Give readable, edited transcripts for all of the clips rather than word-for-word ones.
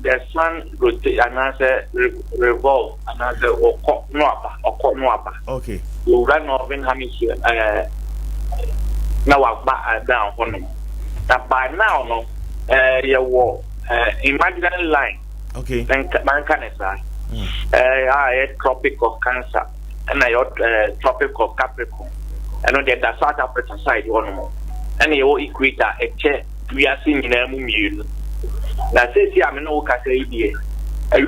the sun rotate and answer revolve and answer or cut no upper. Okay. You run off in Hamish now I back down on them. That by now no you walk imaginary line. Okay. Then man can say I Tropic of Cancer and I Tropic of Capricorn. And on the South African side one more. And you equator a chair we are seeing in a movie. Now say I'm no case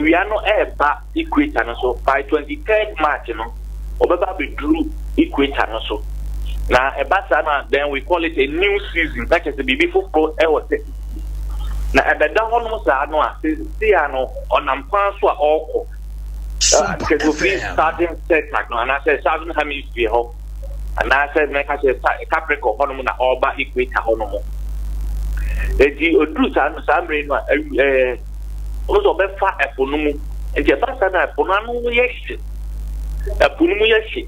we are not back equator so by 23rd March Obaba be drew equator so. Now a then we call it a new season that is the baby football now at the down almost see on Ampanso all because we starting set and I said Southern Hemisphere and I said make us a Capricorn on all back equator on the truth and some rain also be far a punumu and the first time I punanu yes a punumu yes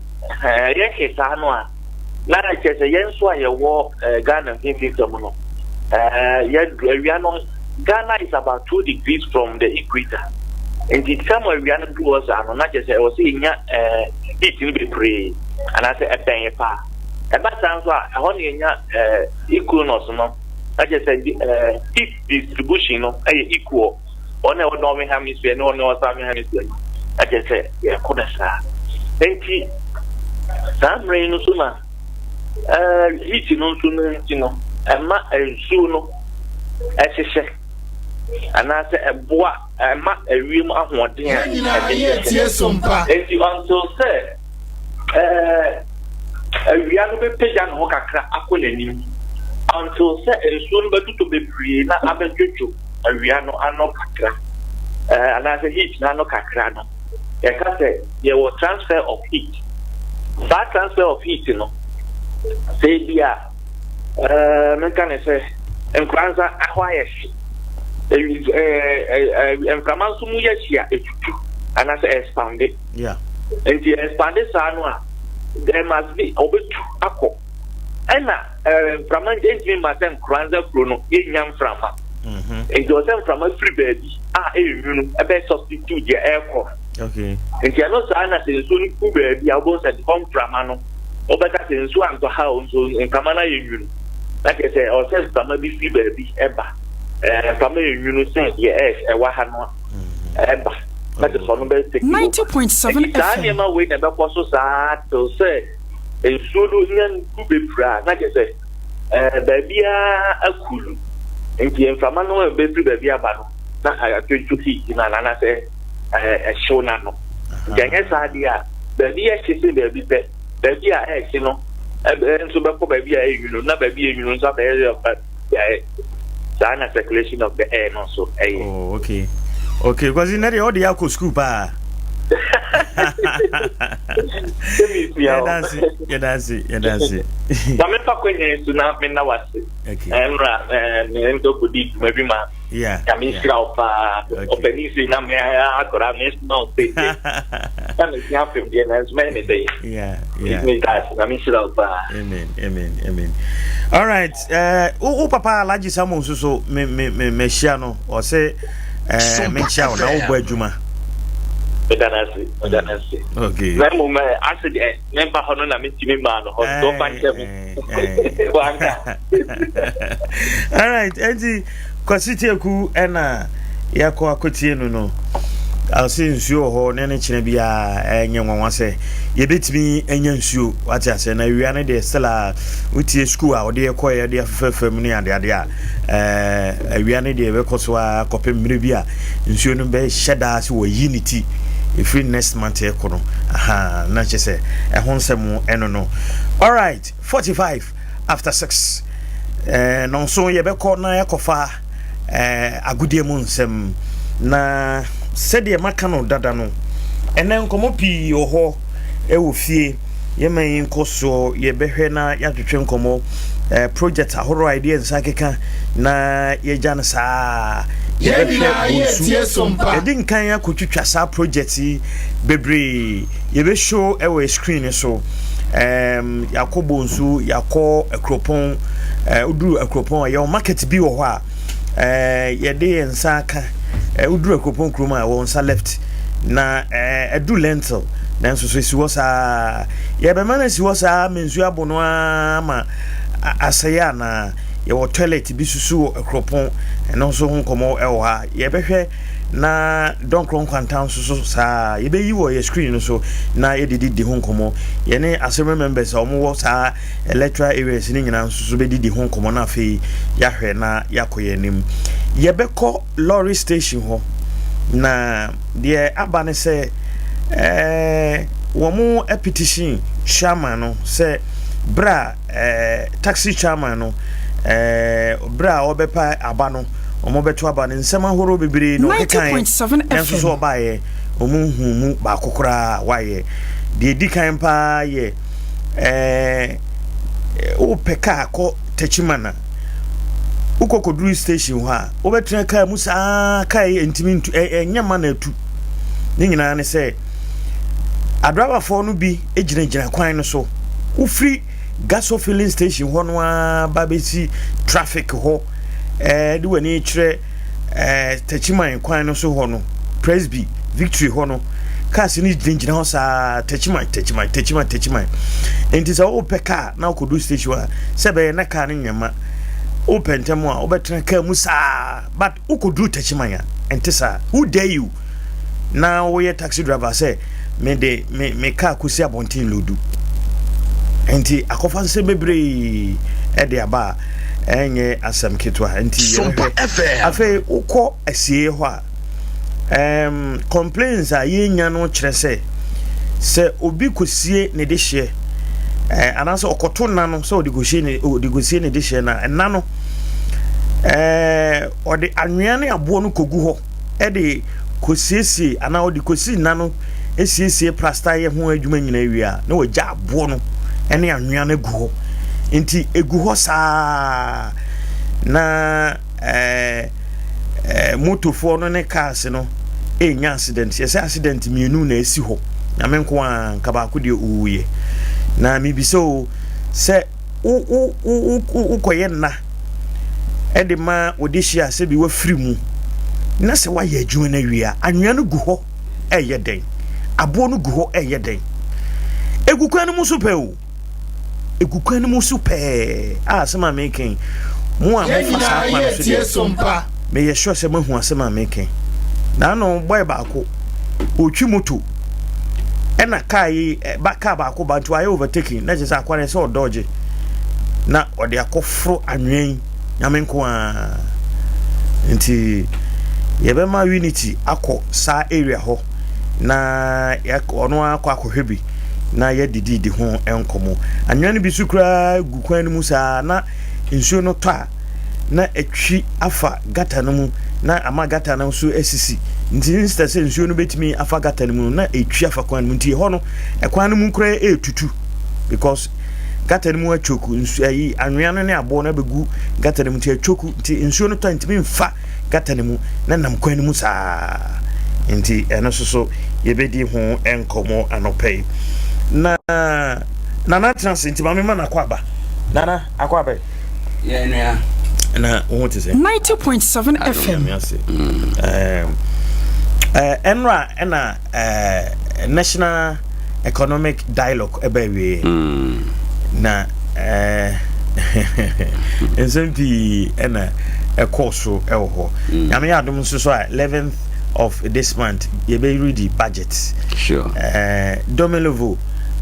sanoa na I say yen so ye war Ghana 50 mono Ghana is about 2 degrees from the equator and the somewhere we are not do us not just I was saying heat will be free and I say a penny pa about times I only equinox no I just said heat distribution equal on our northern hemisphere no southern hemisphere I just said yeah couldn't say some rain sooner heat no sooner and ma no as and I say a boy a room of one thing Sompa until say we are not pay and hook a until say soon but to be free na abejuju we are not kakra and I say heat na no kakra no you can say there was transfer of heat that transfer of heat say dia me can say Nkoranza ahwaye Nkoranza mu yeshia etutu and I say expanded and the expanded sanwa there must be obetu akọ and from engine must Nkoranza chrono yenyam from and it was from a free baby a best substitute the aircraft okay and you know sana say so ni ku baby abon say come from ano obeka say so am to house so in kamana you like I say or say from a free baby eba from you say yes e wa ha no eba that is one best 90.7 FM ma we never for so sad to say e so do nyan ku be pra like I say baby akulu enti from no be free baby aba no na I to see na na say show na no ganye sadia baby e chese baby baby a e no so be ko baby a you na baby you so be sana circulation of the air no so oh okay because in the audio ko school pa yeah that's it Kwame Boateng Adwumawura na wase okay ndo kudi maybe ma yeah kami pa openisi na me akora no say kami nyafim dia na many day yeah me that kami pa amen all right papa alaji samu so me share no o say me share na wo adwuma okay na mo me acid member hono na mitimi ma no do panche all right enti kwasiti eku ena yakọ akotie no alse nsuo ho ne kire bia enye nwanwa se yebetimi enya nsuo wati ase na wia ne de stella utie school a ode ekoye de afefem ne ade a wia ne de be koso a kopem mire bia nsuo no be sheda se wo unity if next month ekono na chese ehonsem eno no all right 45 after 6 no so yebekọ na yakofa agudie mu nsem na sede maka no dada no enen komo pi oho ewo fie yemen nkoso yebehwe na yatwetwe nkomo project ahoro idea nsakeka na yejana saa yebehwe Sompa edin kan ya kotwetwa saa project bebre yebe show ewe screen so yakobo nsu yakọ akropon uduru akropon ya market bi wo ho a yede nsaka udura kopon kroma won sa left na edu lentil na nso so si wo sa ye be mana si wo sa mensu abono ama asaya na ye wo toilet bi susu ekropon eno so honkomo ewo ha ye behwe na donkron kwantan so sa ye be yi wo ye screen no so na ye didi honkomo ye ne assembly members omo wo sa electoral areas ni nyina so be didi honkomo na afei ya hwe na yakoye nim ye be ko lorry station ho na de abane se womu a petition chairman no se bra taxi chairman no bra obepa abano omo beto abane nsema horo bebere no kekan 90.7 enso so obaye omu humu ba kokora waye de dikan pa ye o peka ko techimana ukokoduru station ha obetra ka musa kai entimi nyama na atu ni nyina ne se adrawa fo no bi ejina kwan no so ufri gaso filling station ho no babesi traffic ho de wani kire tachiman kwan no so ho no presby victory ho no cars ni jina ho sa tachiman enti so opeka na okodu station ha sebe na ka ne nyama open temo a obetra ka musa but ukodu tachiman ya enti sa who dare you na we taxi driver say me car kusi abontin lodu enti akofa se bebre de aba enye asam ketwa enti Sompa FM afi ukọ asie ho a complaints a yenya no kire se obi kosie ne de hye anaso okoto na no so odigosie ne de hye na na no ode anwea ne abo no kogu ho de kosiesie ana odi kosi na no esiesie plasta ye ho adwuma nyina wia na wagya abo no ene anwea na gu ho nti egu ho saa na motofo no ne cars no enya accident yesi accident mienu na esi ho na menko an kabako de uye na mibiso se ukoye na ede ma odihia se bi wa firi mu na se wa ye adwuma na wia anwea no gu ho eye den abo no gu ho eye den egukwan no musupe o egukwan no musupe asema making mu a mo fasa kwa Sompa me ye sure se mahu asema making na no boy baako otwi moto ena kai baka baako bantu aye overtaking na jesa akwane se odoje na ode akofro anwen nyamenko a nti yebe ma unity akọ sa area ho na ono akọ akohwebi na ye didi ho enkomo anwan bi sukura gukwan no musa na nsuo no to a na etwi afa gata no mu na ama gata no so esisi nti instead se nsuo no betimi afa gata no mu na etwi afa kwan no nti ho no ekwan no mu kura etutu because gata no mu achoku nsuo ayi anwan no ne abo na begu gata no mu ti achoku nti nsuo no to ntimi mfa gata no mu na nam kwan no mu saa nti eno so yebedi ho enkomo anopei na nana transit ma me ma na kwaba nana akwaba yeah na what is it 90.7 FM enra ena national economic dialogue ebawe na SMP ena ekoso ewo ya me adom so 11th of this month you be read the budget sure Domelovo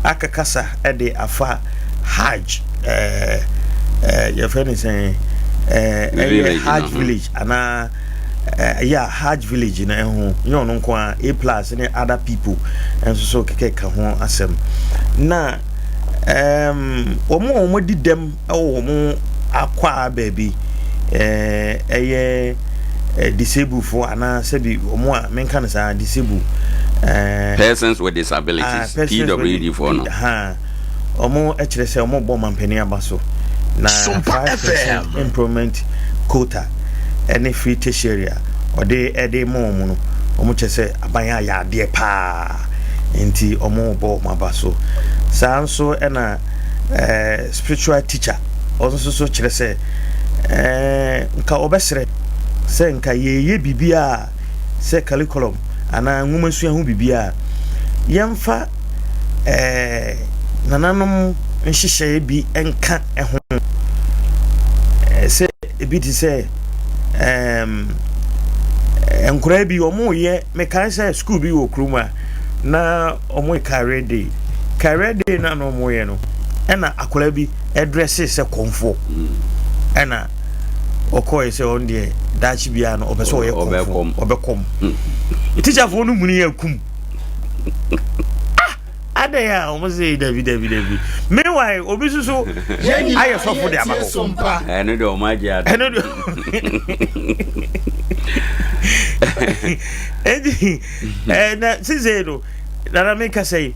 akakasa ede afa hajj your friend is saying hajj village ana hajj village na ho you no kwa A+ and other people and so keke ka ho asem na omo di dem omo akwa baby disabled for ana sebi omo a menka na sa disabled persons with disabilities PWD for no omo ekire se omo bo mampani abaso na 5% improvement quota any free tertiary ode ede mo no omo chese abanya ya de pa enti omo bo mabaso sanso ena spiritual teacher also so kire se nka obesere se nka ye bibia se curriculum ana nwoma sua ho bibia yemfa nananom nhihye bi enka ho se ebi ti se enkura bi omo ye mekan se school bi wo kruma na omo career day na no mo ye no ena akura bi address se konfo ena okoye se on de dachi bia no obeso ye konfo obekom teacher fo no muni yakum Adea omo say David meanwhile obi so aye so for the abako eno de o maji ada eno de na sizero na make say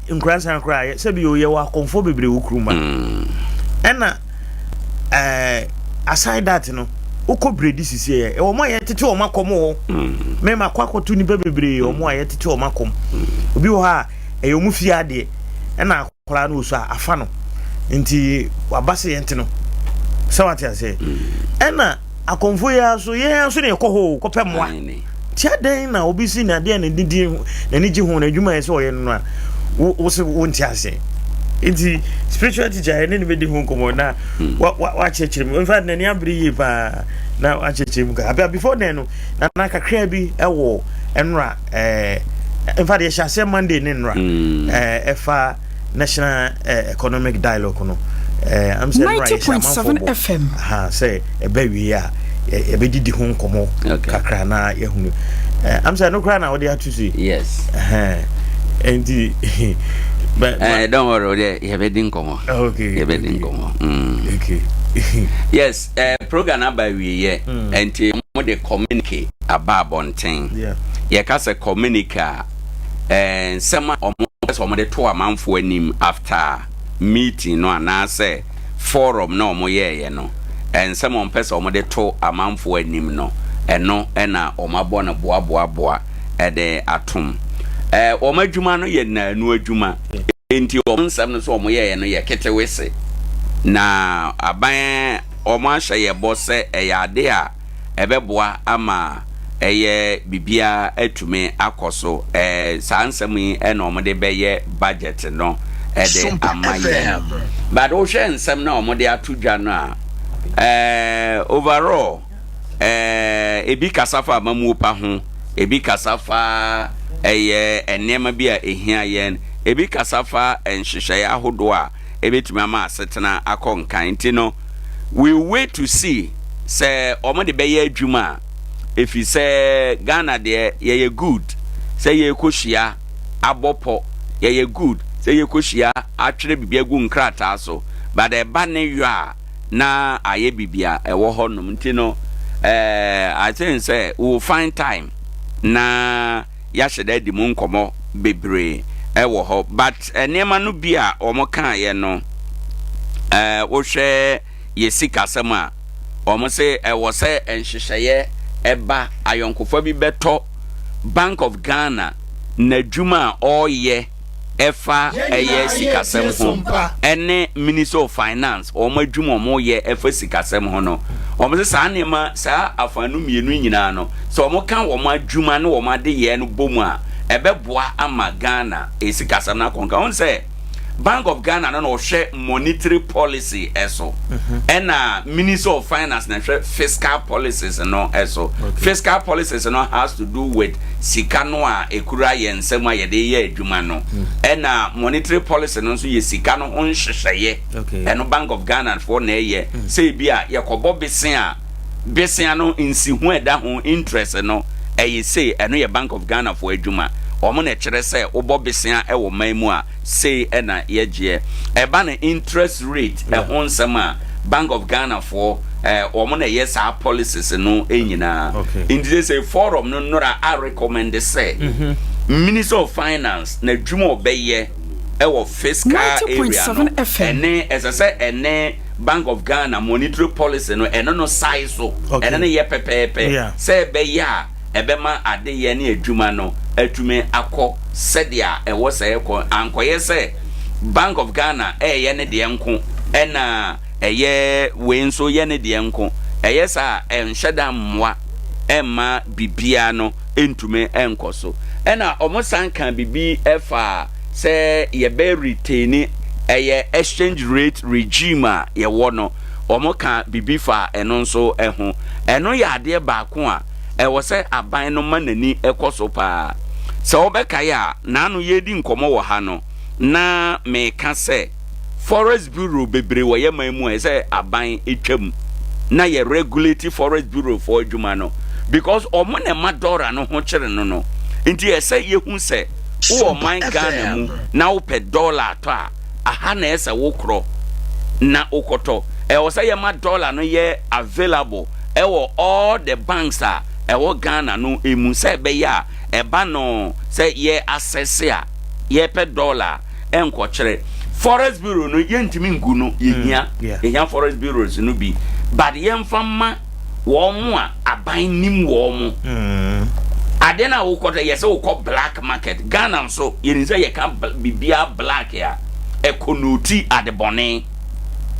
Nkoranza cry say bi oye wa konfo bebre wukruma ena aside that no uko bredi sisi e o mo ye tete o makom o me makwakoto ni bebre o mo ye tete o makom obi wo ha e mu fi ade ena akora no so afa no nti wabase yente no sawati ase ena akonfo ya so ye so ne koho kopemwa ti aden na obi si na ade na didi na ni ji ho na adwuma ye so ye no a wo se wonti ase nti spiritual teacher ene ne be di ho komo na wa chechire in fact na ni abri yi pa na wa chechire mu ka before then no na kakra bi ewo enra in fact yes say Monday nenra efa national economic dialogue no I'm saying 90.7 FM ha say e be wi a e be didi ho komo kakra na ye hunu I'm saying no kra na we dey to see yes and but don't worry you be din komo okay you be din komo okay yes program about we here and mo dey communicate about bonten ye ka say communicate sema omo dey to amanfo anim after meeting no na say forum no omo ye no and some on person omo dey to amanfo anim no eno na omo abo na boa e de atom omo adwuma no ye na anu adwuma enti omo nsam no so omo ye no ye ketewese na aban omo ahye ye bose eyade a ebeboa ama eye bibia atume akoso sansam yi na omo de beye budget no de amaye but o hwe nsam na omo de atudwa no a overall ebi kasafa amamu pa ho ebi kasafa enema bi a ehia yen ebi kasafa enhyehyɛ ahodo a ebetumi ama asetena akonkan ntino we wait to see say omo de beye adwuma if you say Ghana there ye good say ye koshia abopo ye good say ye koshia atwere bibia gu nkrata so but e ba ne yua na aye bibia e wo honum ntino I think say we will find time na ya shede di mu nkomo bebre e wo ho but enema no bia omo kan ye no wo hwe ye sika sama omo say e wo say enhyehyeye eba ayonkofo bi beto Bank of Ghana na dwuma oye efa eye sikasem ho ene Minister of Finance omo adwuma omo ye efa sikasem ho no omo se sa nema sa afanu mienu nyina no so omo kan omo adwuma no omo ade ye no bomu a ebeboa ama Ghana esikasem na konka on say Bank of Ghana no share monetary policy eso and Minister of Finance na share fiscal policies no eso fiscal policies no has to do with sikano a ekura ye nsem a ye de ye adwuma no and monetary policy no so ye sikano on hyehyeye and Bank of Ghana for na ye say bia ye kobo besen no nsi hu eda ho interest no e say eno ye Bank of Ghana for adwuma omo na kire say obo besen e wo manmu a say na ye je e ba na interest rate e ho nsem a Bank of Ghana for omo na yes our policies no enyina in this say forum no nora I recommend say Minister of Finance na dwuma obeye e wo fiscal area no ene as I say ene Bank of Ghana monetary policy no eno no size so ene ne ye pepepe say be ya ebema ade ye ne adwuma no atume akọ sedia e wo say ekọ ankoye say Bank of Ghana ye ne de enko ena eye we nso ye ne de enko eye sa enhyeda mwa emma bibia no entume enkoso ena omosan kan bibi efa se ye be retain exchange rate regime a ye wo no omoka bibi fa eno nso eho eno ya ade baako a ewo se aban no manani ekoso pa se obeka ya na anu yedi nkomo wo ha no na me ka se forest bureau bebre wo ye mamu se aban etwam na ye regulate forest bureau for adwuma no because omo na madora no ho kire no nti ese ye hu se wo man Ghana mu na wo pe dollar to a aha na ese wo kro na okoto e wo se ye ma dollar no ye available e wo all the banks a e wo Ghana no emu se be ya e ba no se ye access a ye pe dollar enko kire forest bureau no ye ntimi ngu no ye hia forest bureaus no bi but ye mfama wo mu a aban nim wo mu adena wo kote ye se wo ko black market Ghana so ye ni se ye kan bibia black ya ekonoti adebone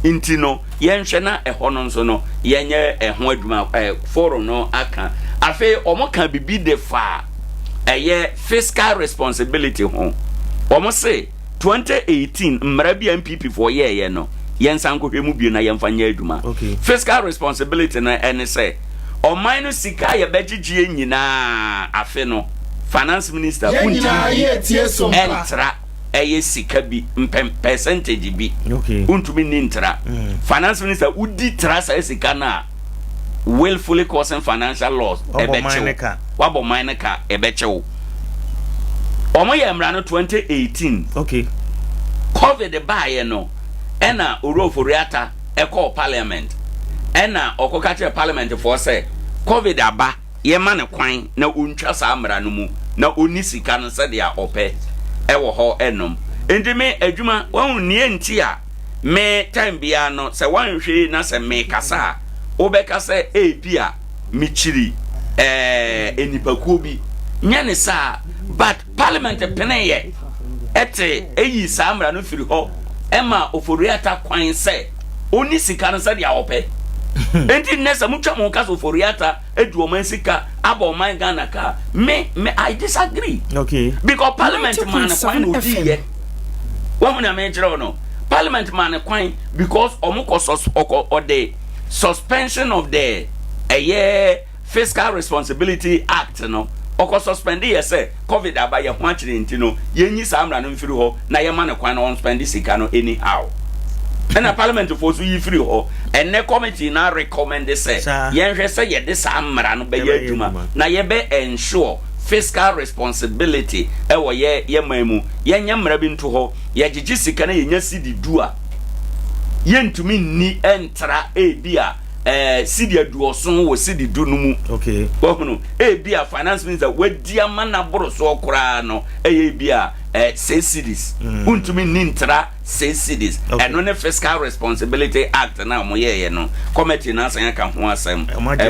inti no ye nhwe na eho no nso no ye nye eho adwuma forum no aka afi omo kan bibi de fa eye fiscal responsibility ho omo se 2018 mrabi MPP for ye no yen sanko hwemu bi na yen fanya adwuma fiscal responsibility na ene se o mine sika ye begigie nyina afi no finance minister entra eye sika bi percentage bi untumi ni ntra finance minister udi tra sa sika na willfully causing financial loss ebeche wabo mine ka ebeche omo ye mra no 2018 covid bae no ena oroforiata eko parliament ena okokache parliament for say covid aba ye ma ne kwan na untwa sa amra no mu na oni sika no se dia ope ewo ho enom enti me adwuma won nie nti a me time bia no se wanhwe na se me kasa obekasa bia mi chiri enipakuo bi nyane sa but parliament peneye ete eyi sa amra no firi ho ema oforiata kwan se oni sika no se dia ope enti nessa mucha mo kaso oforiata edu man sika aba man Ghana ka me I disagree because parliament man kwan odi ye wo na me kire no parliament man kwan because omukosos or the suspension of the fiscal responsibility act no oko suspend ye say covid aba ye ho akire enti no yenyi sa amra no mfiri ho na ye man kwan no spend sika no anyhow and a parliament for so yi free ho and the committee now recommend say yenhwe say ye de sa amra no be ye adwuma na ye be ensure fiscal responsibility e wo ye mamu ye nya mra bi nto ho ye gigi sika na ye nya sidi du a ye ntumi ni entra bia sidi aduoson wo sidi du no mu wohunu bia finance minister wadi amana boro so kora no bia say cities untumi nintra say cities and on the fiscal responsibility act na mo ye no committee na san ka ho asem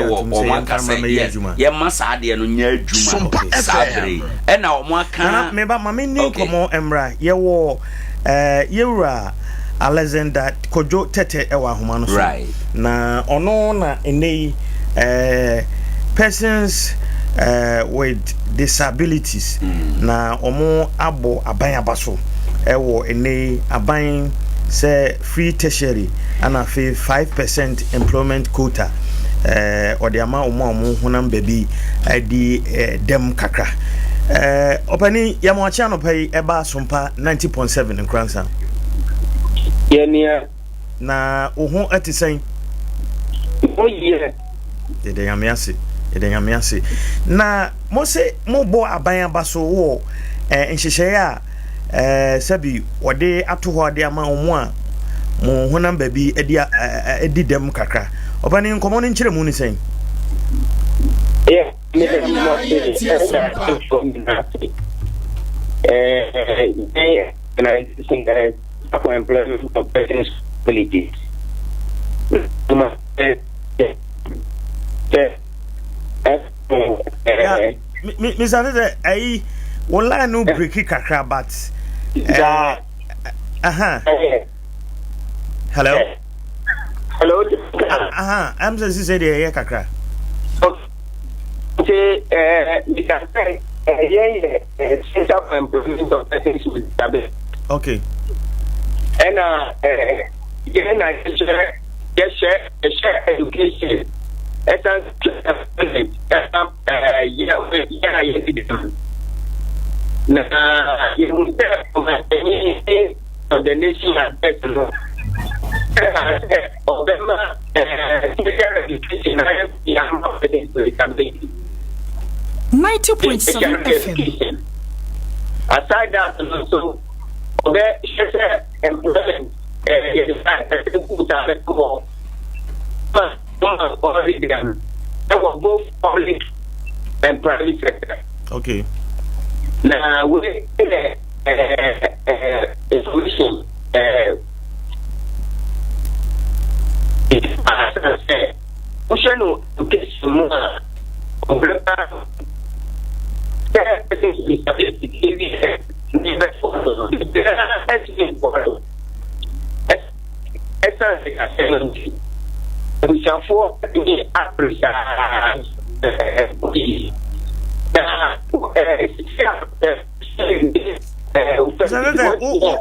wo o ka say yes ye masa de no nya adwuma sabre e na o mo aka me ba mame ni komo emra ye wo yewura Alexander Kojo Tete ewa homa no so na ono na enei persons with disabilities na omo abo aban abaso ewo enei aban say free tertiary and a 5% employment quota ode ama omo honam baby di dem kakra opani yamwacha no pay eba Sompa 90.7 Nkoranza na oho atisen oye yede nyamiase na mose mobo aban abaso wo nhyehyeye a sabi wode ato ho ade ama omo a mo honam baby edi dem kakra obani nkomo ni nkyere mu ni sen employment of persons abilities. Miss Adede, I will learn no breaky kakra, but hello, I'm just saying, kakra. we can say center for improvement of persons with disability. Okay. And again, I share education. Of the nation has better. 90.7 FM. Aside that, also, employment, both public and private sector. Okay. Now, we a solution.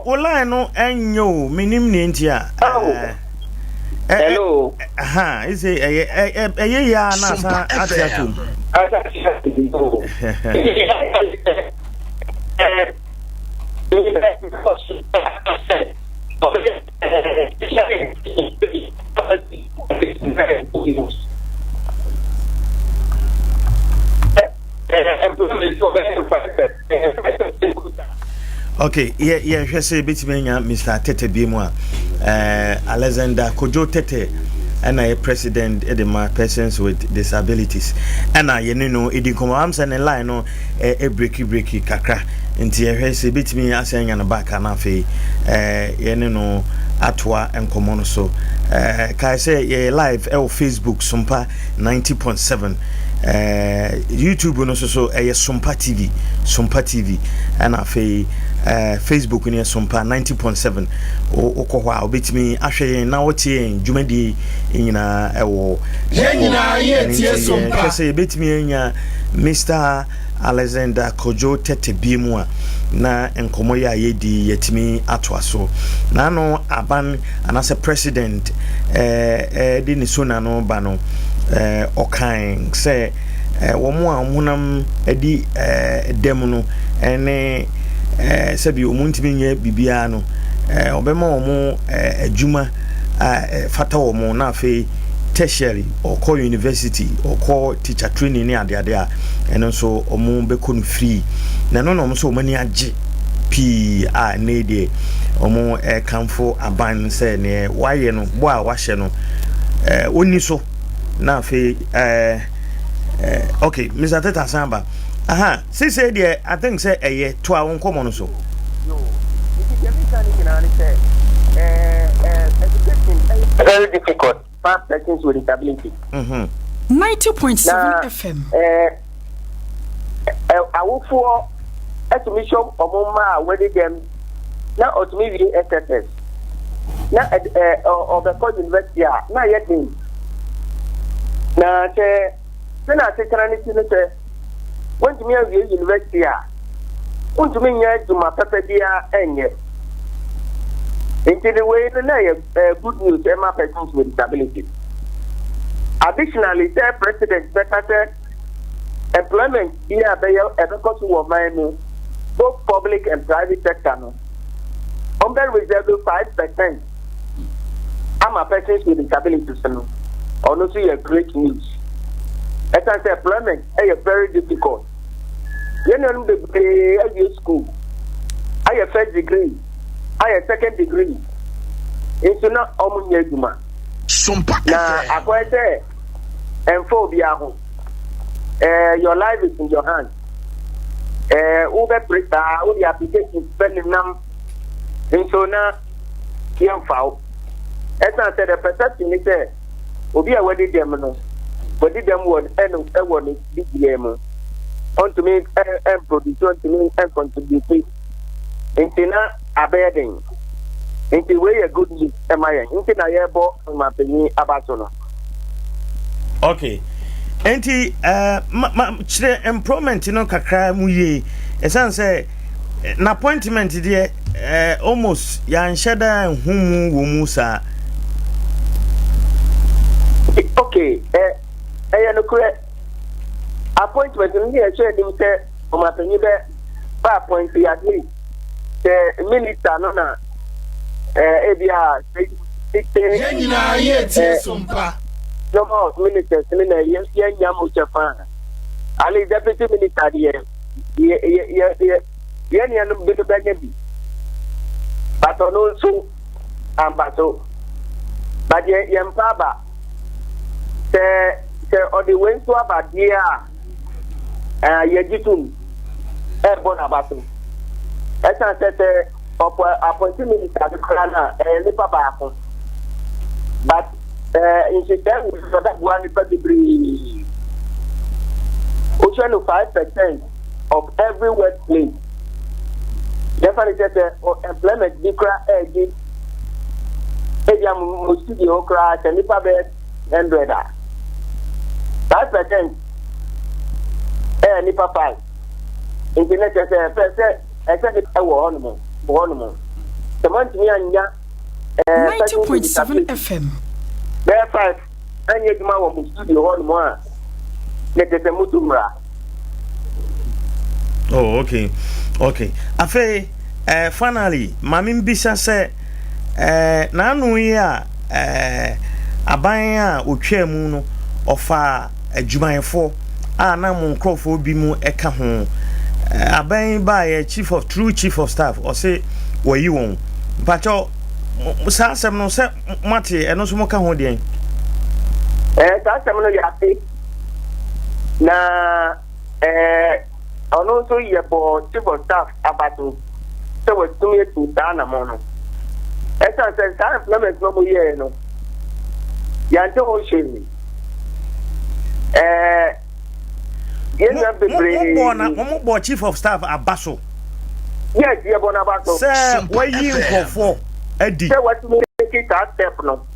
Ola no enyo minim ni ntia. Hello. Is a ya na sa atiatum. Okay, yeah, say bit me Mr. Tete Bimwa, Alexander Kojo Tete, and I president Edema persons with disabilities. And I know it come arms and a line no a breaky kakra. Inti say bit me asking and back and afe no atwa and common so kai say live Facebook Sompa 90.7. YouTube no so Sompa TV and afe Facebook ni Sompa 90.7 okwa obetimi ahwe na wotie dwumadi nyina ewo nyina yetie Sompa say betimi enya Mr. Alexander Kojo Tete Biemwa na enkomo ya yedi yetimi atwaso na no aban anase president di ni so na no ba no okan say womo a munam edi dem no ene sabi omuntimi nya bibia no obema omo adwuma fata omo na afei tertiary or call university or call teacher training ni ade a eno so omo be kon free na no no so mani age p a na de omo kanfo aban se ne waye no bo a wahye no oni so na afei okay Mr. Teta Samba say there I think say to our common so very difficult for persons with disability. 90.7 FM. I will for estimation of Moma whether them now ultimately SSS. Now of the college university now yet in. Now when I say say when to me a university when to me to my papadia and into the way the good news Emma persons with disability. Additionally, the president better employment here ever cost of mine both public and private sector no. Under reserve 5%. I'm a person with disabilities no. Honestly a great news. As I say employment is very difficult. You know the school. I have first degree. I have second degree. It's not Omunyeduma. Now, I say, and phobia home. Your life is in your hands. Uber preta, all the applications spending them. And so now, young foul. As I said, the perception is there. Will be a wedding demo. But them word and everyone is big game. On to me and produce, on to me and contribute. Into now, abiding. Into way a good news, am I? Into na yebo my penny abasono. Okay. enti chire employment no kakra mu ye esan say na appointment there almost yan sheda humu wo musa. Okay, no correct appointment ni e share dim say o ma penyi be ba appoint ya ni the minister no na ebia nyina ye tie Sompa no more ministers ni na ye nyam chefa ali deputy minister ye ni anu be be bi but no so ambato but ye mpa ba se on the way to abadia ye jitum bon abato esa se opportunity to krana nipa ba akon but in system we that one nipa degree ocean 5% of every workplace definitely employment dikra edi am studio kra nipa be 100 5% nipa 5 internet say wo hono the month me anya 90.7 FM there 5 anya djuma wo studio hono a netete mutumra. Oh, okay. Afe finally mami mbisa say na anu yi a aban a otwa mu no ofa adwumayefo a na mo nkrofo bi mu eka ho aban ba ye chief of staff or say wayi won pacho sa asem no se mate eno so mo ka ho den sa asem no ya fi na ono so ye bo chief of staff abatu so we tumi tu dana mo no esa se sa employment no mo ye no ya nto o shemi mo chief of staff abaso. Yes, you born abaso. Sir, why you for Eddie? Say what make it that step no.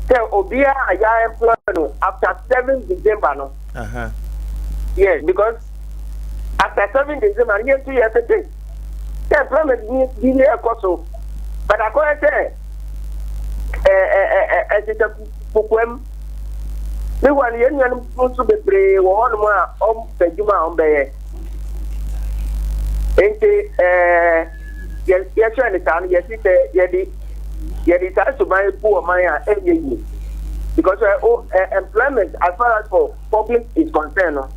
Say obia aya employ no after 7 December no. Yes, because after 7 December you 2 years ago. Say employment ni e koso. But I go say it's a poem. Me wan yen yan so bebre wo hono ma pejuma be ente ye try ni tan ye ti ye di ta so my poor man enye because employment as far as for public is concerned no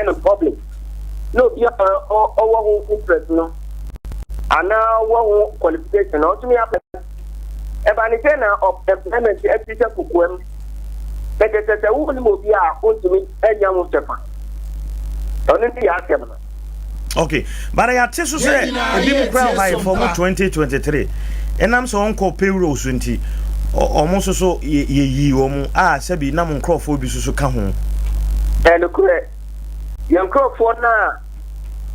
no public no be o interest no ana wo qualification no to me happen e ba ni na of employment e ti se kukuem. But the woman will be out to me and young Japan. Only ask him. Okay, but I had to say a big crowd high for 2023, and I'm so uncle payroll sunti almost so ye Sabi Namon Crawford be so come home. And the correct young Crawford now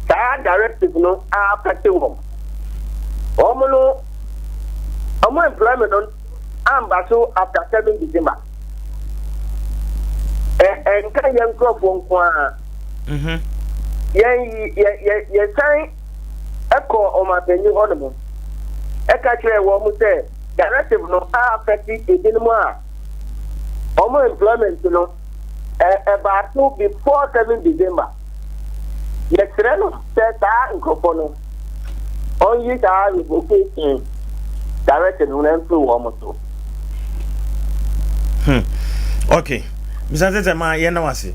that directive no after 2 home. Almost employment on Ambasso after 7 December. And can young Crawford kwa ye sign echo on my penny ornament. Eka woman say directive no affect it anymore. Almost employment no about 2 before 7 December. Yes, no said that Crawford only that revocation directive no through almost. Okay. Mr. Tete ma yena wase.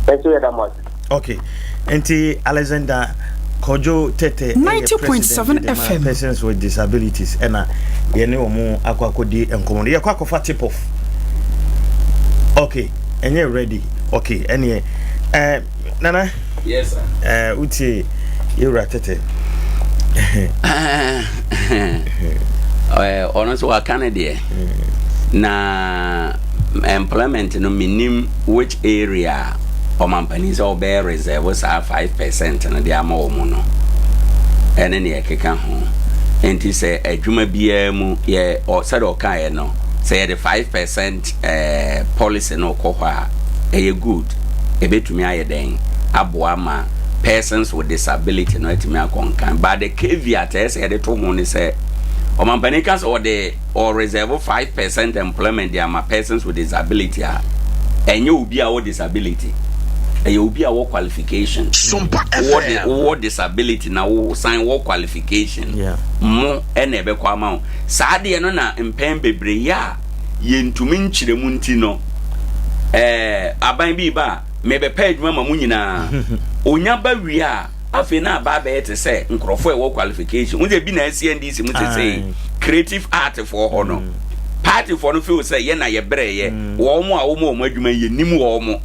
Thank you very much. Okay. Enti Alexander Kojo Tete 90.7 FM persons with disabilities ena yene omo akwakodi enkomo. Ye kwakofa tip off. Okay. Enye ready. Okay. Enye Nana? Yes sir. Uti Yura Tete. Ono so wakane de. Na employment no minim which area or companies or bear reserve was 5% na dia ma omo no ene ne ekeka ho enti se adwuma bia mu ye o said o kan no say the 5% policy no kohwa e good e betumi ayeden aboama persons with disability no etimi akonkan but the caveat is the to ho ni say o mampanika or reserve 5% employment there ma persons with disability enye obi a wo disability e obi a wo qualification what disability na wo sign what qualification mo ene be kwa ma saa de no na mpem bebre ya yentumi nchiremu nti no aban bi ba mebe page mama mu nyina onya ba wi a afi na ba be te say nkrofo e wo qualification unje bi na CNDC mu te say creative art for honor party for no feel say ye na ye bre ye wo mo a wo mo adwuma ye nim wo mo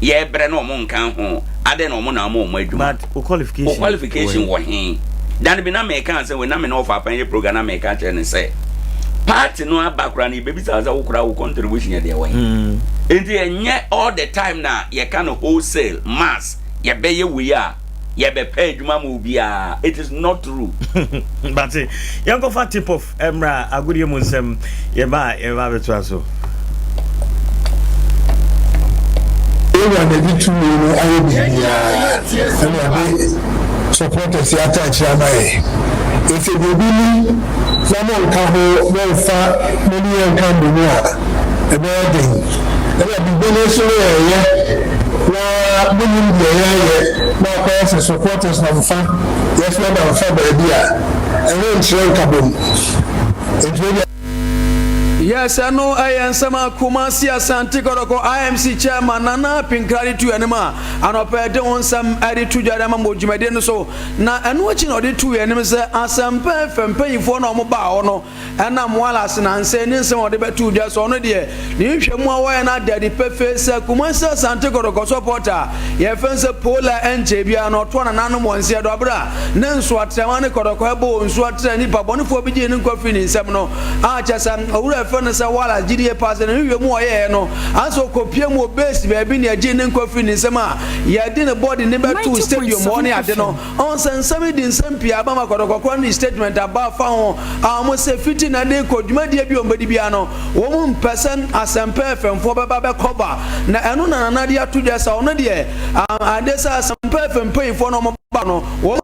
ye bre no mo nkan ho ade no mo na mo adwuma but qualification wo hin dan bi na me kan say we na me no for apan ye program na me kan che say party no abakura ni baby say wo kura wo contribution ye de wo hin enti enye all the time na ye kan wholesale mass ye be ye we a ye be pay adwuma mo bia it is not true but you go for tip of emra agudi mu nsem ye ba beto aso Ewa na bitu no ayo bia supporters ya touch ya mai if you be na mo nka ho mo fa mo ni nka mu a e be den e be bele so ye na mo ni ye na ko supporters na fa yes na fa ba bia e no nchire nka bom yes, I know I am Sama Kumasi Asante Koroko IMC chairman Nana Pinkrari to Anima and operated on some added to Jarama Mojimadian so now and watching all the two enemies as some perfect paying for no mobile no and I'm wallace and saying some of the better just on the day. You should more and not daddy perfect Kumasa Sante Koroko supporter. Your fence Pola and Jabia not one and animal and Sia Dobra. Then swat Samani Koroko and swat any Pabonifo beginning coffin in Semino. Just Furnace wala GDA pass and you more no and so copy more base baby near Jane and coffee in summer. Ya didn't body number 2 stadium money at the no on some in some Piabama Koroko statement about found almost a 15 a day could media be on Bedibiano 1 person as some perfect for Baba cover na anuna nadia to just on the and this are some perfect paying for no bano 1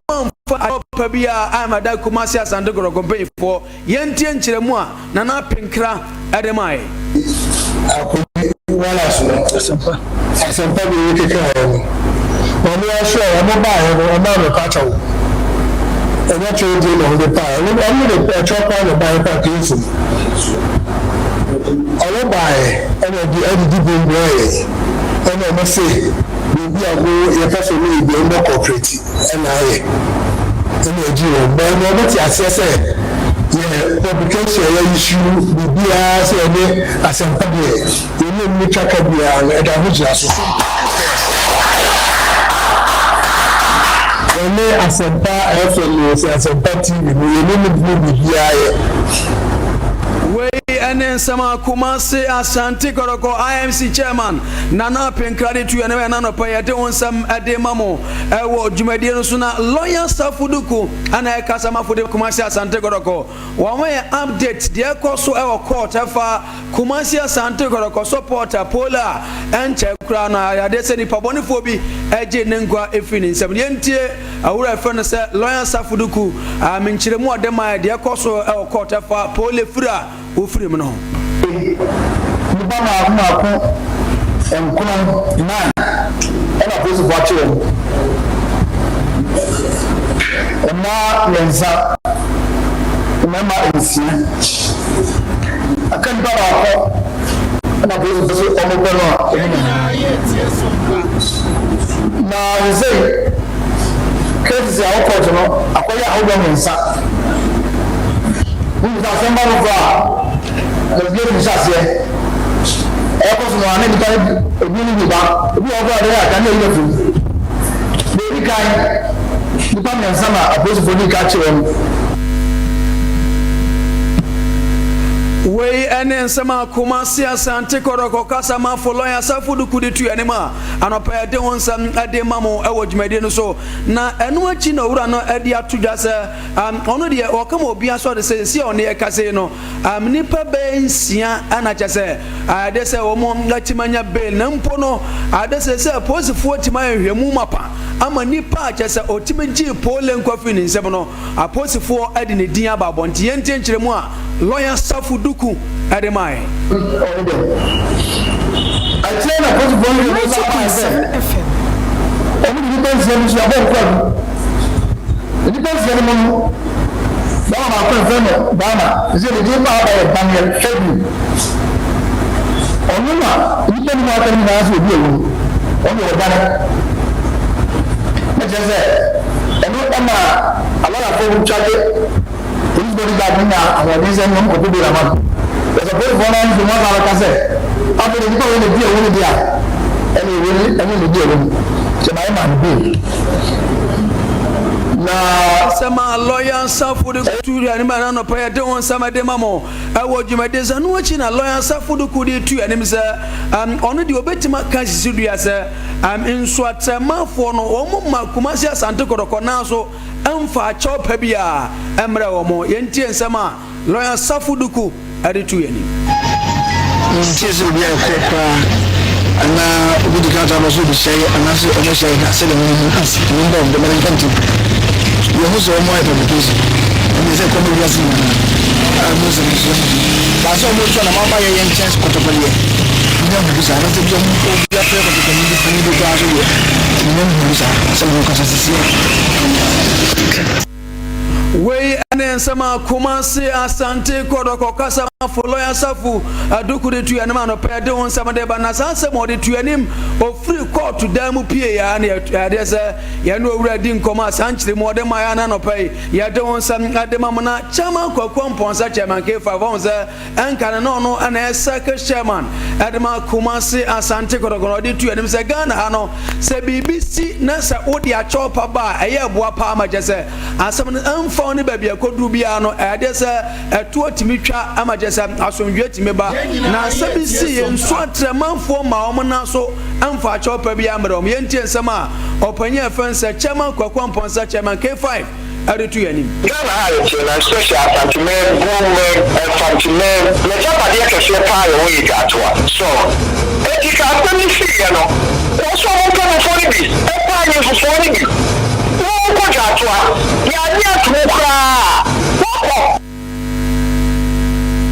for Pabia I'm a Dakumasias and the Koroko for Yentien Chiremua Nana Pinkra Ademai. Wala so. Asempa bi wike kan. Wọ́n yà sure wọ́n bá ẹ̀ ọmọ mi pa chawo. Ẹ̀yẹ́ tí ó di lọ de pa. Wọ́n mú de ẹ̀chọ́ pa lọ bá ẹ̀ pa kì í fún. Ọwọ́ bá ẹ̀ ẹ̀nà di gbogbo ẹ̀ ẹ̀nà ọmọ sè bíbí àgbo yẹ fẹ́fẹ́ ní ìgbẹ́ ń bọ̀ corporate ẹ̀nà ayẹ̀ ẹ̀nà ẹ̀jì rẹ̀ bẹ́ẹ̀ ni ọdún tí a ṣẹ́ sẹ́ publication ya issue bibia say any asempa de you need track bia e da ho jira so any asempa FM say asempa TV you need bibia and then Sama Kumasi Asante Koroko IMC chairman Nana Pinkradi to and Nana Payate on some Ademamo Jumadian Suna lawyer Safuduku and I Kasama for the Kumasi Asante Koroko. One way update the course our court for Kumasi Asante Koroko supporter Pola and Chekrana Yadeseni Pabonifobi Eje Nengwa Efini 70 our friend said lawyer Safuduku Minchiremu Adema the course our court for Pole Fura Ufri no. Nipa ma ko enkono man ena post watch Emma lenza mama ensia akan ba ko ena post omo ko na ze kezi ya ko no akoya awdo mensa Uza sema rufa Let's get here. Eko so na ni kan ebini ni ba ebi o ba dey aka na ile fu Baby kai ni pa me sama aposo for ni ka chere we ene nsema Kumasi Asante Koroko kasa ma follow ya safudu kuditu anima anopa de wonsam ade mamo ewo dwumade no so na eno achi na wura no ade atodwa se ono de okama obi aso de se one e kase no nipa be nsia anacha se ade se wo mo ngatimanya bail na mpo no ade se posifo timaya hwemu mapa ama nipa acha se otimji pole nkwafi ni nsem no aposifo ade ne din aba bonti yente nkyeremu a lawyer safuduku ademai Atena posifo ni 90.7 FM. Oni di pensi ni ya bon kwa. Di pensi ni mo. Bana kwa feno, bana. Zile di ma ba Daniel Shebi. Onuma, ni tani ma tani na aso bi ewu. Oni o bana. Majeze. Eno kama ala fo chade. Body guard na àwọn reason mo ko bi rama. There's a very vulnerable to one ala kase. After the people in the deal won dia. Any the deal. So my man be. Na sama lawyer safudu kutu ani ma na pa ya de won sama de mamo awo dwumade za no achi na lawyer safudu kudu tu ani mi se ono de obetima ka sisidu ya se nso atemafo no wo ma Kumasi Asante Koroko na so amfa chopa bia emre wo mo yentie nsama lawyer safudu ku ade tu yani ntizo bia kopa ana ubudi kata maso bi sey ana se ono sey ka se de mo asi ndo de meren kanti yo ho so mo e publication ni se ko mo yasi na mo se ni so ba so mo so na ma ba ye yen chance ko to bele ni mo bisa na se bi mo ko bia pe ko to ni bi ni ba so ni mo bisa se mo ka se si we ane nsema Kumasi Asante Koroko kasa follow ya safu aduku de tu yanima no pede won sama de ba na sanse mo de tu yanim o free court to damu pie ya na ya se ya no owura di nkoma sanchire mo de ma ya na no pay ya de won sam ade ma na chama kwakwamponsa chairman K5 won se enka na no ana second chairman ade ma Kumasi Asante Koroko de tu yanim se Ghana ha no se BBC na se odi a chopa ba eye boa pa ma je se asam na ni baby akodu bia no ade se etu otimitwa amagese asomdwe timeba na sabisi enso atremanfo ma omo na so amfa chopa bia mre om yentie nsema opanye afense chairman kwakwamponsa chairman K5 aretu yani Ghana ha na social sentiment sentiment na chapa dia ke se pa yo yi gatwa so etika apani si ya no so mo kan for ni e pa ni for ni ko gatwa ya dia tukra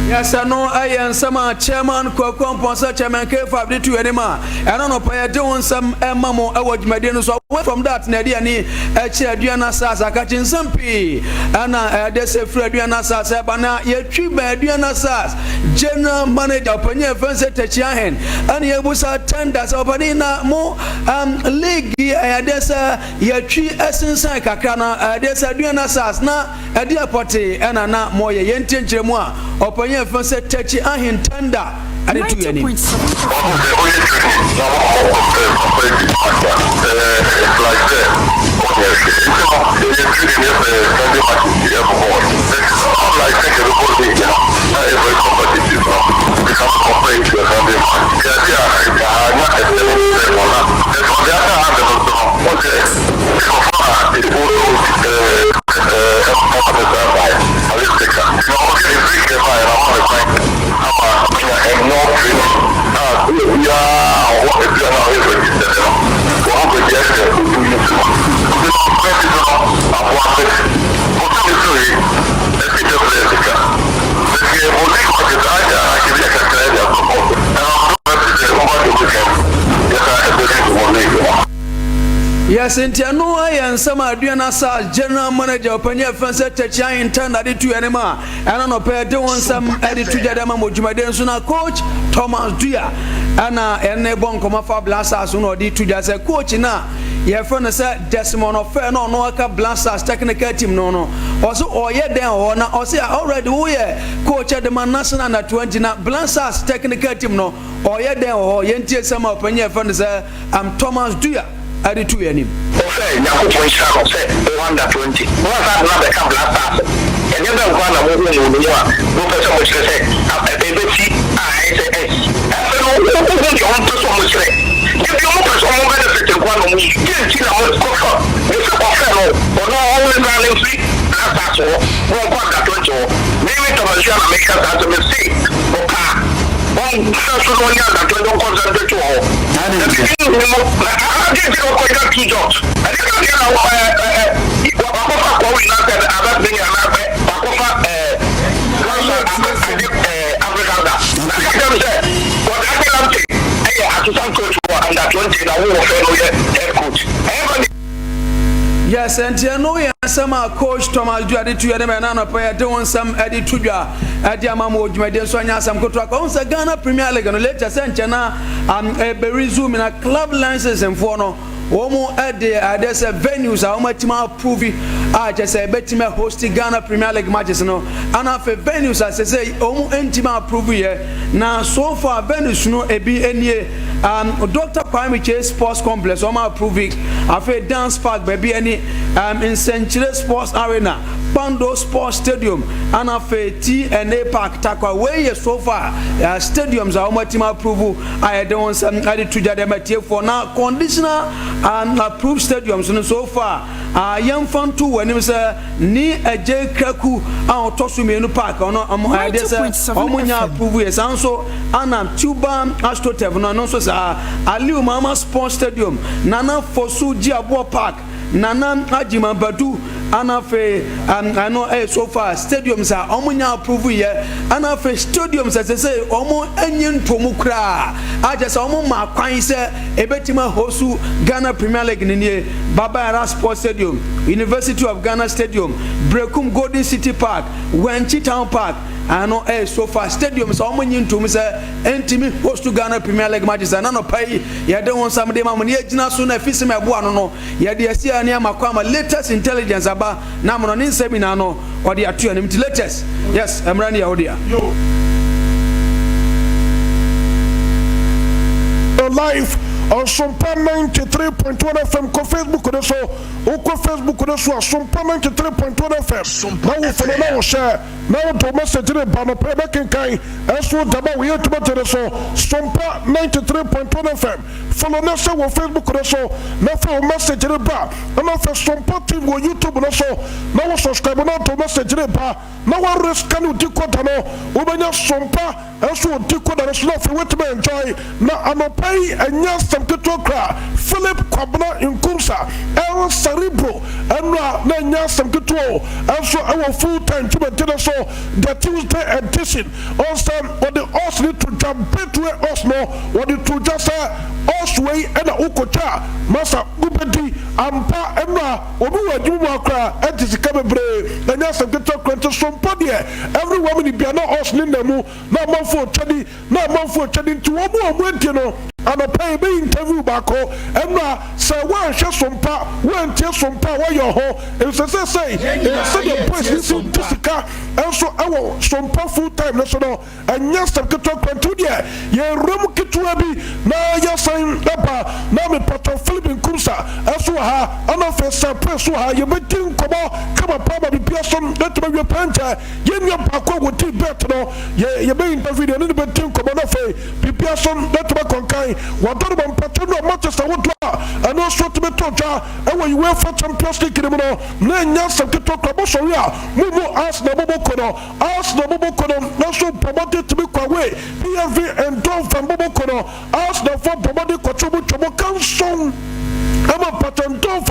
yes no ayen sama chairman kwakwamponsa chairman K5 de tu anima ana no pa ya de won sam emamo awadwumade no so away from that na dia ni echi aduana sasa kachi nsampi ana de se free aduana sasa bana ye twi ba aduana sasa general manager panye fense techi ahen ana ye busa tenders opani na mo league ya de se ye twi esensan kakra na de se aduana sasa na ade apote ana na mo ye yentie nkyeremu a opanye fense techi ahen tender ade tu yani yes entiano ayen sama aduana sa general manager opanya fense techi intern ade tu anima ana no pe de won sam ade tu jadama modwumade nso na coach Thomas Dua ana ene bonkoma fa blasters no ade tu jase coach na ye friend say Desmond of no no aka blasters technical team no also oye den ho na o say already we coach the man national na 20 na blasters technical team no oye den ho yentie sama opanya friend say Thomas Dua ade tu yanim okay na ko point say 120 one that na be ka blasters ɛnyɛ bɛ nkwa na mo ho mu no a mo pɛ sɛ mo kyerɛ sɛ ɛbɛti a ɛyɛ sɛ ɛs ɛfɛ no wo ho deɛ ɔmo pɛ sɛ ɔmo kyerɛ ebi ɔmo pɛ sɛ ɔmo bɛ de fete nkwa na mo yi deɛ nti na mo kɔfɔ ne sɛ ɔfɛ no ɔno ɔmo ne kora ne mfi asa so mo nkɔ adato nkyɛ hɔ mímí tɔmɔsua na meka saa sɛ mesi ɔka ɔn sɛ so na ɔnyɛ adato ne ɔkɔ sɛ ndɛto hɔ ɛbi ne mo na agye ti ɔkɔ yɛ 2 jobs ɛdi ka deɛ na wakɔfa kɔwi na sɛ abɛbɛn yɛ anabɛ wakɔfa African da na kɛkɛm sɛ wɔde akelamte ɛyɛ assistant coach wɔ under 20 na wo wɔ fɛ no yɛ head coach ɛyɛ yes, and you know, some coach Thomas Juadi to your man, and I don't some Eddie Tuja, Adea Akye Abia, some Kotra, Ghana Premier League, and later sent China a resume in a club license and Fono. Omo Adea, there's a venues, how much more proving. I just say, betting me hosting Ghana Premier League matches, no, and after venues, as I say, Omo Entima proving. Now, so far, venues, no, a BNA, Dr. Kwame Sports Complex, Omo proving, after dance park, baby, any in Century Sports Arena, Bando Sports Stadium, and after TNA Park, Takwa, where so far, stadiums are much more approval. I don't want some added to the for now, conditional and approved stadiums, and so far, young fan too, when it was ni a J. Kraku, our Tosumenu Park, or no, Omunya approval, yes, and so, Anna, Tuba, Astro Tevon, and also Aliu Mama Sports Stadium, Nana Fosu Jiabo Park. Nana Ajima Badu, Anafe, I know so far stadiums are Omunya approval here, Anafe stadiums as I say, Omo Enyin Pomukra. I just Omo Makwaise, Ebetima Hosu, Ghana Premier League Ninye, Baba Sports Stadium, University of Ghana Stadium, Brekum Golden City Park, Wenchi Town Park. I know so far stadiums are Omunyin to Mr. Entimi host to Ghana Premier League matches and I pay. You don't want some of them money, soon a fisherman buano. You dear see near Makwama latest intelligence about Namanon in Seminano or the Atu and latest. Yes, I'm running audio. Live on Sompa 93.1 FM ko Facebook ko so o ko Facebook ko so Sompa 93.1 FM na wo fo na wo share na wo do message re ba no pe be kenkan eso daba wo YouTube tere so Sompa 93.1 FM follow na so wo Facebook ko so na fo message re ba na fo Sompa TV wo YouTube no so na wo subscribe na to message re ba na wo risk kan di ko no wo benya Sompa eso di ko da so na fo wet me enjoy na anopai anya Samkitokra, Philip Kwabna in Kumsa, El Cerebro, and na nya Samkito, also our full time to maintain so the Tuesday edition. Also, what the us need to jump into us no, what the to just us way and Ukocha, Masa Ubedi, Ampa, Emma, Obu Adwumawura, and this Cababre, and nya Samkitokra to Sompa. Every woman in Biana us Ninamu, no more for Chadi, no more for Chadi to Obu Wentino. And a pay me interview back home, and now say, why just some part, when tears some part, where you're home, and so say, in a second place, this is Jessica, and so I will some part full time national, and yes, I'm going to talk to you. You're room Kituabi, now you're saying, Papa, now me Papa Philippine Kumsa, as so ha, and of a surprise, so ha, you may think, come on, Papa, Pearson, let me your panta, your Paco would take better, you may interview a little bit, come on, Pearson, let me conquer. What do you want Manchester would and also to be told, and when you were for Champions League, then yes, I'm to talk about Soria. Mumu ask the Bobokono, ask the Bobokono, also promoted to be Kwawe, PFV and Dove from Bobokono, ask the four promoted Kochobu Chobokan song. I'm a pattern Dove,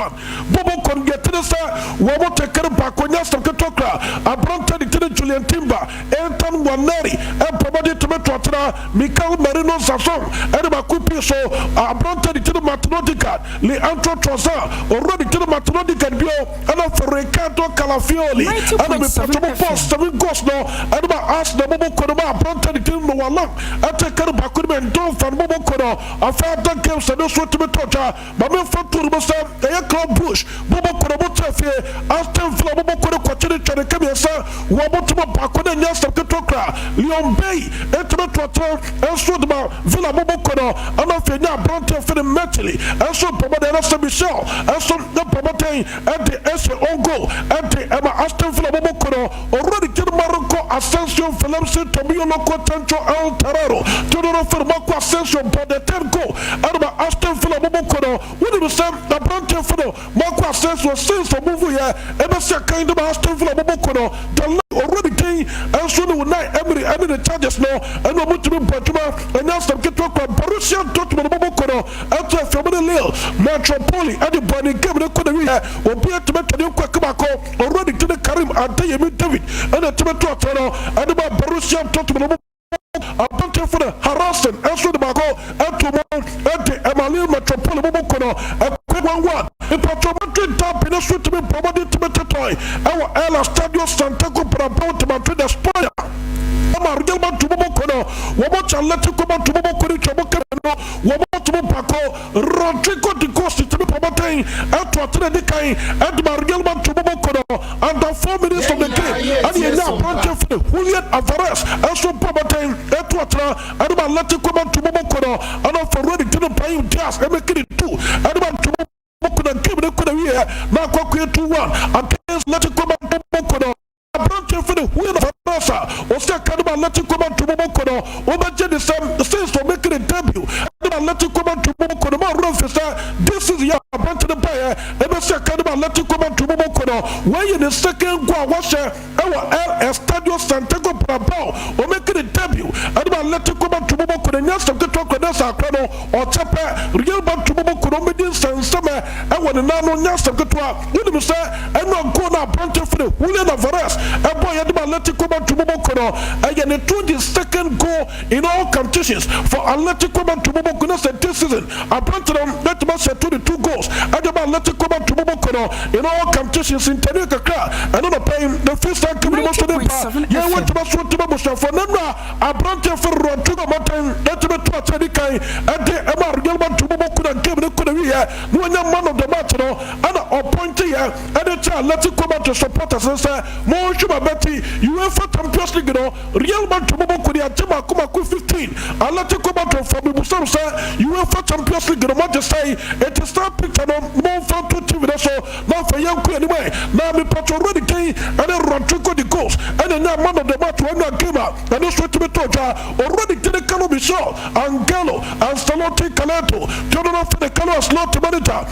Bobo can get to the side, Wabo take care of Baconia, Sakatokra, I brought to the Julian Timber, Anton Waneri, and promoted to Metrotra, Mikhail Marino Sasson, and Bakupi, so I brought to the Matanotica, Leandro Troza, already to the Matanotica Bio, and for Ricardo Calafioli, and I'm a portable post, 7 ghosts now, and I asked the Bobo Kodoma, brought to the Timber Walang, I take care of Bakuman Dove and Bobo Kodo, I found that games and also to Metrotra, but Aston Turbosa, the Club Bush, Bobo Korabotafe, Aston Flabo Korakwatini Chanekamiasa, Wabotuma Bakona Yasa Ketokra, Leon Bay, Etomato, and Sudma, Villa Bobo Kono, and Ofena Bronte for the Metally, and so Pomada Michelle, and some the Pomate, and the S. Ongo, and the Emma Aston Flabo Kono, already to Morocco, Ascension, Philipsi, Tomio Loco, Tancho, El Terrero, Todoro Fermaco Ascension, but the Tenko, and Aston Flabo Kono, what do you say? The Bronte for the Marco Ascension, since the movie here, and that's a kind of Aston Flabo Kono, the already came, and soon will not Emery, and the charges now, and no much to be Patuma, and now some get up on Borussia Dortmund Bobokono, after a family Lille, Metropoli, and the Bonnie came to Korea, will be at the Metro Kwakabako, already to the Karim, and David, and the Tomato, and about Borussia Dortmund. A bunch of the harassing, and so the Bago, and to the Emily Metropoli Bobokono, a quick one. The Patromatri tap in a suit to be promoted to Metatoy, our Ella Stadio Santaco Brabo to Madrid Espana. Margelman to Bobokono, Wabot Atletico to Bobokori Chabokano, Wabot Bopako, Rodrigo de Costa to be promoting, and to Atleticain, and Margelman to Bobokono, and the 4 minutes of the game, and he now brought Julian Alvarez, and so promoting, and to Atra, and Atletico to Bobokono, and for ready to the playing jazz, and making it 2, and about to Bobokono, and Kim Korea, now Quakia 2-1, against Atletico to Bobokono. Branch for the wheel of Nasa, or Sakadaba let you come to Momokono, Obaja the same for making a debut. Let you come to Momokono, this is your branch to the buyer, and Sakadaba let you come to Momokono. Why in the second Guawasha, our Estadio Santiago Brabao, or making a debut, and let you come to Momokono, and yes, of the Tokonasa Crono, or Chapa, real back to Momokono, Medins and Summer, and when the Nano Yas of the Toa, you say, and not go now, branch for the William Alvarez. A boy had Atletico to Momokono, and the 22nd goal in all competitions for Atletico to Momokono this season. I planted on that match at 22 goals. And Atletico to Momokono in all competitions in Tanika, and on paying the first time to the most of them. Yeah, went to Masha for Nemra. I planted for Rodrigo Mountain, that to Tanika, and the Emma Gilman to Momokono and Kevin Korea, no man of the match, and appointed here, and the Atletico to support us and say, more. Betty, UEFA Champions League, Real Madrid Korea, Tema Kuma 15. Atletico Madrid for Muslim say UEFA Champions League, no matter say it is not picture no more from 2 TV. So now for young anyway. Now me Pacho already came and then Rodrigo the goals and then man of the match when I came out and this way to be told already to the Calo Michel, Angelo, and Stalotti Caleto, Jonathan for the Calo slot manager.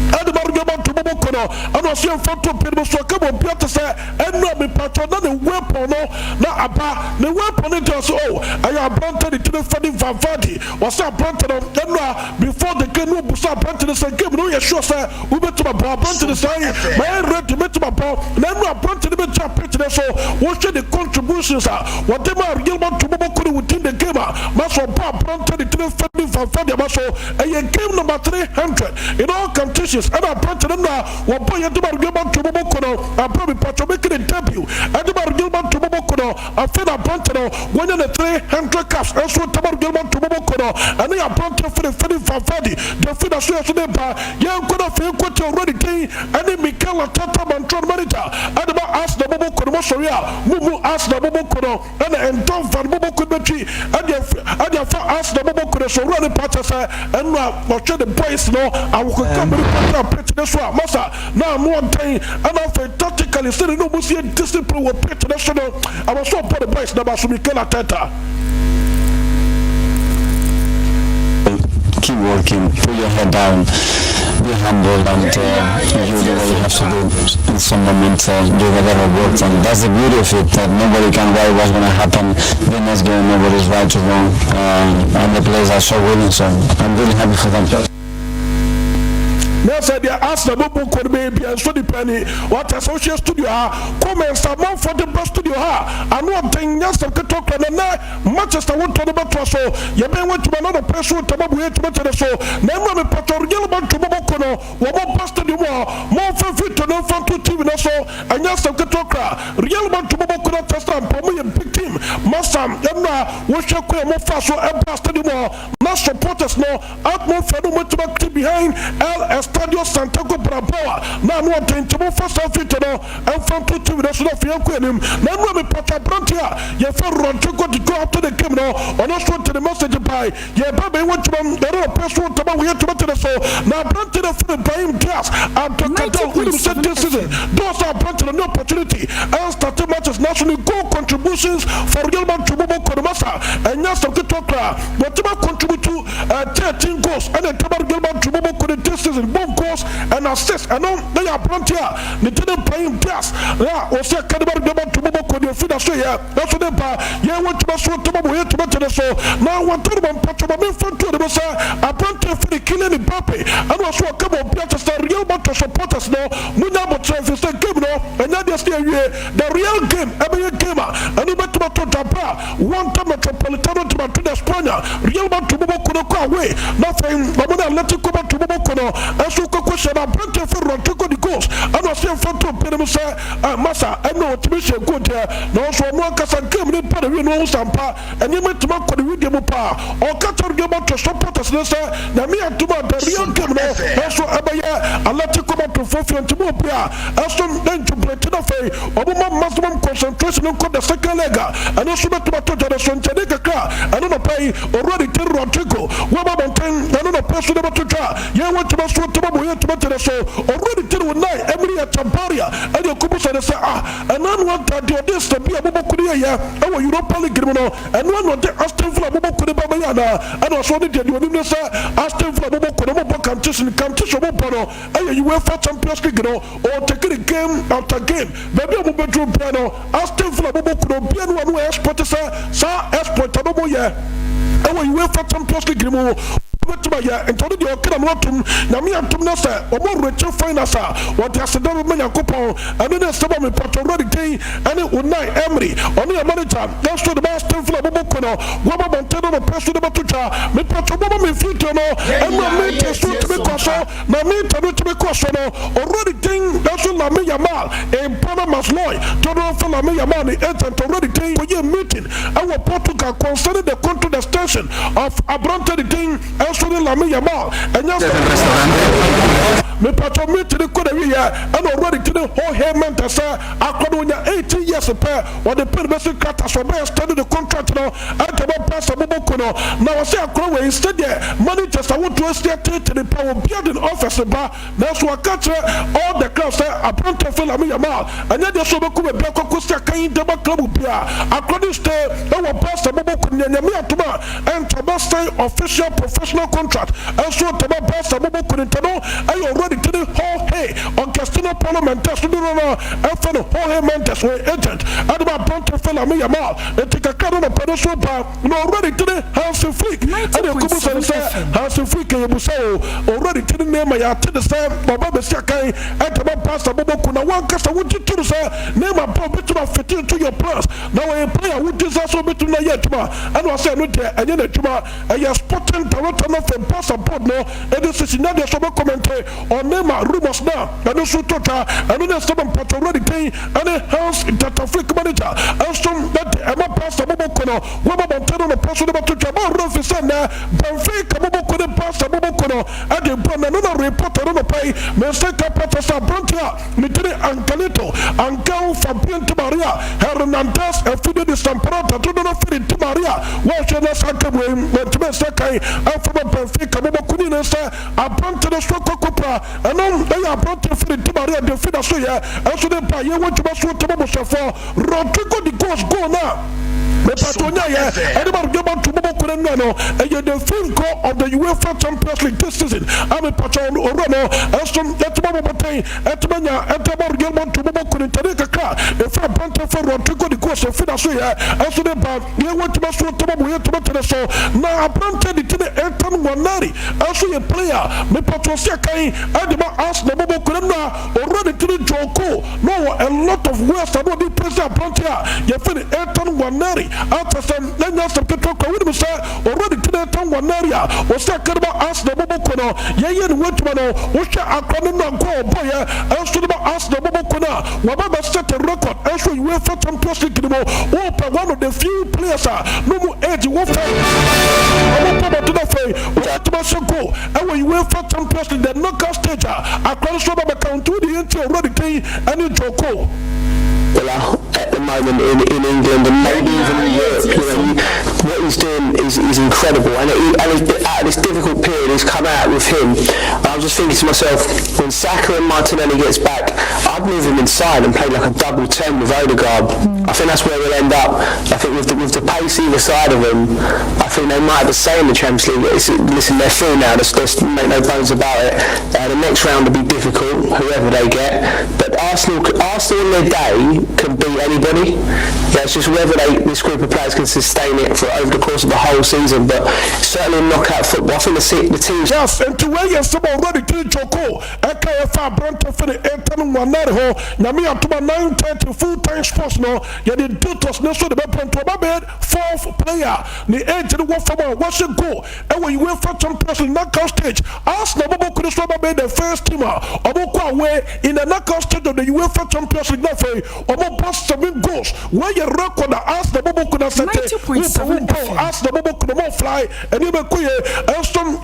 And the Margaman to Momokono, and I see a photo of people so come on, Piata say, and no, me patron, not the weapon, no, not about the weapon. It was I have planted it to the funny Vavadi, was I planted on them before the canoe was planted the same game. No, you sure, sir, we went to my bar, planted the same, my red to my bar, then I planted the bench, pitch, so what should the contributions are? Whatever Gilman to Momokono within the game, Maso Bar planted it to the funny Vavadi, Maso, and game number 300 in all competitions. And I planted them now. One boy at the Margaman to Momokono, I probably Pacho making a debut. At the Margaman to Momokono, I feel I planted one in the 300 caps. And so the Margaman to Momokono, and they are planted for the Fedi Fafadi. The Fida Suez Neba, young could have feel quite already came, and then Mikel Tata Mantron Manita. And about ask the Momokono, Soria, Mumu asked the Momokono, and Tom Van Momokono, and you asked the Momokono, so running patches, and watch the boys know I will come. This one, Massa, now more time, and I feel tactically still no Muslim discipline with international. I was so for the boys, Nabasu Mikel Tata. Keep working, put your head down, be humble, and you do what you have to do in some moment, do whatever works, and that's the beauty of it, that nobody can write what's going to happen the next game, nobody's right or wrong, and the players are so willing, so I'm really happy for them. Now said they asked the book could be and so penny what associate studio comments are more for the best studio and one thing yes of the talk and Manchester won't talk about so you may want to another person to better so never me patorial about to Momokono what more past the more for to know from 2 TV so and yes of the talk real man to Momokono test and for me a big team Masam Emma we shall quit more fast so Empire Stadium now supporters no atmosphere no much behind El Estadio Santiago Baraboa now no attention first half it no and from 2 minutes no fear him now me pata brantia ye for Rodrigo to go after the game no on us to the message by ye baby want to the person to we to the so now brantia for the him gas and to cut with this season those are brantia no opportunity and start matches national goal contributions for Real Madrid Kodamasa and yes of the talker whatever contribute to 13 goals and the Real Madrid this season both goals and assists and on they are brantia they didn't pay him gas yeah or say Real Madrid Kodia finish here that's what they buy yeah want to so to we to the so now what to them patch me front to the say a brantia for the killing Mbappe and also a couple of players the Real Madrid supporters no munya but if the game no and now they stay here the real game every game and about to Japa one time Metropolitano to the Spania Real Madrid could go away nothing but when I let you go back to Mokono and so question about brantia for Rodrigo the goals and I say front to Peremusa Massa I know to be so good here no so no kasa game ni pa we no sampa and you met ma ko the video pa o kata game to supporters no say na me atuma the real game no so abaya Atletico to Fofio to mo pia Aston then to play to the fay obuma maximum concentration on the second leg and also to the son Chadeka and on pay already to Rodrigo Kwame Boateng and on the person to try you want to so to mo to the so already to night Emily at Tamparia and you could say and none want that this to be a Bokuria our Europa League and one of the Aston Villa Bokubayana and also the Aston Villa Bokuno competition and you will for Champions League or take a game after game maybe a bedroom piano Aston Villa Bokuno piano one export sa export and you will for Champions League and told you can rotum Nami Antumnasa or more richer financer what has a double man coupon and then some me already and it would night Emery only a manager that's to the master for Bokono Waba Montano the person about to try me patron me future no and my mate is to be question my mate to be question already thing that's what Lamy Yamal in Panama's law to for Lamy Yamal agent already thing for your meeting our Portugal concerning the country extension of Abrante the thing Actually, Lamy Yamal and yes, me patron me to the Korea and already to the whole Herman to say I 18 years pair or the Pervasive Cartas for me study the contract now and to pass a Bobokono. Now I say I grow instead money just I want to stay to the power building office bar. That's what catch all the clubs say I plan to fill Lamy Yamal and then there's so much black Costa Kain Deba Club Pia. According to our pastor Bobokun and to official professional contract and so to my pastor Bobokun I already to the whole hey on Casino Parliament test to do and for the whole hey Mendes way agent and about Ponte for Lamy Yamal and take a card on a pedestal bar already to the House of Freak and the Kubus and say House of Freak and Busao already to the name I to the same Baba Sakai and about pastor Bobokuna one cast I want you to say name a pop to 15 to your plus now a player would just also be to the Yetuma and I said no there and then the Tuma and you're spotting Toronto from passport no and this is not the summer commentary on name rumors now and also Tota and then someone put already paying and a house that a freak manager and some that Emma Pastor Bobokono Waba Montano the person about to Jabba Rufisana Benfica Bobokono Pastor Bobokono and the brand another reporter on the pay Mr. Professor Brantia Lieutenant Angelito Angel Fabian Maria Hernandez and Fudo de Samparata to the Fili to Maria watching us went to Sakai and from Benfica Bobokuni a Branta the Stroke Copra and they are brought to Fili to Maria de Fidasuya and so they buy you want to pass what to for Rodrigo the Ghost go now. The Patonia, everybody go back to Bobokunano, and you're the film call of the UEFA Champions League this season. I'm a patron Orano, and some Etmabo Bate, Etmania, Etmabo Gilman to Bobokun, Tadeka, if I Panta for Rodrigo the Ghost of Fidasuya, and so they buy you want to pass what to so now I planted it to the Elton Wanari, also a player, me Patrosakai, and the ask the Bobokunana, already to the Joko, no, a lot of West, I know the president Plantia, you feel Elton Wanari. After some, then you have to talk with him, sir, already to the town Wanaria, was that Karma asked the Bobokono, Yayan Wetmano, Osha Akrono Go, Boya, Elstudaba asked the Bobokona, Wababa set a record, Elso UEFA Champions League, Opa, one of the few players, no more age, Wafa, Opa to the Fay, Wetmasako, and when UEFA Champions League, the knockout stage, Akrono Soba count to the entry already came and in Joko. Well, at the moment in England and maybe even in Europe, what he's doing is incredible, and at this difficult period he's come out with him. I was just thinking to myself, when Saka and Martinelli gets back, I'd move him inside and play like a double 10 with Odegaard. I think that's where we'll end up. I think with the pace either side of them, I think they might have a say in the Champions League. Listen, they're through now, let's make no bones about it. The next round will be difficult, whoever they get, but Arsenal in their day can beat anybody. Yeah, it's just whether this group of players can sustain it for over the course of the whole season, but certainly in knockout football, I think the teams. Yes, and to where you're already to Joko, KFA Branta for the 8-1 ho, Namia to 9:30 full-time sports no, you did do to us next to the bed to a bed, fourth player, the age of the one from what's it go, and when you went for Champions League knockout stage, Arsenal could have made the first teamer, or away in the knockout stage of the UEFA Champions League, or past 7 goals. Where you record ask the Bobo could have said, ask the Bobo could more fly, and you may Elston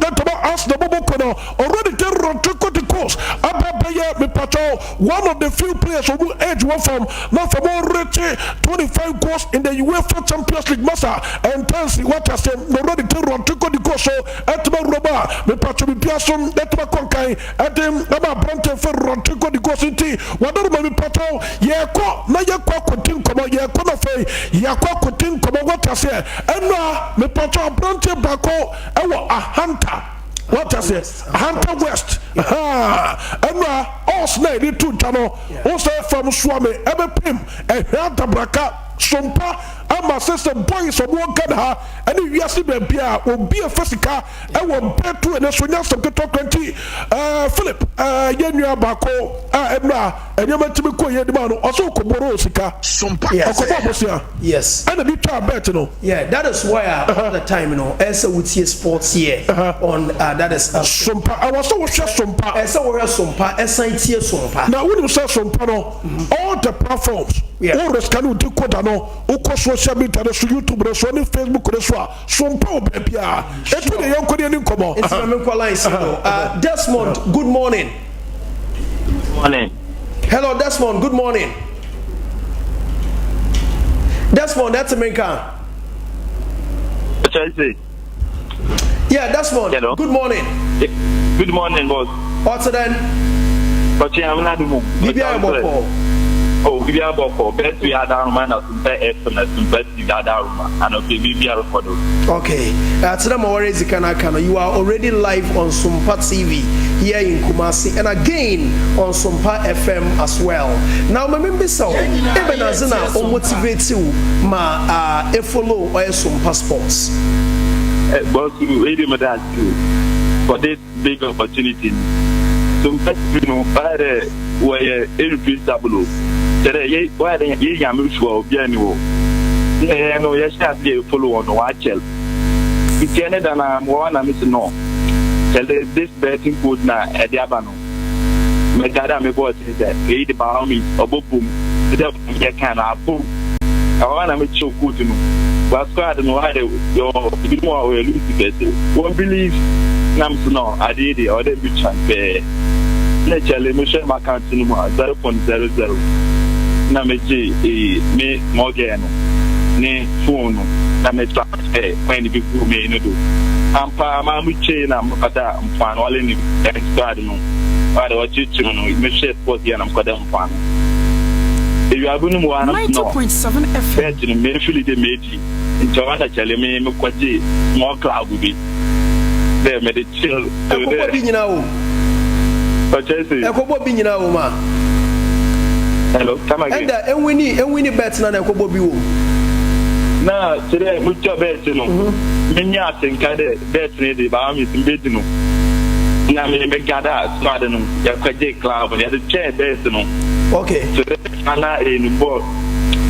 ask the Bobo could already tell Rodrigo the course. Abba me patrol, one of the few players who edge one from now from already 25 goals in the UEFA Champions League Massa and Tansi what I said already tell Rodrigo the course. So at my Roba, me patrol me Piason, at my Conkai, at them about Brante for Rodrigo the course in tea. What do me patrol? Yeah, na yakwa kotin komo ye kono fe yakwa kotin komo what I say enwa me pato Brante bako ewo a hunter what I say hunter west enwa all snake ni tu jano o say from swame ebe pim e hunter braka Sompa ama sister boys of one Canada and if you see baby will be a physical I will bet to and so nyam some to 20 Philip yenua bako emra and you meant to be ko ye de man also ko boro sika Sompa yes and the try bet no yeah that is why all the time as with sports here on that is Sompa I was so share Sompa as we are Sompa SIT Sompa now when you say Sompa no all the platforms all the scan to code no uko social media so YouTube so ni Facebook so Sompa baby etu de yanko de ni komo it's me call line Desmond good morning. Hello Desmond good morning. Desmond that's America. Chelsea. Yeah Desmond. Hello. Good morning. Good morning boss. What's then? But I'm not the move. Oh, we are about best we are down man of best we are down and okay we are recorded. Okay. Today you are already live on Sompa TV here in Kumasi and again on Sompa FM as well. Now my member so even as na o motivate you ma follow or Sompa Sports. Boss we dey mad too for this big opportunity. Sompa by the way irreplaceable. Today, why they are sure of January? Yeah, no, yes, they follow on watch. It's ended and I'm one, I'm missing no. Tell this betting good now at the Abano. My dad, I'm a boy, is that 80 pound me or boom, the can have boom. I want to make sure good to know. But squad and why your bit more will lose to get it. Won't believe Nams no, I did it or the bitch and pay. Let's tell him, share my account anymore 0.00. Na meji me morgan ne phone na me transfer when people me no do ampa ma mu che na mkada mfano wale ni extra no wale wachichi no me share sport ya na mkada mfano e you abunu mu ana no 90.7 FM bet ni me feel de meji ntawanda chale me kwaje small club bi there me de chill ko bi nyina o Chelsea e ko bi nyina o ma. Hello, come again. And we bet na ko bobi wo. Na today we job bet no. Menya think bet ni dey ba mi tin bet no. Na me gada squad no. Ya kwaje club ya the chair bet no. Okay. So the final in board.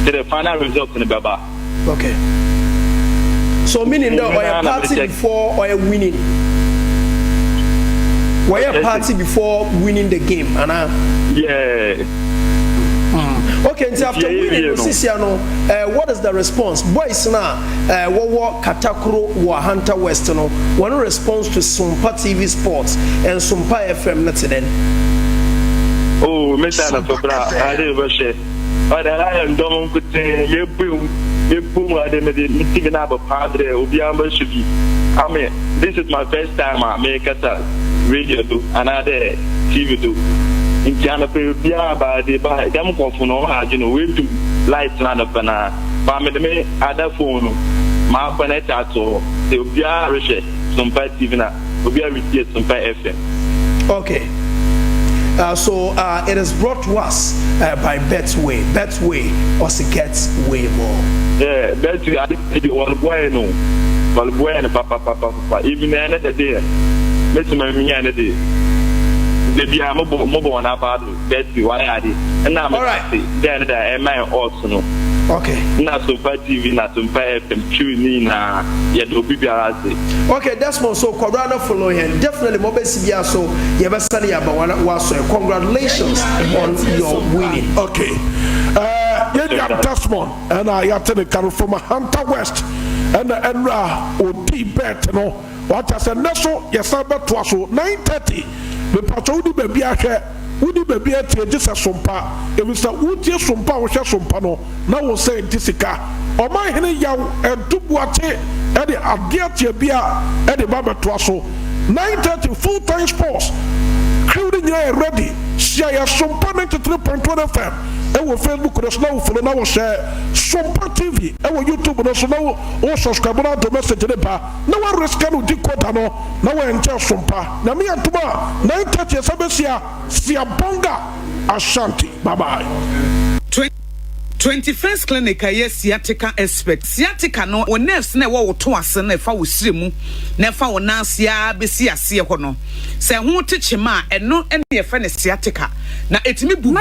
The final result in baba. Okay. So meaning that or a party before or a winning. Were a party before winning the game, Anna? Yeah. Okay, and after winning, what is the response? Boys now, what Katakuro or Hunter Western, one response to Sompa TV Sports and Sompa FM not then. Oh, Mr. Nafobra, I didn't rush it. But I am done with you boom, I didn't even have a padre, Ubiamba should be. I mean, this is my first time I make a radio do, another TV do. In China, by the by them for you know, we do lights run up and family other phone, my panetato, they will be a reset, some by TV, will be a reset, some by FM. Okay. So it is brought to us by Betway. Betway also gets way more. Yeah, Betway, I think you want bueno. Well, bueno, papa, even another day. Let's make me another day. Maybe I'm mobile on about Betway, why I did. And now, all right, then I am also no. Okay. Not so bad TV, not so bad tuning, yet will be okay, that's more so. Corona following definitely mobile CBA. So you have a study about one was congratulations on your winning. Okay. Yeah, Desmond, and I have to come from Hunter West and the Enra OD bet, you know. What I said, Nesso, yes, I bet was 9:30. The Patroni baby I share. Would be a just a Sompa. If it's a wood yes, Sompa or Sompano, now will say Tisica. Or my henny yow and Tubuate at the Adea Akye Abia at the Baba Twasso. 9:30 full time sports. Crowding here ready. Share Sompa 93.1 FM. Our Facebook is now for now share Sompa TV. Our YouTube is now all subscribe to the message to the bar. No one risk to decode no. Now we enjoy Sompa. Na me and Tuma 9:30 Sabesia Siabonga Ashanti. Bye bye. 21st clinic aye sciatica expert sciatica no o nerves na wo to ase na fa wo siremu na fa wo nansia besi ase ho no se ho techema eno ene ye fa ne sciatica na etimi bu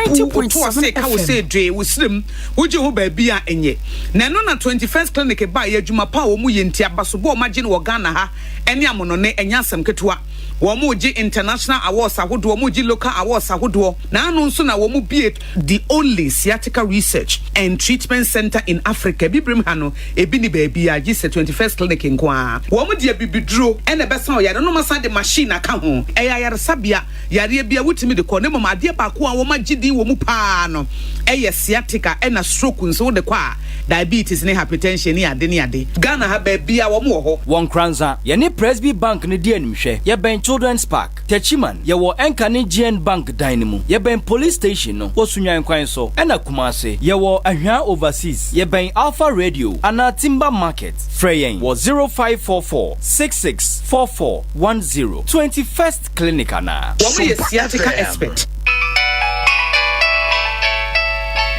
to ase ka wo se dwe wo sirem wo je ho ba bi a enye na no na 21st clinic ba ye adwuma pa wo mu ye ntia baso bo ma je no Ghana ha ene amono ne enya asem ketewa wo mu ji international awards ahodo wo mu ji local awards ahodo na anu nso na wo mu bie the only sciatica research and treatment center in Africa bibrim ha no ebi ni ba bia ji se 21st clinic nkoa wo mu dia bibiduro ene besa o yare no masa de machine aka ho eya yare sabia yare bia wutimi de ko ne mama ade ba ko a wo ma gidi wo mu pa no eye sciatica ena stroke nso de kwa diabetes ne hypertension ne ade Ghana ha ba bia wo mu ho Nkoranza ye ne Presby Bank ne di animhwe ye ben Children's Park Techiman ye wo Enkane GN Bank Dynamo ye ben police station no wo sunyan kwan so ena Kumase ye wo Ahwa overseas ye ben Alpha Radio ana Timber Market Freyen wo 0544 664410 21st clinic ana wo ye sciatica expert.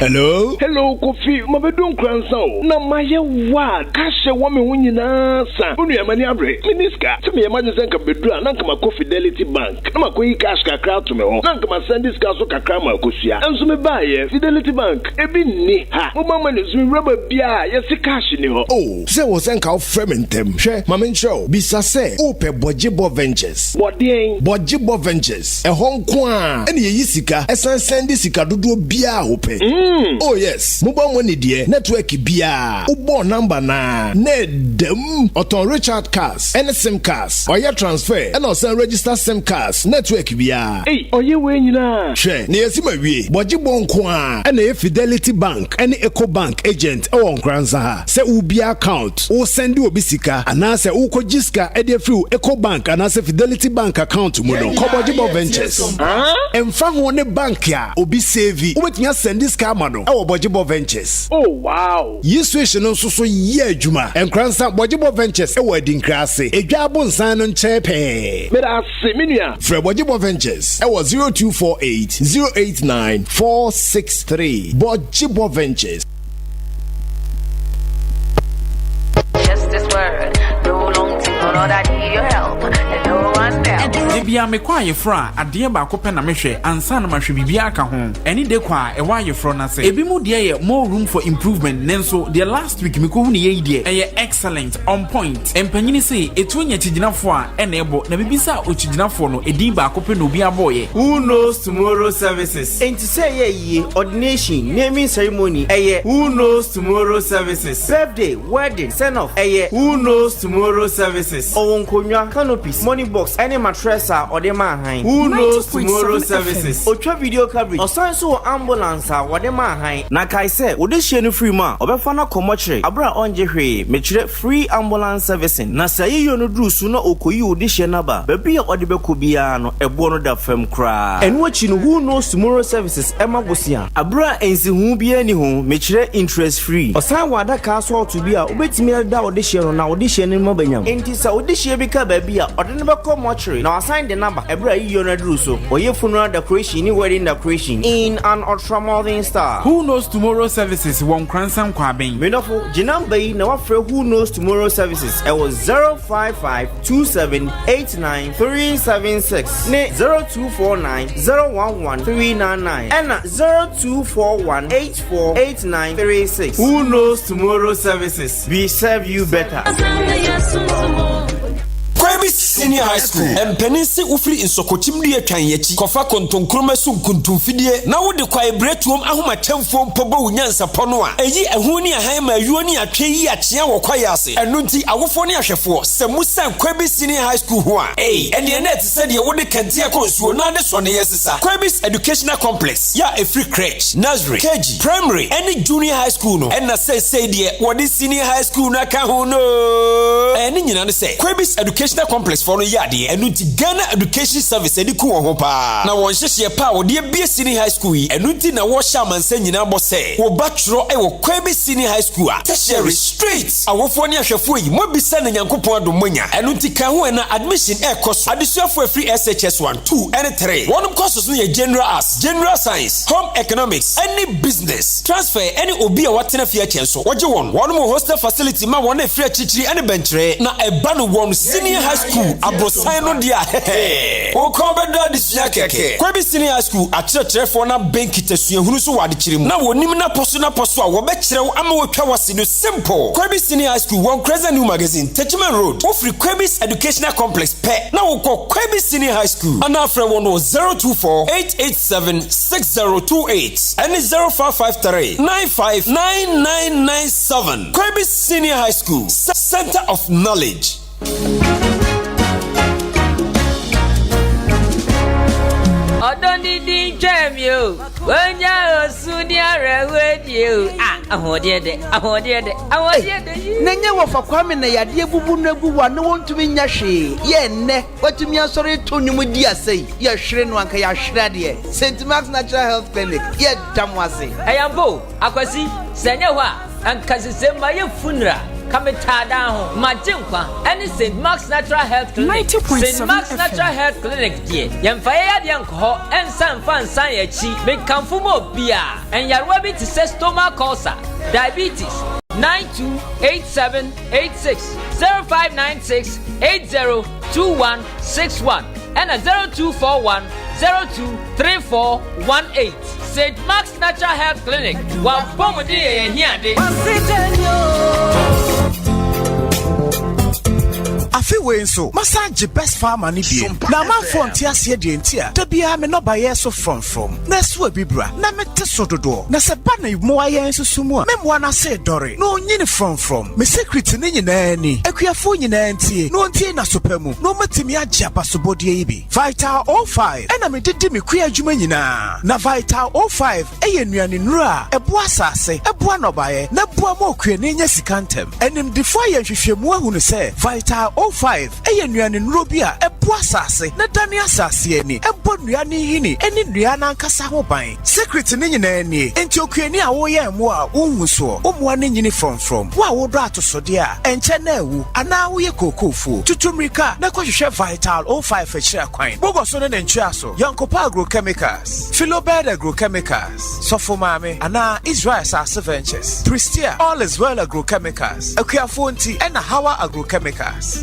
Hello, Kofi. Mabedu Nkoranza. Na maye wad. Kashe wame hunyina sa. Unu ya mani abre. Miniska. Tumi ya maji zenka bedua. Nanka mako Fidelity Bank. Nama kwa hii cash kakra tume ho. Nanka masendiska so kakra makosia. Enso me baye Fidelity Bank. Ebi ni ha. Mumama ni zumi rubber biya. Yesi cash ni ho. Oh, se wozenka o frementem. She, mamencho. Bisa se. Ope Bojibo Ventures. Bodien. Bojibo Ventures. E hon kwa. Eni ye yisika. Esan sendi sika dudu biya ope. Oh yes, mobile money dear network bia. Ubo number na nedem Oton Richard Cars, NSM Cars, or your transfer, and also register SIM Cars, network bia. Hey, oye we nyina. She, ne yesima wie, Bojibo nkwa, and Fidelity Bank, and Eco Bank agent, Nkoranza. Se ubia account, o send you obisika, and answer uko jiska, ede through Eco Bank, and answer Fidelity Bank account mono. Bojibo Ventures. And fan one bank ya, obi save, wait me send this car. Our Bojibo Ventures. Oh wow. Yeswe no so ye adwuma. Nkoranza Bojibo Ventures e wedding krase. Edwabo nsan no nchepe. Me da se menua. Fre Bojibo Ventures e was 0248 089 463. Bojibo Ventures. Just this word. No long to know that I need your help. And no one else. bia me kwa yefra ade ba ko pe na mehwe ansa na mahwe bibia aka ho eni de kwa e wa yefro na se ebi mu de ye more room for improvement nenso the last week me ko hu ne ye de e excellent on point empanyini se etu nya tiginafo a e na ebo na bibisa o tiginafo no edin ba ko pe no obi aboye. Who knows tomorrow services? And to say ye ordination, naming ceremony, who knows tomorrow services? Birthday, wedding, send off, who knows tomorrow services? Onkonya, canopies, money box, any mattress or the man. Who knows tomorrow services? Ultra video coverage, or so ambulance or the man. Nakai said, would this share free ma? Obefana komoche, abra onje metre free ambulance servicing. Na say you no do sooner okoyi this year naba. Baby or the bekobiano, a bono da fem cry. And watching who knows tomorrow services, Emma Bosia. Abra enzi hu bi ani hu metre interest free. Osan wada castle to be a obetimi da audition na audition ni mabanyam. Enti sa audition bi ka baby a ode ne beko mortuary. Na assign the number. Abra yi na dru so. Oye funeral decoration ni wedding decoration in an ultramodern style. Who knows tomorrow services won Nkoranza kwaben. Menofo jinamba yi na wafre who knows tomorrow services. It was 0552789 ne 0249011399 and 0241848936. Who knows tomorrow services? We serve you better. Senior High School empenisi ufri insokochimdi etwanyechi kofa kontonkroma su kuntumfidie na wo de kwa ebretuom ahomatemfo mpobo unyansa pono a eyi ehuni ahan ma yuoni atwe yi akyea wo kwa yase enu nti awofo ne ahwefo semusan Kwabi Senior High School ho a ene net se de wo de kantia konsuo na de so ne yesesa Kwabi's Educational Complex ya a free crèche nursery KG primary any junior high school no na say de wo de senior high school na ka ho no ene nyina ne say Kwabi's Educational Complex for no yade enu ti Ghana Education Service edi ku ho pa na won hyehye pa wo de bia Senior High School yi enu ti na wo sha mansa nyina bo se wo batro wo Kwabi Senior High School a tertiary straight awofo ne ahwefo yi mo bisa na Nyankopon adomonya enu ti ka ho na admission course adisuafo free SHS 1 2 and 3 one courses no ye general arts general science home economics any business transfer any obi a watena fie chenso woje one mo hostel facility ma won free chichiri any bentre na eba no won Senior High School abrosan no dia o ko be do adisia keke Kwabi Senior High School a chirefo na bank tesua hunu so wade kirim na wonim na poso a wo be kirew ama wo twa wase no simple Kwabi Senior High School one Nkoranza New Magazine Techiman Road ofri Kwabi's Educational Complex pe na wo ko Kwabi Senior High School ana afre wo no 024-887-6028 and 0553-959997 Kwabi Senior High School Center of Knowledge. Odonidi Jamio, when ya Sunia radio. Nanya wafa Kwame na yade bubu na gu wa no wontu mi nyahwe ye nne watumi asori to nyum dia sei ye hwere no anka ya hwere de St. Mark's Natural Health Clinic ye damwase ayambo akwasi senya ho anka sesema ye funra Kametada ho majinkwa any St. Mark's Natural Health Clinic St. Mark's Natural Health Clinic die yemfa ya de anko ensan fansan ya chi me kamfu mo bia en yarwa bi ti stomach ulcer diabetes 928786 0596 802161 and 0241 023418 St. Mark's Natural Health Clinic wa pomodi ye hiade afi we so massage best farmer ni bi na ma fonti ase de ntia da bia me no ba ye so from na so abibra na mete so dodo na se ba na mo aye susumu a me mo na se dore no nyini from me secret ni nyina ni akuafo nyina ntie no ntie na sopamu no matimi agya basobodie yi bi Vital 05 ena me didi me kua adwuma nyina na Vital 05 eye nuane nura ebo asase ebo no ba ye na bo ma okua ne nya sikantem enim defo ye hwehwemu ahu no se Vital 05 eye nuane nuro bi a ebo asase na dane asase ani ebo nuane hini eni nuane ankasa ho ban secret ni nyina ni enti okua ni a wo ye mo a unhu so omoa ne nyini from wa wo do atosode a enche na ewu ana wo ye kokofo tutumrika na kwahwehwe Vital 05 achira kwan bogo so ne ntwa so Yankopa Agrochemicals Philobed Agrochemicals Sofomame ana Israel Sase Ventures Pristia All is Well Agrochemicals Akuafonti and Hawa Agrochemicals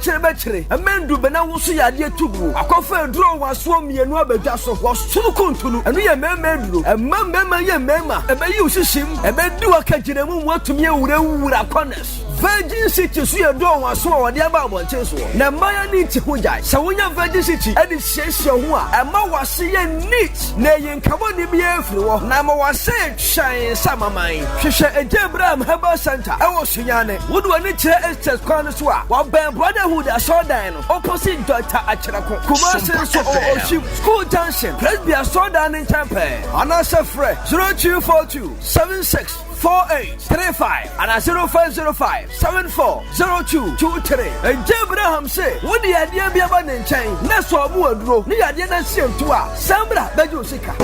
bɛkyere ɛmɛndu bɛna wo so yade tubu akɔfa duro waso mienu abadwa so wɔsoro kontunu ɛno yɛ mɛmɛ duro ɛmɛmɛ yɛ mɛma ɛbɛyi usishim ɛbɛdi wakagire mu atumi awura corners Virgin City so yɛ duro waso wɔde aba abɔnten so na maya ni ti ho gyae sɛ wonya Virgin City ɛde hyehyɛ ho a ɛma wase yɛ neat na yɛ nkabɔ ne bi afiri wɔ na ma wase twɛn samaman hwehwɛ Adea Abraham Herbal Center ɛwɔ Sunyane wodo ani kyerɛ Estes kwan so a wɔbɛn brotherhood asɔdan no opposite Dr. Acherako Kumasi so Oshim School Junction Presby asɔdan ne nkyɛn anasa frɛ 0242 76 4835 and 0505 740223. Adea Abraham say, what the idea be about in chain? Next one more draw. The idea that same to us. Sambra Bejo Sika.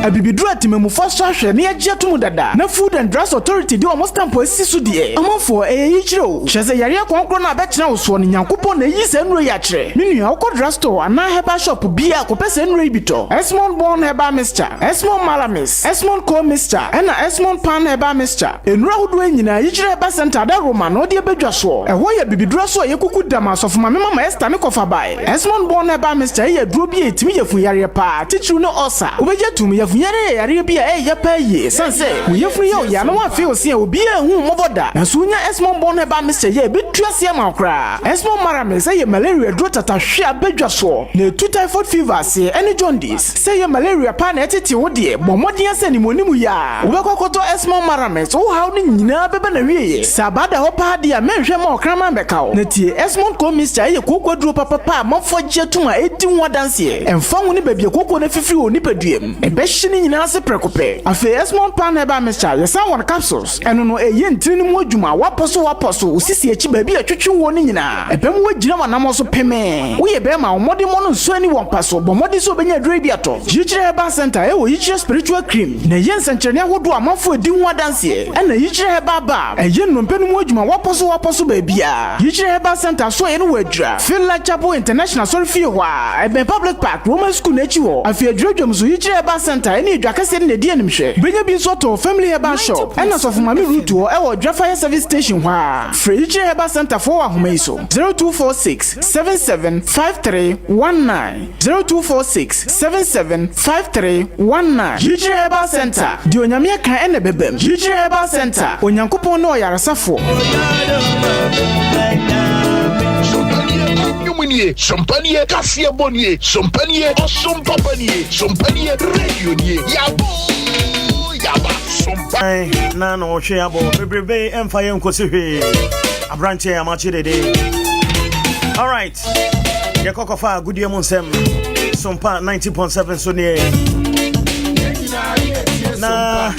Abibidura timemufo so ahwe na yagye to mu dada na Food and Drugs Authority de almost tampo esi so de amafo eyikyiro kyese yare konkro na abekena wo so ne Nyankopon na yi se nro ya kyere me nua wo drugstore ana herbal shop bia ko pese nro ibito Esmond Born Herbal Mixture Esmond Malamis Esmond Co Mixture ena Esmond Pan Herbal Mixture enro hodo nyina yikyire Herbal Center da Roma no de bedwa so eho ya bibidura so yekuku dama so fuma mama Esther ne kofa bai Esmond Born Herbal Mixture ye duro bi etimi yefu yare pa tichiru no osa obeje tum yefunyare yare bi a ye pa ye sanse yefu ye ya no wa fe osi obi ehu moboda na so nya Esmond Born Herbal Mixture ye betuase ya makra Esmond Malamis ye malaria duro tata hwe abedwa so na typhoid fever se ene jaundice se ye malaria pa na etete wo de bomodin ase ni monimu ya obekokoto Esmond Malamis wo haw ni nyina bebe na wiye sabada ho pa de a menhwe ma okrama bekawo na tie Esmond Co Mixture ye kokoduro papa mafo gye tuma edi ho danse emfa ho ni babie kokko na fifiri oni paduem ebe hye nyina ase prekope afi Esmond Pan Herbal Mixture ye san won capsules eno no eye ntiri ni mu adwuma waposo usisi echi ba bi atwetwe wo ni nyina ebe mu wagyina wanam so peme wo ye be ma omode mo no nso ani won paso bomode so benya dure bi ato Yikyire Herbal Center e wo Yikyire spiritual cream na ye nsankyerene ahodo amafo edi ho danse ena Yikyire Herbal Bar eye nnompe ni mu adwuma waposo ba bia Yikyire Herbal Center so ye no wadra Finla Chapel International so fie ho a ebe public park Roman school na echi ho afi adwodwom so Yikyire Herbal Center ene dwakase ne die nimhwe benya bi so to Family Herbal Shop ena so fo mami route ho e wo Dwafire service station ho a Yikyire Herbal Center for ahoma iso 0246 775319 0246 775319 Yikyire Herbal Center di onyame kan ene bebem Yikyire Herbal Center onyankopon no yaresafo Champagne, Cassia Bonnier, Champagne, Sompa Panier, Champagne, Réunionier, Yabo, Sompa. No, Shabo, Bebe, and Fire Cossive, a branch of Amachi de. All right, Yakofa, good year, Monsem, Sompa 90.7 Sonia. Na,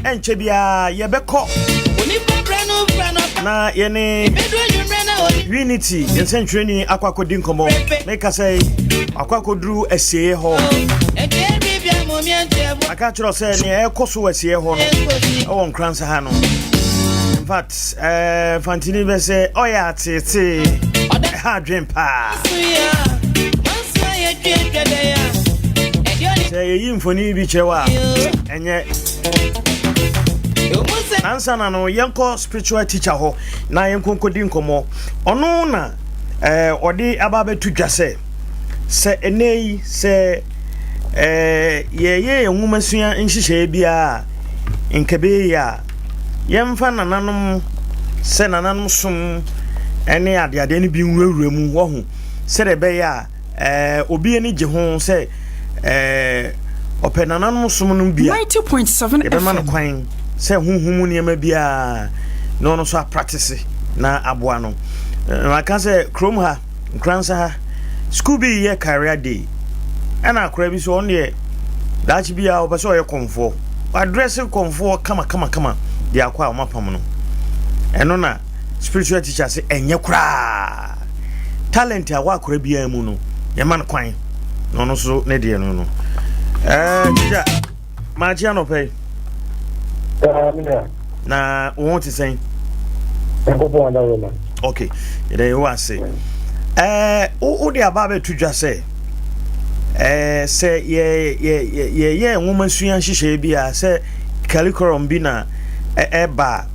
and Chebia, Yabeko. Na, Yene. Unity, the century Aquacodin Como. Make us say Aquacodru SCA Hall. aka chiro say ne ekoso wasie ho no won Nkoranza ha no. In fact Fantini be say oya tete ha dream pa say yi mfoni bi chewa enye nansa na no yenko spiritual teacher ho na yenko nkodi nkomo ono na odi ababe tudwa se enei se ye nwumasua nhihye bia nkebe ya yemfa nananom se nananom som ene ade ne bi nwurawura mu wo hu se de be ya obi eni je ho se openananom som no bia 90.7 FM man kwan se huhumu niema bia no no so a practice na aboa no maka se krom ha Nkoranza ha school be ye career day ana akora bi so on ye dachi bia obeso ye konfo address konfo kama dia akwa o mapam no eno na spiritual teacher say enye kura talent a wa akora bia mu no ye man kwan no so ne de no ja ma ji ano pay na won ti say okay they was say o de ababe tudwa say say ye nwumasua nhihye bia say curriculum bi na eba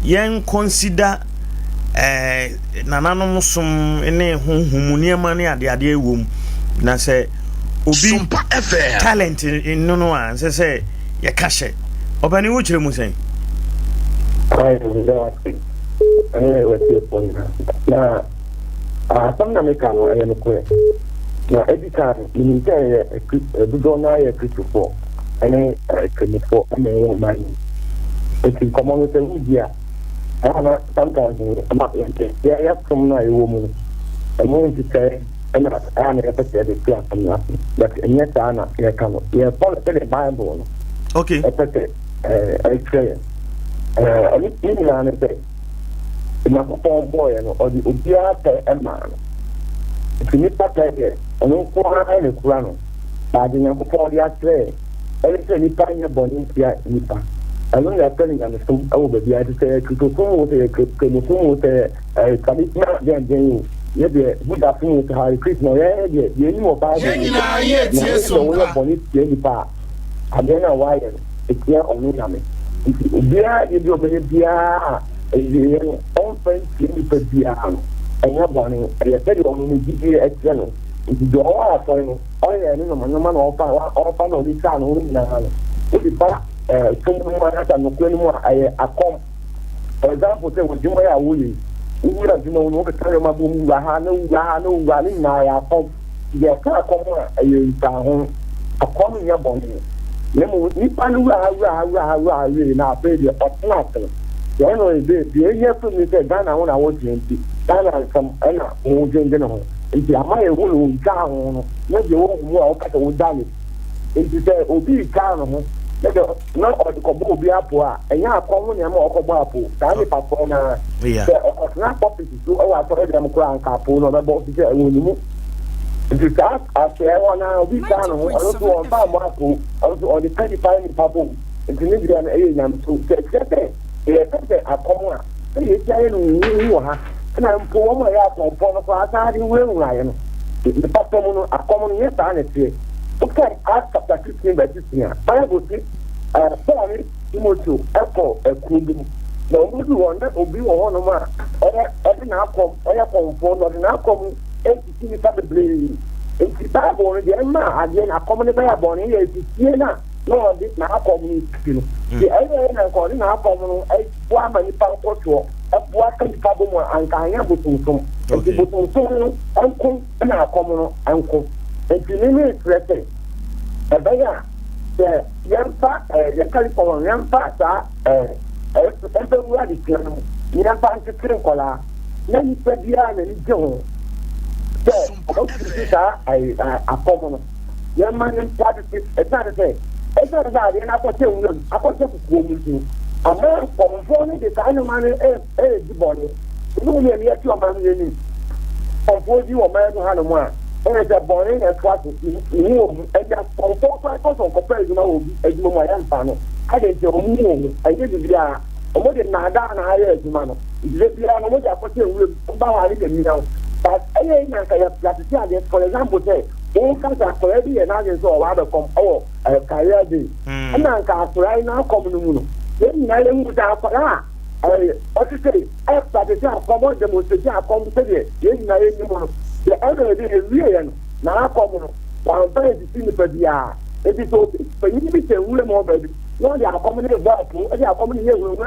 yen consider nananom som ne honhum niema ne ade ewom na say obi talent no an say ye kashe obani wo kire mu say na some American or any queer. Now, every time you need a good na a critical for any clinic for any money. It's in common with the media. Sometimes I'm not interested. Yeah, I have some nice woman. I'm going to say, I'm not ever said it class from nothing. But yes, I'm not. Yeah, come on. Yeah, follow the Bible. Okay. I say, I say, na popon boy no odi obia ta ema no fini pata ye ono ko ha ne kura no ba de nya popon dia tre ele se ni pa nya boni tia ni pa alo ya tani na so awu ba dia de se ko wo te ko mo ko wo te kami na den ye de buda fun wo ha Chris no ye ni mo ba de ye na ye tie so wo boni tia ni pa adena wa ye etia onu na me obia ye do be bia on friend people piano and you're born I said you only give a channel if you do all for you no man or no this can only now if you para someone has no more I come for example say with you I will you would no carry my boom no running now I come you can't come you down a coming your body you find really now pay the automatic. You know, you hear from me say Ghana when I was 20. Ghana some who change no. If you are who down, maybe you won't walk at the done. If you say Obi Kano, not or the Kobo be up, and you are common and more Kobapo, Tani Papona, not property to our program crown capo, or about the woman. If you start, I say, I want to be Kano, also on Pamapo, also on the 25 Papo, and to live an alien to say, yeah, I come on. You say you ha. And I'm poor my ass on for will Ryan. The Papamono are common yes, honestly. Okay, ask after 15 by 15. I will see sorry, Timoto, Apple, a cool. No, we wonder will be one of my every now come, I come for now come 80 blame. If you have already, again, a common by a bonnie, if you see now. No, this now come the other calling now come a woman to a black and cabo and Kaya Butum, uncle, and our common uncle. And you name it, a bear, the young fat, the California young fat, everybody can, you have found the tricolor. Then you said, yeah, and Joe. A common young man in practice, a Saturday. I thought about it, and I got to you. A man from the kind of money, the body. You know, you have to man. Of course, you are man to have one. and the boy and what you and that for 4 cycles of comparison as my panel. I didn't know I did be a more than Nada and higher man. They are no more about it. But I ain't for example, say, all kinds of already and I saw a lot of career day. And I can't right now come to then I am without what to say, after the job, come on, demonstration, come to it. Yes, the other day is real. Now, come on, very distinct, yeah. It is okay, but you need to rule more, baby. No, they are coming here, they are coming here with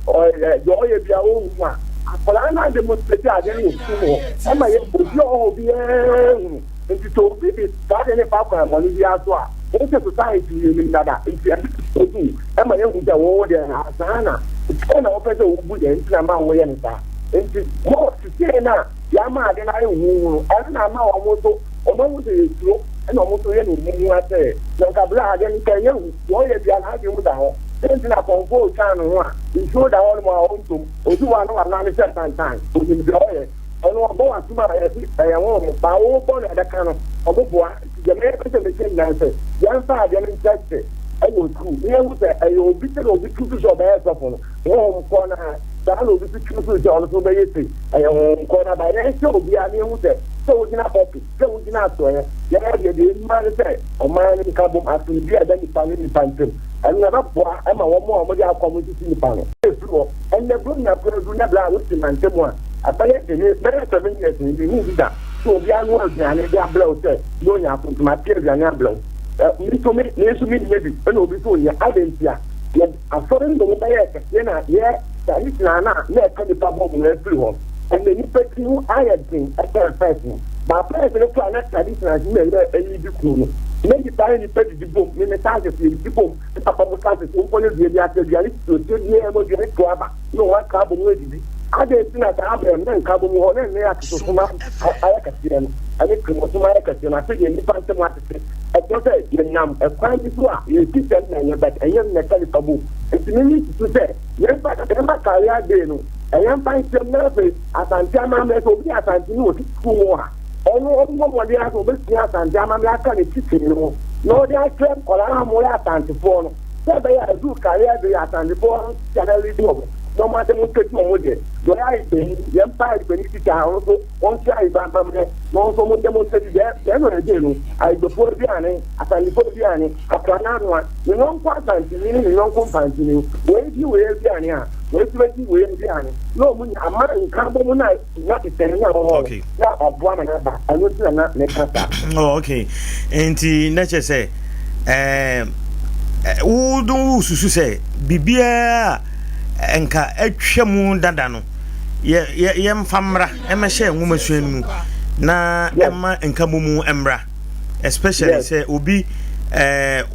or joy of your own one. But I'm not demonstrating against you. Am I put your beer? It is so big, it's starting a papa, money, the other. It's a society in that. If you are to am I with the world and Asana? It's kind of open to wood and Slama way and that. It's more to say now, Yama and I who I'm now almost a slow and almost any I say. No Cabra again, can you? Why have you argued down? Then I compose channel one. You show that all my own to, or do I know another certain time to enjoy it. I know about to my I won't buy all born at the kind of the American machine dancer. Young side, young interested. I will cool. Here was a bit of the cruises of air upon one corner. That will be the cruises on the way. I own corner by the show. We are near with it. So we not happy. So we not so. Yeah, the man said, or man in the carbon after the identifying phantom. And never boy, I'm a one more community in the panel. And the good enough to do never with the man. Apparently, better 7 years in the movie that. So we are working and they are blow, no, you have to my peers and your blow. Me to me, maybe, and before you, I didn't see. Yet, a foreign the way, yeah, that is Nana, let the problem everyone. And then you put you, I had been a third person. My president planet traditional and you do. Maybe tiny petty the book, in the target of the book, the papa was open as the after the to no one carbon ready. I didn't think I have a carbon one and they are to Ayakastian. I think to my Ayakastian, I think in the phantom market. I thought a crime is what you keep them, but I am a telephone. It's meaning to say, yes, but I am a career day. I am finding some nervous as I'm German, will be as I know school. All what they are over here and German, I can't teach you. No, they are claim or I'm more at the phone. So they are do career, they are at the phone, generally do. No matter what you do, the I think the empire benefit also one side, no so much demonstrated there, then I before the annie, as I before the annie, after another one, you know, quite meaning, you know, company, where you will be an wait, will be an no, I'm not in carbon night, not telling okay. Now, of one another, I would not make that. Oh, okay. And the nature say, who do say, Bibia. Enka etwemu dada no ye mfamra emehye nwumasuen mu na ema enka mumu emra especially say obi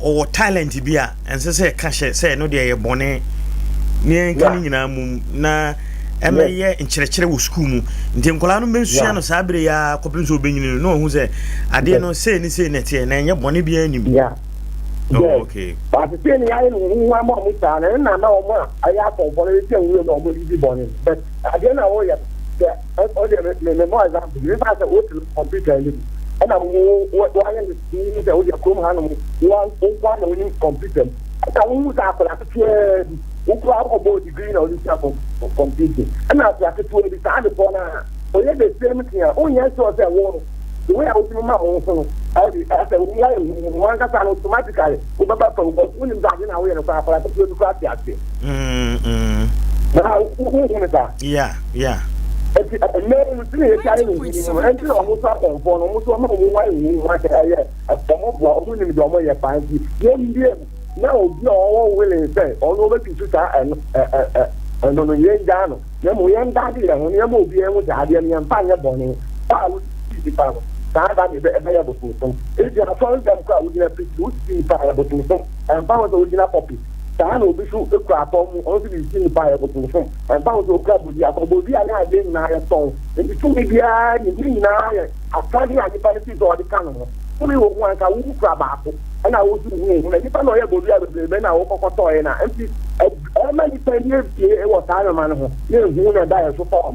o talent bi a ense say ka hye say no de ye bone ne enka nyina mu na emeye nkyerɛkyerɛ wo school mu nti nkola no bensua no saa bere ya kopinso obenyini no hu say ade no say ni say nete na enye bone bi anim. Oh, okay. But the thing I know one more and I know more. I have for politician will not be born. But I don't know yet. The more example, you have to computer and I'm what I understand is that we are coming one computer. I won't have to about the green or the of computing. And I have to do it the corner. So yeah, the same thing. Oh, yes, so I want. The way I was in my own, I said, one can automatically, when you're back in our way of our to crack the yeah. It's a man who's really carrying almost up on almost 1 area, a form of law, winning the way you find it. Now, you're all willing to say, all over to and on the young down. Then we ain't daddy, and we will be able to have your fire bonnie. I would see the that is a variable system. If you are following them, we have to see variable system and found the original copy. That will be true. The crap also be seen variable system and found the club with the Akobia and I didn't know a song. And the two behind the green eye, a study and the policies or the canon. We will want a wood crab apple, and I will do it. If I know able to have a banner or toy and empty. How many 10 years it was Iron Man? You know, die so far.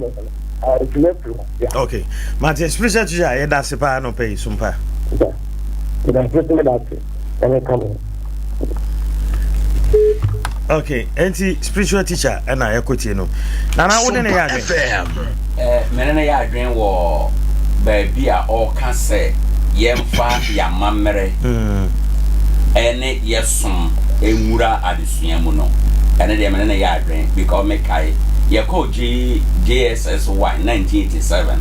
Okay. Martin, special teacher, yeah, that's a pa no pay Sompa. Okay, anti spiritual teacher and I equity no. Nana wouldn't menene ya adwen wo baby a all can say yemfa ya mamere ene yesom enwura adesua mu no ene de menene ya adwen because me kai ye ko JSS 1987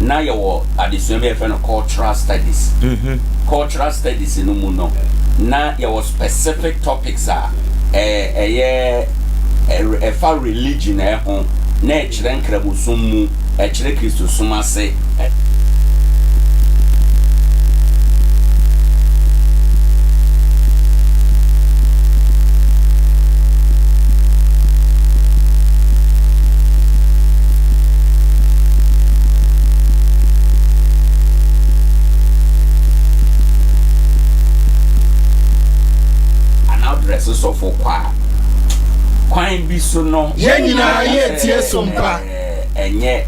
na ye wo adesua be fe no cultural studies cultural studies no mu no na ye wo specific topics a fa religion ho na echire nkrabusum mu echire Kristo sumase so for kwan bi so no ye nyina ye tie Sompa enye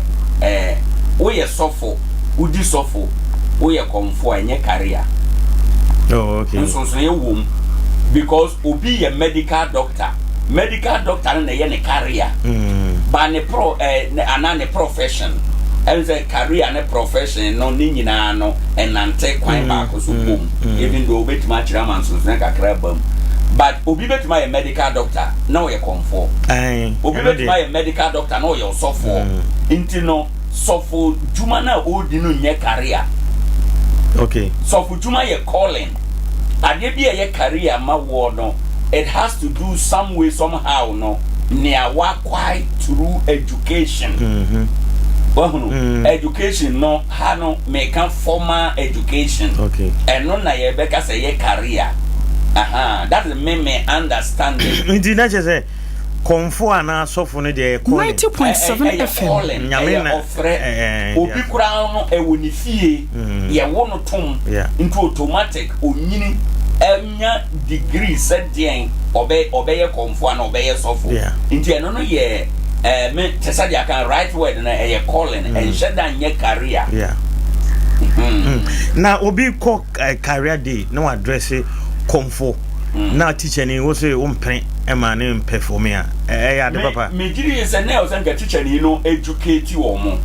wo ye sofo udi sofo wo ye komfo enye career. Oh, okay. So ye wom because obi ye medical doctor na ye ne career ba ne pro ana ne profession and the career ne profession no ni nyina no enante kwan ba ko so bom even though bit match raman so na kakra bam. But obi bet my medical doctor now you comfort. Obi bet my medical doctor now you suffer. Inti no suffer juma na odi no nye career. Okay. Suffer juma ye calling. Ade bi ye career ma wo no. It has to do some way somehow no. Near work quite through education. Education no ha no make formal education. Okay. And no na ye beka say ye career. That is me understanding. Indeed, that is a comfort and so for the 90.7 FM. Obi crown a winifie, ye won tom into automatic onyini enya degree said yen obey comfort and obey software. Indeed, no ye me tesadi I can write word na a calling and shed down your career. Now, Obi cook career day, no address it. Comfort. Now teacher ni wo say umpen e ma ne perform ya ya de papa me giri is na o say teacher ni no educate wo mo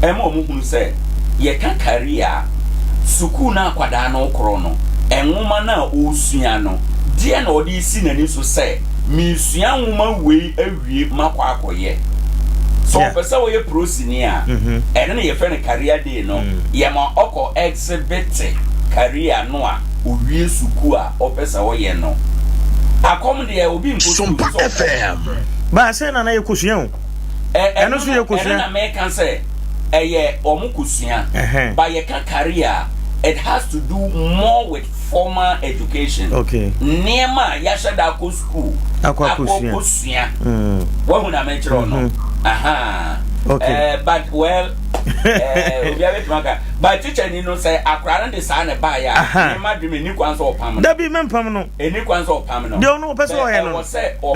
e ma mo hunu say ye ka career suku na akwada na okro no enwoma na osua no de na odi si na ni so say mi sua nwoma wei awie makwa akoye so pesa wo ye prosini a ene na ye fe ne career day no ye ma oko exhibit career no a owie suku a opesa wo ye no akom de obi Sompa FM ba se na ye kosua eno so ye kosua na me kan say eye omukusua ba ye ka career it has to do more with formal education. Okay. Nema ya shada ko school akosua wo hu na me chiro no okay. But well but teacher ni no say akwara de sa na ba ya ni madweme ni kwanso opam da bi mempam no eni kwanso opam no de ono pese o ye no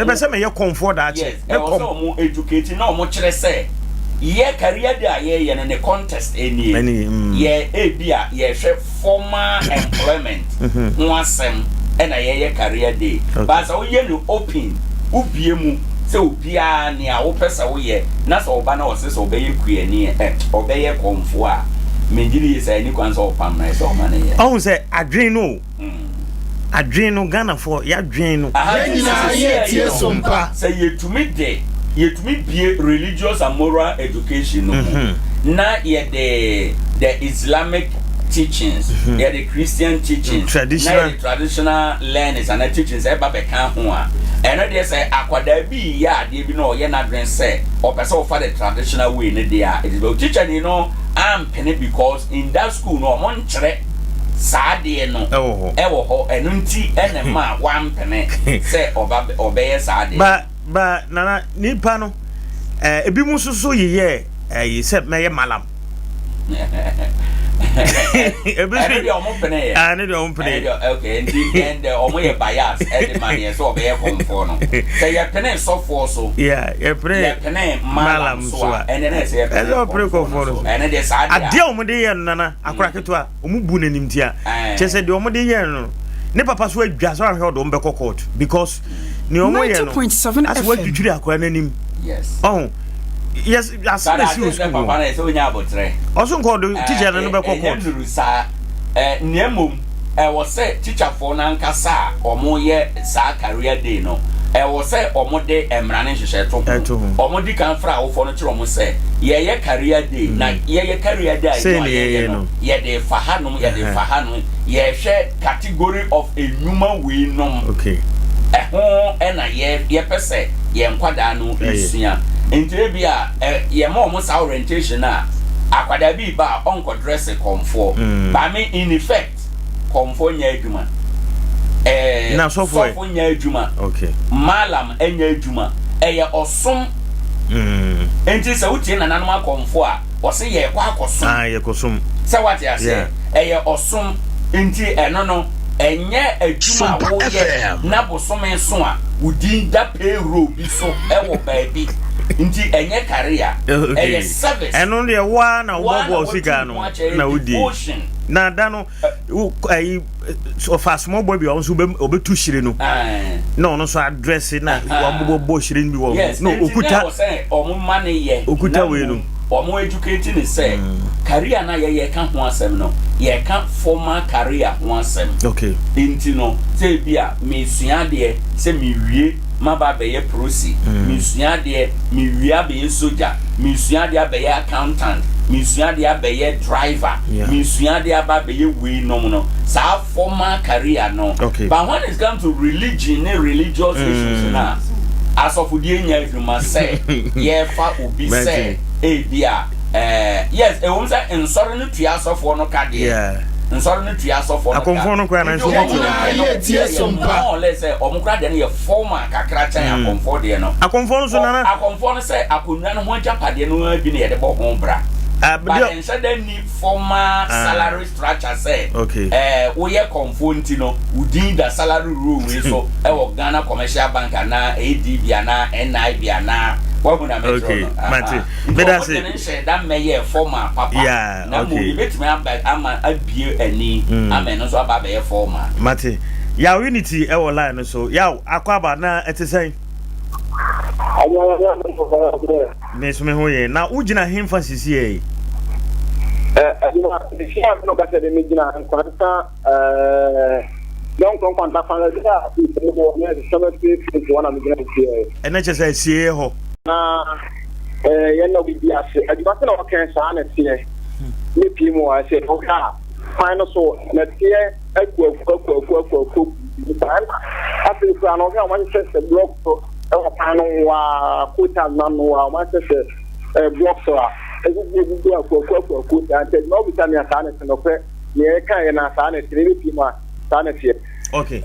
e be se me ye comfort da che e ko so mo educate na mo kire say ye career de aye ye ne contest eni ye bia ye hwe formal employment no asem e na ye career day but so ye no open ubie mu se obia ni a wo pesa wo ye na so oba na wo se so obeye kuani obeye komfo a menjiri ye say ni kwanso opam na so ma na ye on say adwen no Ghana for ya adwen no ye tie Sompa say yetumi be religious and moral education no na ye the Islamic teachings the Christian teachings traditional learnings and the teachings e ba be kan ho a eno dey say akwada bi ya de bi no ye na dwen say o pese o fa the traditional way ne dey a it is teacher ni no am pene because in that school no mon kire saade no e wo ho eno nti ene ma wan pene say obeye saade ba nana nipa no ebi mu soso ye ye say me ye malam Every omopenye. Ah, ne de omopenye. Okay, and omoye bias e money so be conform no. Say ya pene so for so. Yeah, ya pene malam so. And then say e so pre conform. And then say ade omode ye no nana akora keto a omubu nanim tia. Chese de omode ye no. Ne papa so adwa so ahwe odo mbekọ court because ne omo ye no. 90.7 as what you tiri akora nanim. Yes. Oh. Yes, as soon as you school. Papa na so nya abotre. Also called teacher na mbekọ court. Sa niemum was say teacher for na nkasa omo ye sa career day no. Was say omo de emrane hwehwe to. Omo di kan fra wo for no kire omo say ye career day na ye career day no. Ye de fahanum ye de fahanum ye hwe category of a human we no. Okay. Ho na ye pese ye nkwada no nsua. Enti bia ye ma omo sa orientation na akwada bi ba onko dress comfort. Ba me in effect comfort nya adwuma. Na so for nya adwuma. Okay. Malam enya adwuma. Ye osom. Enti se wutie na nanom akomfo a wo se ye kwa akosom. Ah, ye kosom. Se what ya say? Ye osom. Enti eno no enye adwuma wo ye na bosome so a wudin da payroll bi so e wo baabi. Nti enye career enye service eno de wa na wo sika no na wudi na da no so fast small boy bi on so obetu shire no no so address na wa bo shire bi wo no okuta omo mane ye okuta we no omo educate ni say career na ye ka ho asem no ye ka formal career ho asem. Okay. Nti no say bia me sua de say me wie maba be ye prosi me sua de me wia be soldier me sua de be ye accountant me sua de be ye driver me sua de aba be ye we no sa formal career no. Okay. But when it comes to religion and religious issues na as of the nya you must say ye fa obi say e bia yes e won say en sorry no tua so for no card yeah nsoro no tua so for no akonfo no kwa na nso mo tie sompa let's say omukra de no ye former kakra chan akonfo de no akonfo no so na akonfo no say akonwa no ho japade no abi na ye de bo ho bra but instead then need former salary structure say okay we ye konfo nti no within the salary rule we so e wo Ghana commercial bank na ADB na NIB na okay, Mate. But that's it. That may ye former papa. Yeah, okay. I'm a beer any. I'm also about a former. Mate. Ya unity our line so. Ya akwaba na ete say. Miss me hoye. Na ujina him fancy here. The share no got the midina and Nkoranza don't come contact from the 70 one of the and I just say see ho. No be ase adibase na oken sa na tie ni pimo ase oka final so na tie aku afi so na oka wan se block so e pano wa quota na no wa wan se block so a egugu aku and no be time ya sa na no pe ye kan na sa na tie ni pimo sa na tie. Okay.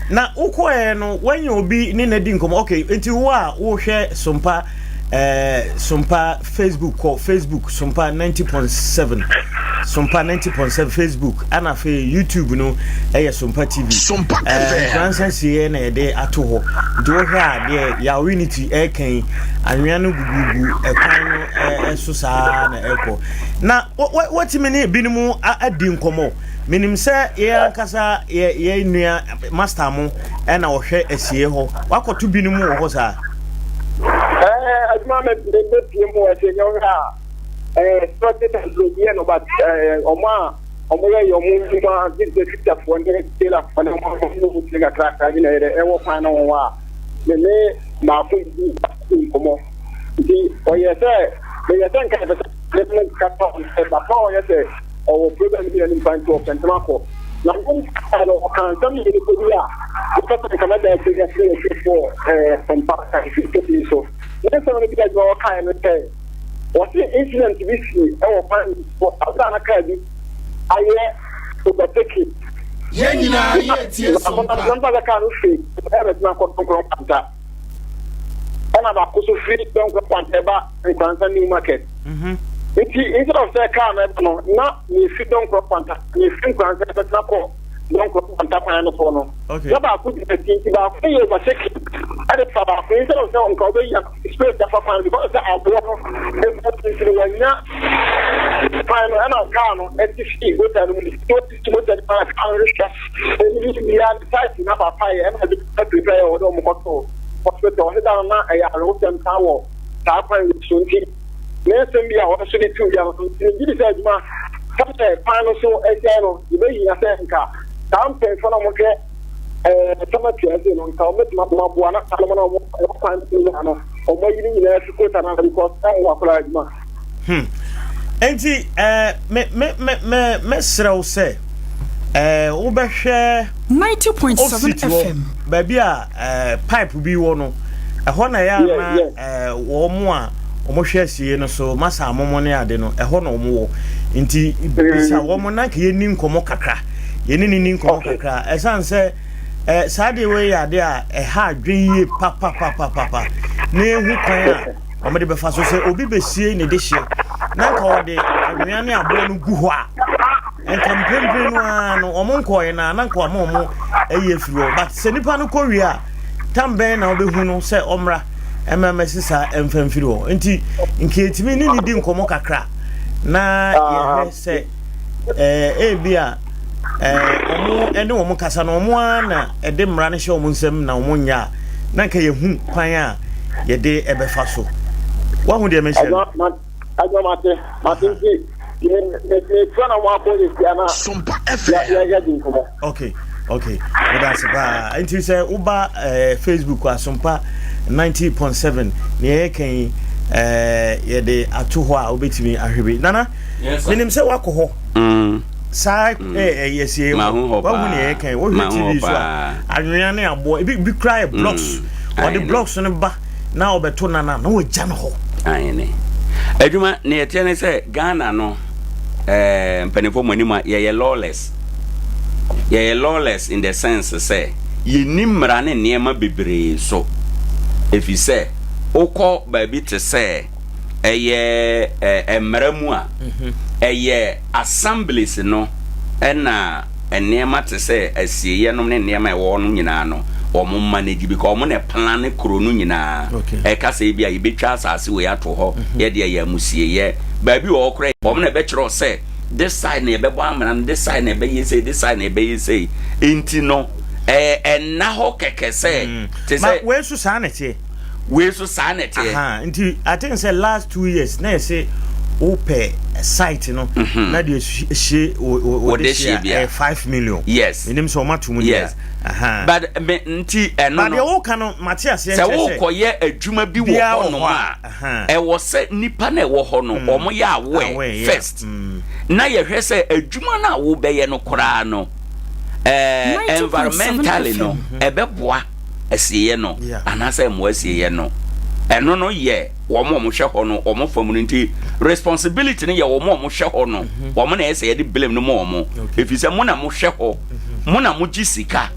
Na ukwe no when you be ni na di nkomo okay enti wo a wo hwe Sompa Facebook or Facebook Sompa 90.7 Sompa 90.7 Facebook and afa YouTube no Sompa TV Sompa Nkoranza sie na de ato ho do hwa de ya unity eken anwea no gugugu ekwan no so saa na eko na what mini binimu adi nkomo minim se ye ankasa ye nua master mo na wo hwe asie ho wakoto binimu wo ho saa Adwuma me de pimo ase nyoga sorted and no but omo ye yo muma this the future for the tela for the mo no tega crack na e wo fan no wa me ma fu komo di o ye se nka be ka ba pa ye se o problem ni ni fan to pentma ko na no kan tam ni ko dia ko ta ka da ke ya se for from park and so let's say because we are kind of say what the incident we see our plan for Adana Kadi aye to take it yenina ye tie so pa number the can see every man ko anta ana ba ko so free don ko panteba in Tanzania new market Instead of saying car, now you fit don't crop contact. You think I'm saying don't crop contact on the phone. Okay. About put the thing about 3 over 6. I did for instead of saying call you straight the phone because I block when not final and I'll count at 50 with the past and you need to be on the side enough of fire and I did prepare or don't hospital. I wrote them power. That kind of something. Nelson be our city 2 years. You said, ma, some final so a channel, you may have a car. Down pay for no care. Some of you know, come with my one, Salomon or maybe you have to put another because I walk like ma. Enti, Mesro say, Uber 90.7 FM. Baby, pipe will be one. A honor, warm omohwe sie no so masa amomone ade no eho no mo nti bisa womo na ke yeni nkomo kakra yeni ni nkomo kakra esan se sade we ade a ha adwen yie papa na ehu kwan a omede befa so se obi besie ne de hye na ka ode anwane abo no gu ho a enkam pempe no ano omo nkoye na nka omo eye firo but se nipa no kowi a tambe na obehu no se omra MMS sa emfamfiri ho nti nketimi ni di nkomo kakra na ye se ebia omo ene omo kasa na omo na ede mra ne hye omo nsem na omo nya na nka ye hu kwan a ye de ebefa so wa hu de mention okay that's ba nti se uba Facebook wa Sompa 90.7 ne kan ye de ato ho a obetimi ahwebe nana menim se wakoho sa yes ye wa hu ne kan wo hwe TV so anwea ne abo bi cry blocks or the blocks no ba na obeto nana na wo gya no ho ayene adwuma ne yete ne se Ghana no mpanifo monima ye lawless ye lawless in the sense say ye nimra ne niema bebre so if you say oko baby to say emramu a assemblies no na niema to say asiye no ne niema e wo no nyina no omo manage because omo ne plan kro no nyina ka say bia ye betwa asase we ato ho ye de ya musie ye baby wo kra omo ne be kiro say this side na be bo amana this side na be say this side na be say enti no na ho keke say te say we so sanity nti I think say last 2 years na say ope site no na de she 5 million yes minim so matumu yes but nti eno but you can Matthias say wo koye adwuma bi wo hono ma e wo se nipa na e wo hono omo ya awe first na ye hwe se adwuma na wo beye no kora no environmentally no ebeboa asiye no anase mo asiye no eno no ye wo mo hwe ho no wo mo famu nti responsibility ne ye wo mo hwe ho no wo mo na ese ye de blame no mo efise mo na mo hwe ho mo na mo gisika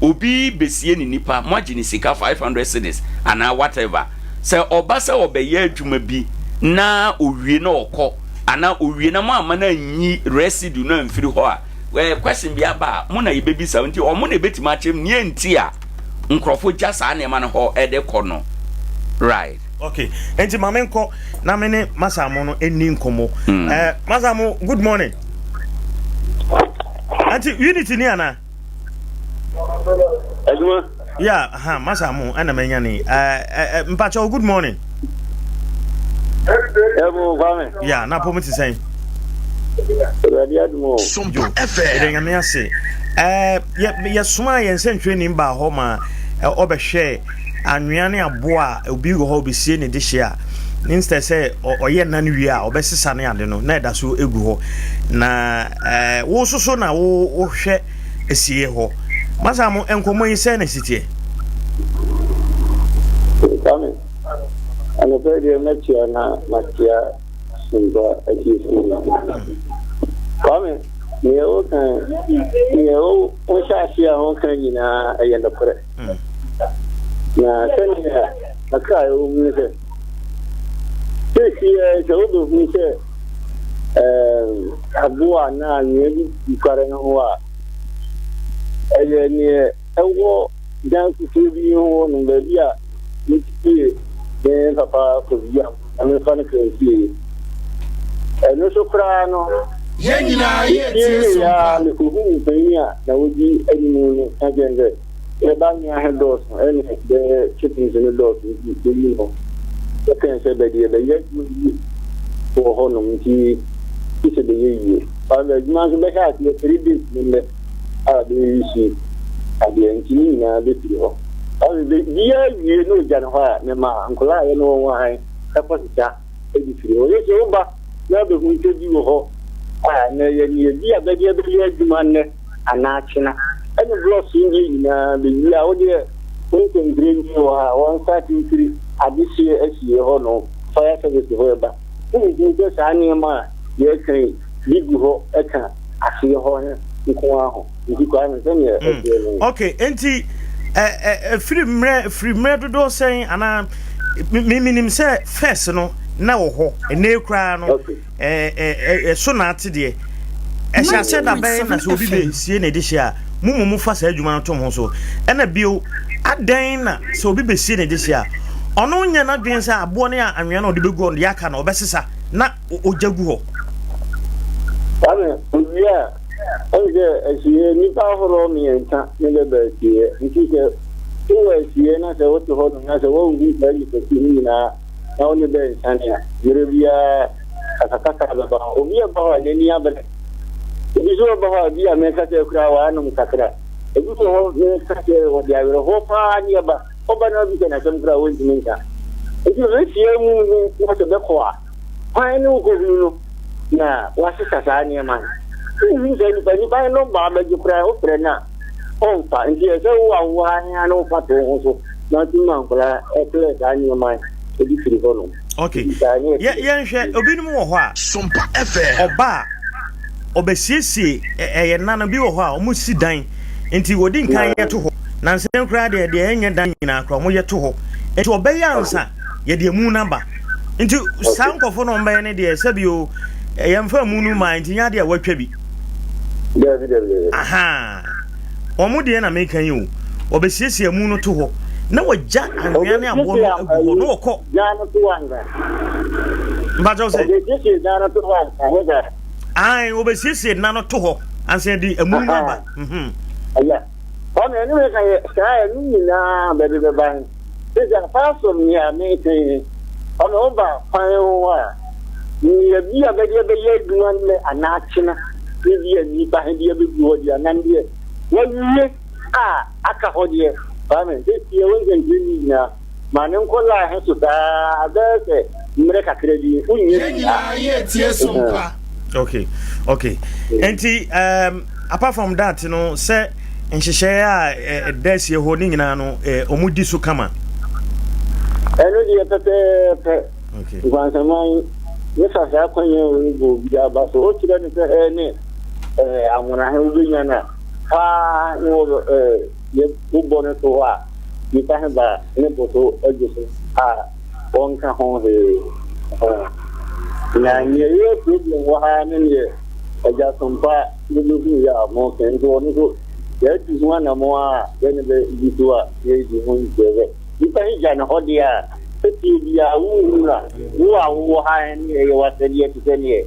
obi besie ni nipa mo agi ni sika 500 cedis ana whatever se obasa obeye adwuma bi na owie na okọ ana owie na mo ama na nyi residue na mfiri ho a we question bi aba mo na yebebi sa nti o mo na betima chem nie nti a nkrofo jasa na ma no ho ede kọ no right okay enti mamenko na mene masamo no eni nkomo masamo good morning anti unity ni ana Aduma yeah masamo ana menya ni mpacho good morning yeah na pomiti say Sompa FM eden me ase ye suma ye nsentwe ni mba ho ma obehwe anweane aboa obi go ho besie ne de hye a instead say oye na ne wi a obesesa ne ade no na eda so egu ho na wo soso na wo hwe esie ho masamo enkomo yi se na sitie Kwame ana pede metia na matia Sompa akisi Kwame Neo o shasia ho kan nyina ayenda kore na senya aka o mu se se jodo mu se aboa na anwea bi kware no ho a eye ne ewo dan ku bi ho no ba bi a nti e papa ko bi a me fa ne kenti no so kra no Yenina ye ya le ku hu penya na woji animu no agende e ba nya hedos ene de chippings in the dog you know the can say that the yet for honum ti is the ye but the man be ka ti 3 days in the the issue at the engineer na be tio all the year you know January me ma ankola ye no wa hai ka posita e di frio ye so ba na be hu te di ho na ye ni bi abadi abadi adwuma ne anachina and the blood singing the audio when green you are 133 at this year as you know fire service however who just anima ye can big ho eka afi ho nko aho nko an say okay enti free mre do say ana minim say first no na wo ho ene kra no so na ate de e sha se da be na so bi be sie na de hia mumu fa sa adwuma to ho so ena bio adan na so obi be sie na de hia ono nya na dwen sa abo ne anwea na odi begu on de aka na obesesa na ojagu ho ame ya onje esie ni pa horo mi enta ne le be tie nti ke o esie na se woto ho na se wo ngi ba ni ke ni na oni be ntania yerebia akakaka ba obi ba ne ni abele bizo ba bi ameka te kura wa anu kakra ebizo ho ne kake wo dia wero ho pa ni ba oba na bi na sem kura wonti minka ebizo refie mu ko te be ko a pa ni ko nu na wa se sasa ni man ni se ni ba no ba ba ji kura o pre na on pa ndi e se wa ni anu pa to ho so na ti man kula e kle da ni man e di firi ho no okay ye nhwe obinum wo ho a Sompa FM oba obesiesie eye nana bi wo ho a omu si dan enti wodi nkan ye to ho na nsen kra de enye dan nyina akra mo ye to ho enti obeya ansa ye de mu namba enti sankofo no mba ne de sabio ye mfa mu nu ma enti nya de watwa bi aha omu de na mekan yi o obesiesie mu no to ho na wagya anwea ne abo no agu no wokọ ya no to wanga mba jo se obesiesie na no to wanga ai obesiesie na no to ho anse di emu namba aya ona ni me kai sai ni na be be ban se ja paso ni a me kai ona oba pan wa ni bi a be ye duan le anachina bi ni ba he bi ho dia nan die wa ni aka ho die ba me se ti won ni na manen ko la he su da be se mre ka kredi unye ye tie Sompa okay enti apart from that no say nhihye a desie ho ni nyina no omudi so kama eno die pepe okay gwansamai yesa sa kwanye go bia ba so o tire ni se ne amuna he ubinya na ha no ye ubone to wa ni ta ba ne boto ejuso onka ho he na nye problem wa ha ne ye eja Sompa ni ya mo ken do ni so ye ti so na mo a ye ne be ditu a ye di ho nje ni pa hi na ho dia ti dia wu na wo ha ni ye wa se ye ti se ni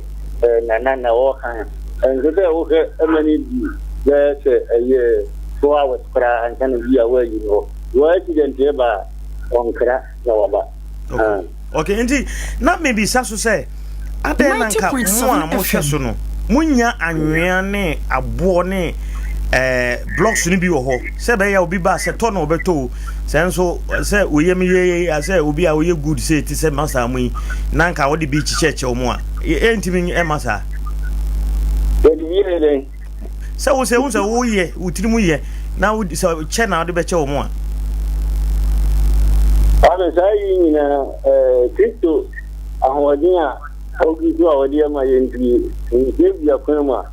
na wo kan en de o ke amani di ye se ye so a wa kra an kan dia wa yi no wa ti den te ba on kra na wa ba okay enti na maybe saso say ade na nka mo hweso no munya anwea ne abo ne blocks ni bi wo ho se be ya obi ba se to na obeto se nso se oyem ye se obi a oye good say ti se masa mu na nka wo de bi chicheche omo a entimi masa se wo ye utirimu ye na wo se che na wo de be che omo a ana sai ni na Kristo ahodiya ogi do awodiya ma yenti ni bia kwema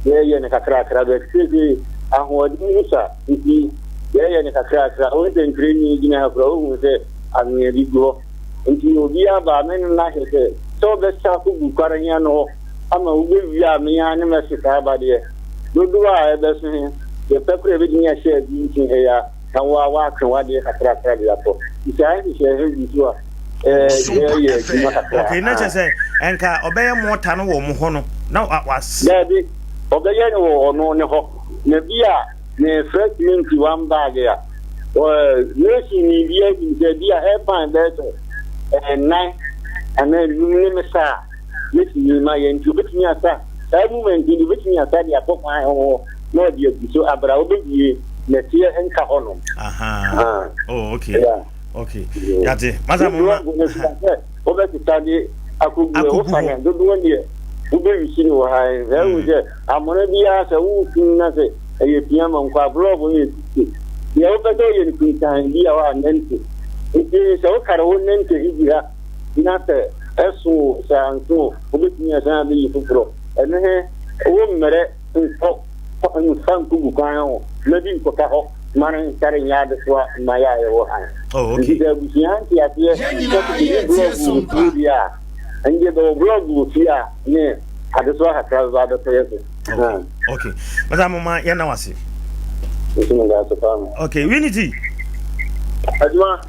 ye ne kakra be sisi ahodiya musa nti ye ne kakra o de ntreni gina ha pro hu se anye bigo nti obi aba men na he se so be sa ku bu kwaranya no ama ubewi a me ya ne mesika ba de dodo a ebeso he ye pekure bi nya share bi ntin he ya kan wa kan wa de kakra de ato isa he share bi tu a okay na chese enka obeye mota no wo mo ho no na was Dabi obeye no wo no ne ho na bia ne fresh mint one bag ya nesi ni bia bia e pan beto nine and then you me sa nesi ni ma ye ntu betini asa that moment ni betini asa dia pokwan ho no dia so abra obedie na tie enka ho no oh okay yeah. Okay yate maza mama obeti tadi akugbe o fanya dodo ni ube wishini wo hai veru je amone bia se wu kinna se eye piama nkwa blog ni ya obedo ye ni kintan bia wa nente iti se o karo nente hijira na te esu santo obeti ya san bi fufuro ene he wo mere nko nfanku gukan ho na bi nko ka ho mara tare nya de so ma ya ye wo hai okay iti bu sianti atie ko bia anje do blog fia ne adeso hakra za da tayese okay maza mama yana wase okay unity adwa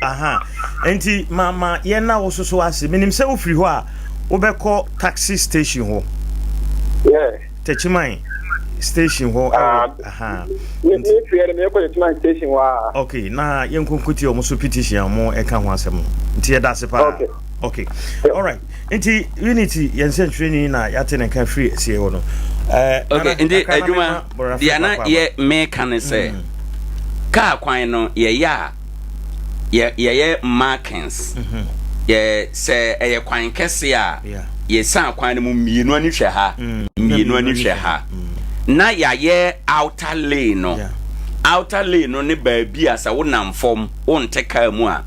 enti mama yana wo soso wase minim se wo free ho a wo be call taxi station ho Techiman station ho ni free me ko Techiman station wa okay na yenkonkuti o mo so petition mo e ka ho asem nti ye da se pa okay all right nti unity yensen training na yate ne ka free sie wo no okay ndi adwuma dia na ye me kan se ka kwan no ye markings ye se ye kwan kese a ye san kwan mu mienu ani hwe ha na ye outer lane no outer lane no ne baabi asa wo namfom wo nteka mu a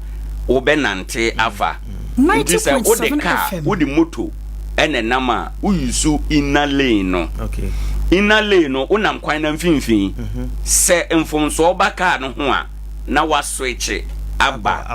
wo benante afa 90.7 wo di moto ene nama uyusu inner lane no okay inner lane no unam kwan na mfinfin se mfomso baka no ho a na wa switch aba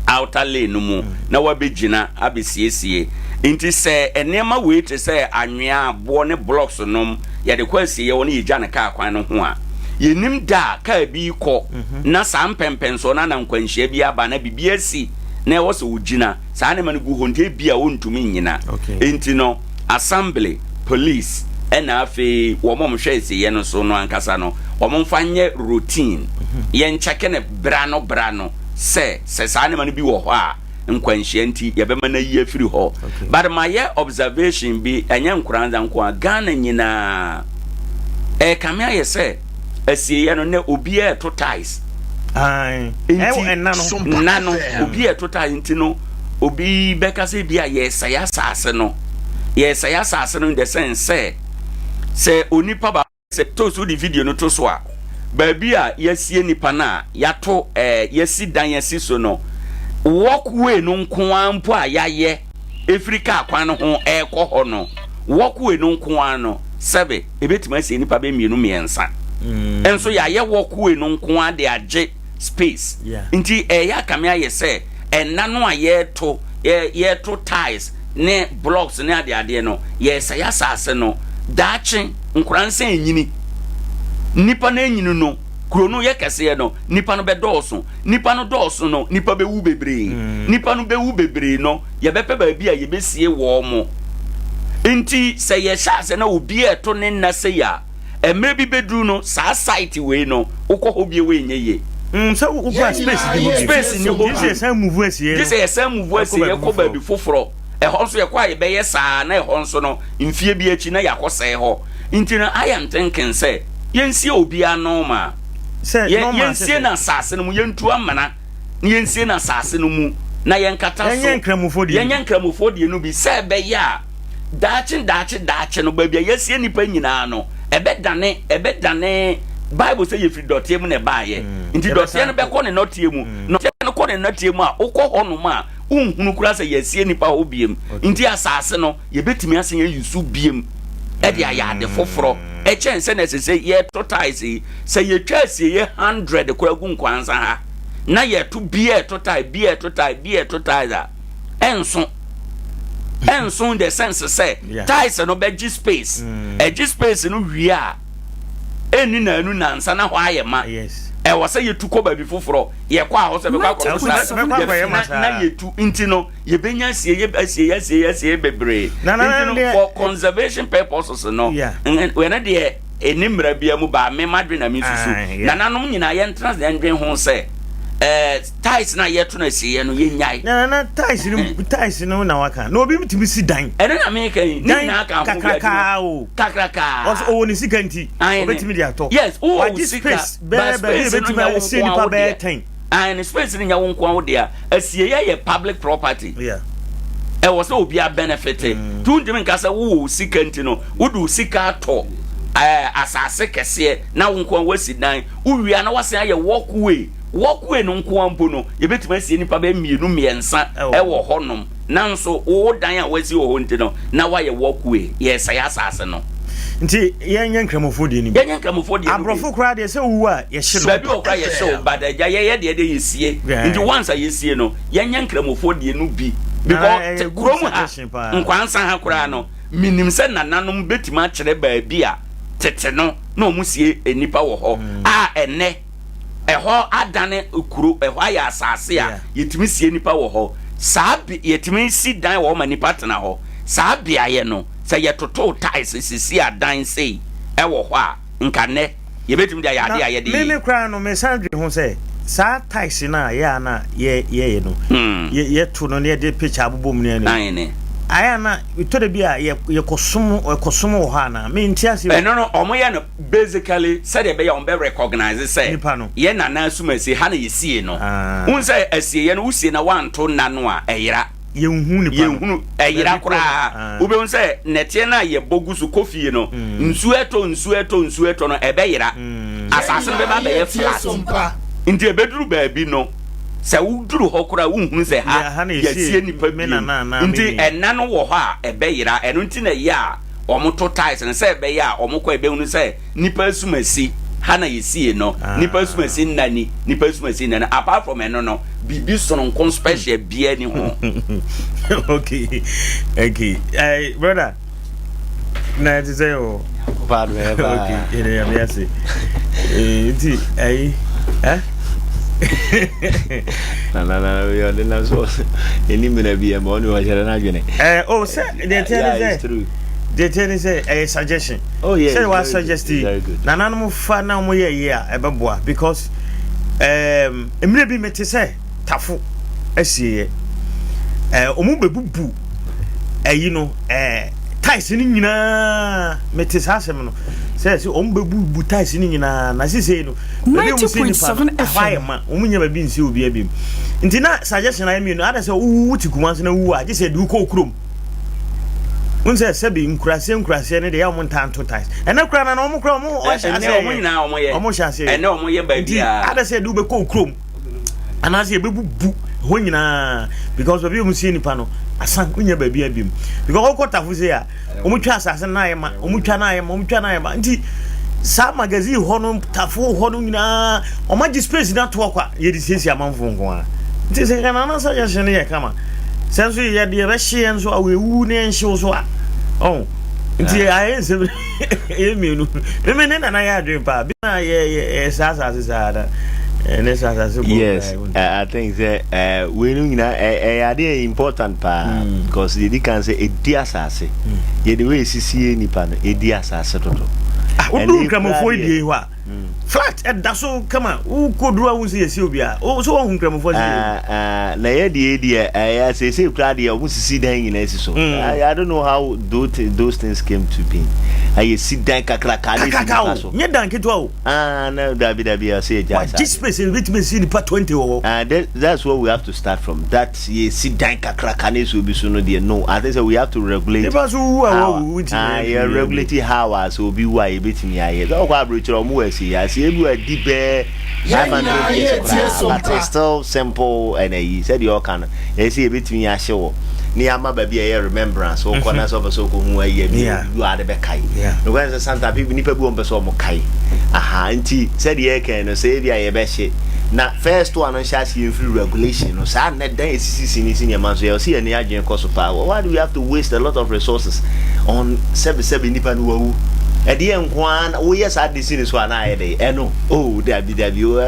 outer lane mu na wa begina abesiesie inti se enema we te se anwea abo ne blocks nom ya de kwasi ye woni yija ne ka kwan no ho a yenim da ka bi ko na sam pempenso na nkwanhia bi aba na bibia si na wo se ugina sa ne man gu honte bia wontumi nyina inti no assembly police ena afi wo mom hwese ye no so no ankasa no wo mom fanye routine ye ncheke ne brano se sa ne man bi wo ho a nkwanhia nti ye be mana yi afiri ho but my observation bi enya Nkoranza nko Ghana nyina kamia ye se asie ye no ne obi e to ties nano obi e to ties nti no obi beka se bia yes ya sase no in the sense se onipa ba se to so di video no to so a baabi a yasie nipa na yato yasi dan yasi so no walkway no nko ampo a yaye Africa kwan no ho ekọ no walkway no nko an no sebe ebetima sie nipa be mienu miensa enso yaye walkway no nko an de age space nti ya kamia ye se enna no a ye to ties ne blocks ne ade no yes ya sase no daache Nkoranza enyini nipa na enyini no krono ye kese no nipa no be dooso nipa no dooso no nipa be wu bebre nipa no be wu bebre no ye bepe ba bia ye besie wo mo nti se ye sase na obi eto ne na se ya emre bi bedru no sa site we no ukọ obie we nyeye so ukọ space ni ho this is move asie this is move asie ko ba bi foforo ehonso ye kwa ye be ye saa na ehonso no mfie bi achi na yakose ho nti na I am thinking say yensie obi anoma say yensie na sase no mu yentu amana yensie na sase no mu na yenkata so yenkramufodie no bi say be ya dache no ba bia yesie nipa nyina no ebedane Bible say ye free dotie mu na baaye nti dotie no be ko ne notie mu no no ko ne notie mu a ukọ honum a unhunu kura say yesie nipa ho biem nti asase no ye betimi asen ye yusu biem e dia ya de foforo e chense na say ye totai say ye twase ye 100 kura gu Nkoranza ha na ye to bie totai da enso and so in the sense say ties no be space space no wi a eni na anu nansa na hwa ye ma yes e wo say yetu ko ba bi foforo ye kwa ho se be kwa ko na yetu nti no ye benya sie ye bebre for conservation purposes no we na de enimra bia mu ba me madwe na mi susu na nanom nyina ye entrance de ndwen ho se ties na yetu na sie no ye nyai na ties no na waka no obi mtimi si dan ene na me kan ni na kan kakraka o ni sikanti obetimi dia to yes o space betimi se ni pa be 10 and space ni nya wonko wo dia asie ye public property yeah e wo se obi a benefit tu ndimi nkasa wo sikanti no wo du sika to asase kese na wonko wasi dan uwia na wase aye walkway no nko ampo no ye betima asie nipa be mienu miensa e wo honom nanso wo dan a wasi wo ho ntino na wa ye walkway ye say asase no nti yenye nkramofodi ni abrofo kra de se wu a ye hye no baby okra ye hye badaja ye de yesie nti once yesie no yenye nkramofodi no bi because krom ha nkwansa ha kra no minim se nananom betima kire baabi a tete no na omusie enipa wo ho a ene eho adane ukuro eho aya asase a yetimi sie nipa wo ho sabi yetimi si dan wo ma nipa tena ho sabi aye no se yetoto ties sisi adan sei e wo ho a nkane yebetimi dia yade aye de me kra no me sandre ho se sa ties na ya na ye no ye to no ne de picture abobom ne ne aya na to de bia ye kosom wo ha na me ntia se no omoye no basically said e be ya on be recognize say ye na na asumasi ha na yesie no un say asie ye no usie na wanto na no a eyira ye hunu eyira kura ube un say netie na ye bogusu kofie no nsu eto no e be yira asase be ba be ye flat nti e beduru ba bi no se uduru hokura unhun se ha yasie nipa bi nti enna no wo ho a ebeyira eno nti na ya omoto ties ne se ebeya omokọ ebehunu se nipa asumasi ha na yesie no nipa asumasi nani apart from eno no bibi sono nkon special bia ni ho okay brother na ti say o bad me okay ene ya me say nti na yo de na so eni me na bia ma oni wa jere na dwene oh say the tell say a suggestion say what suggest na nanom fa na mo ye a ebeboa because emre bi mete say tafo asie omu bebubu ayi no ties ni nyina mete sa asem no say omu bebubu ties ni nyina na sise no 90.7 FM ma omu nya ba bi nsi obi abim nti na suggestion I mean ada say wuti kumanse na wu a je say du ko krom unse sebi nkurase ne de ya montanto ties ena kura na omu kura omu o sha se omu nyina omu ye omu sha se ena omu ye ba bia ada say du be ko krom anase e bebubu ho nyina because obi omu sie nipa no asan kunya ba bia bim because okota fu se ya omu twa asase na ayema omu twa na ayema nti sa magazine ho no tafo ho no nyina omaji space na to kwa ye di sesi amanfo nko a nti se kana na sa ya shene ye kama senso ye de be hye enso awewu ne enhye so a oh nti aye se e mienu me ne na ya adwen pa bi na ye sa da yes I think that we are important pa because the can say a dear sassy ye the way CCA nipa no e dear sassy toto odu kramofo die ho a flat and that so come on who could do a see obia oh so who kramofo na ye die I say crowd here who see dan in so I don't know how those things came to be I see dan kakra so nye dan keto o no dabi I say just this space in which me see the part 20 o that's what we have to start from that ye see dan kakra so be so no there no I think so we have to regulate regulate how so be why betimi aye so kwa brochro mu asi ebu adibe but it's still simple and he said you can you see betimi ahye wo ni ama ba bia ye remembrance so kona so so ko hu aye bi you are the bekai no when santa people ni pa bu on person mo kai aha nti said ye can no say bia ye be hye na first one on shasi free regulation no sa na dan esisi ni senior man so you see any agent cost power. Why do we have to waste a lot of resources on 7 nipa no wu e de enkwan wo yes adisi ni so na ye dey no oh there be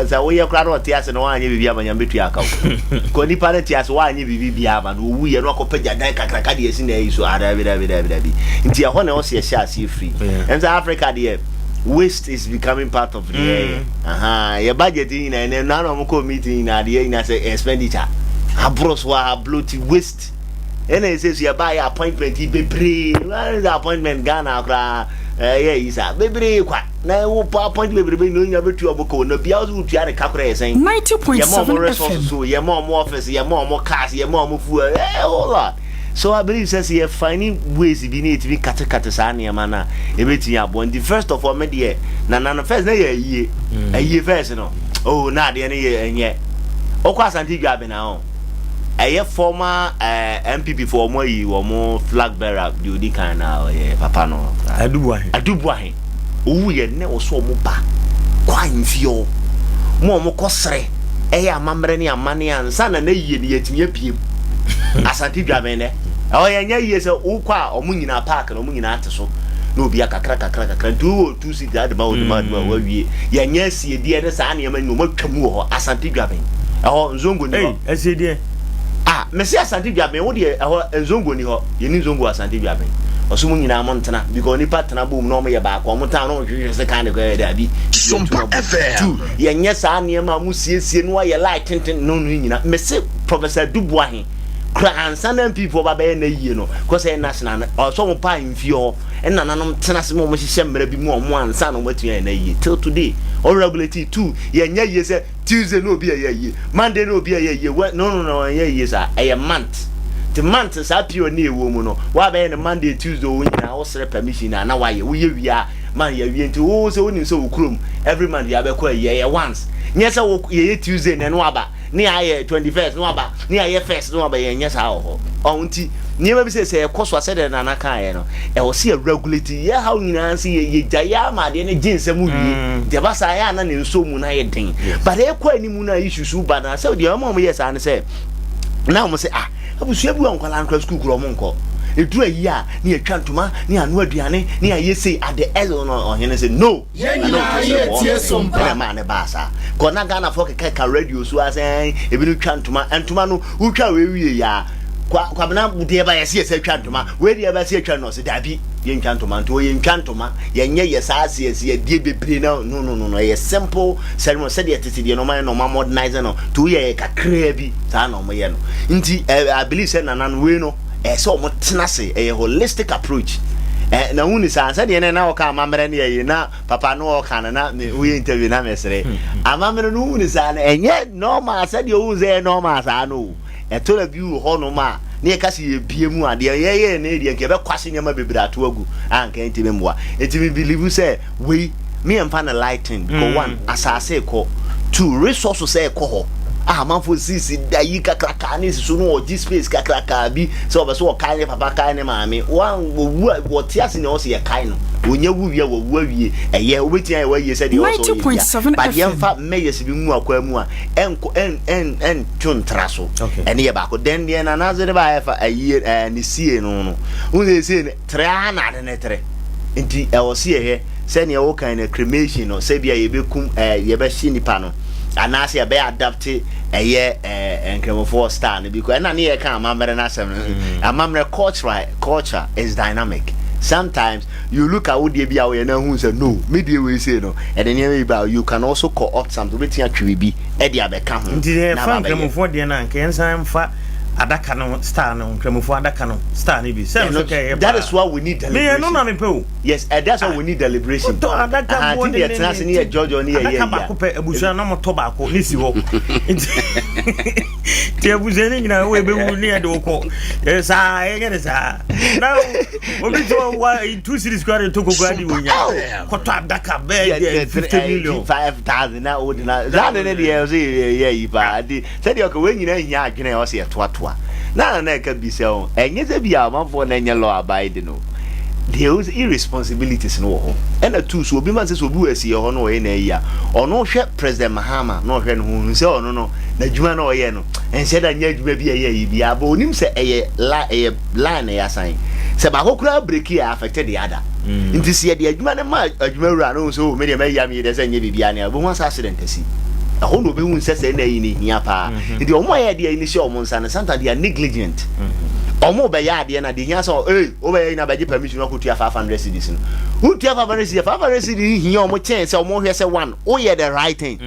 so wo ye kra no te ase no anye bibia manya betu aka ko nipa na te ase wa anye bibia ba no wu ye no akopagya dan kakraka de esi na yi so ada bi nti ho na wo se shasi free and Africa there waste is becoming part of the area. Your budget in and none of them meeting in the expenditure. Abros wa bloaty waste. And it says you buy appointment, he be free. Where is the appointment Ghana? Is a baby. Now, appointment be knowing about you about no be out to the Capra saying 90.7 resources, your mom office, your more cars, your mom food, a whole lot. So I believe says you're finding ways if you need to be katakatasani mana everything you want. The first of all media na first na ye first no oh na de year and yet okwa santi gabe na o a former MPP for more flag bearer the kind na papa no adubuahin owu ye ne oso mo ba kwa mfio mo kosre amamre ni amane ansa na ye ne yetimi apiem Asanti Dramene. Oh, yeah, yes, Ukwa, or Munina Park, or Munina Ataso. No, be a crack, two see that about the man where we, yes, ye dear Sanya, no more Camus, Asanti Dramin. Oh, Zongo, I say, dear. Ah, Messia Santi Dramin, what dear, our Zongo, you need Zongo Asanti Dramin. Or someone in our Montana, because any partner boom, normally about one town, is the kind of girl that be. Sompa FM. Yes, I near Mamusi, seeing why you like tinting, no, Messi, Professor Dubois. Cran Sunday people by you know, because a national or some pine fuel and none of tennis more be more one son of what you in a year till today. Or regularity too. Yes, Tuesday no be a year, Monday no be a year. No, yes, a month. The month is up your near woman. Why by Monday, Tuesday, when I also permission and now we are man, you into also in so crum every month you have a year once. Yes, I walk Tuesday and Waba. Near 21st, no about near first, no about yes, how auntie. Never say, of course, was said in Anaka. I will see a regularity. Yeah, how you see ye Jayama, the jeans a movie. The Basayana and so Muna thing. But there quite any Muna issues, but I said, the mom, yes, I say. Now, I say, I was sure we uncle Uncle School Monco. It do a year near Chantuma, near Nuadiane, near Yesi at the Ezon or he said, no, yes, man, a bassa. Conagana for a kaka radio, so I say, if you Chantuma and Tumano, who can we ya? Quabana would ever see a Chantuma, where the ever see a channel, said Abby, Yen Chantuma, to Yen Chantuma, yes, I see a dear be no, a simple ceremony said yet to see the no man no more modernizer no, 2 year crabby, Tano Mayano. Indeed, I believe said an unwino. So much tenacity, a holistic approach. Na uni sa ansa de na oka amamre na ye na papa no oka na we interview na mesere amamre no uni sa na enye normal sa de o ze normal sa no e to la view ho no ma na ye kasi ye biemu ade ye na de nke be kwase nyama bebira to agu anka ntime mwa ntime believe say we me am fan lighting go one asase ko two resources say ko ho man for sisi da yi kakraka ni so no o space kakraka bi so be so kan papa kan ne maame wan wo tiase ne o se ye kan no onya wuwie wo wuwie eye obeti an we ye se de o so ye but ye fa meyes bi mu akwa mu a en twontra so ene ye ba ko den de na na zere ba fa ayi ni sie no un se ne tra na de ne tre nti e o se ye se ne o kan na cremation no se bia ye be kum ye be shi nipa no anase ya be adapt eye enkemofo star no because na ne kan amamre na asem amamre culture is dynamic. Sometimes you look at what they be aware now who say no media we say no and then you can also co-opt something wetin atwe bi e dia be ka ho ndi fa enkemofo de na nkensan fa adaka no star no nkramofo adaka no star ni bi say no that is why we need deliberation. Me no na me pe. Yes, that's why we need deliberation. To adaka bo de trans ni George oni ye adaka ba ko pe abusuan na mo to ba ko ni si ho ti abusuan ni na we be wu ni e de ko sa e get sa now obi to wa 2 series square to ko gradi wonya ko to adaka be 50 million 5,000 na ordinary that ne de ye ba di say de ko we nyina hia adwene o se to na ka bi se o enye se bi a manfo na enye law abide no there is irresponsibilities no. And a two so be man says obi asi ho no e na ya. Ono hwe President Mahama no hwe no hu se ono no na djuma no ye no. En se da nya djuma bi ye bia ba onim se line ya sign. Se ba kokura break ya affected the other. Nti se de djuma ne ma Adwumawura no so me de ma ya me de se nya bibia ne bo hu accident asi. Aho no be hu se na yi ni hia pa. Nti omo ya de ni se omo nsa ne santa they are negligent. Omo be ya de na de hia so o be na be permission ko tua 500 cedis no. Who tua 500 cedis hia omo chance omo hwe se one o ye the right thing.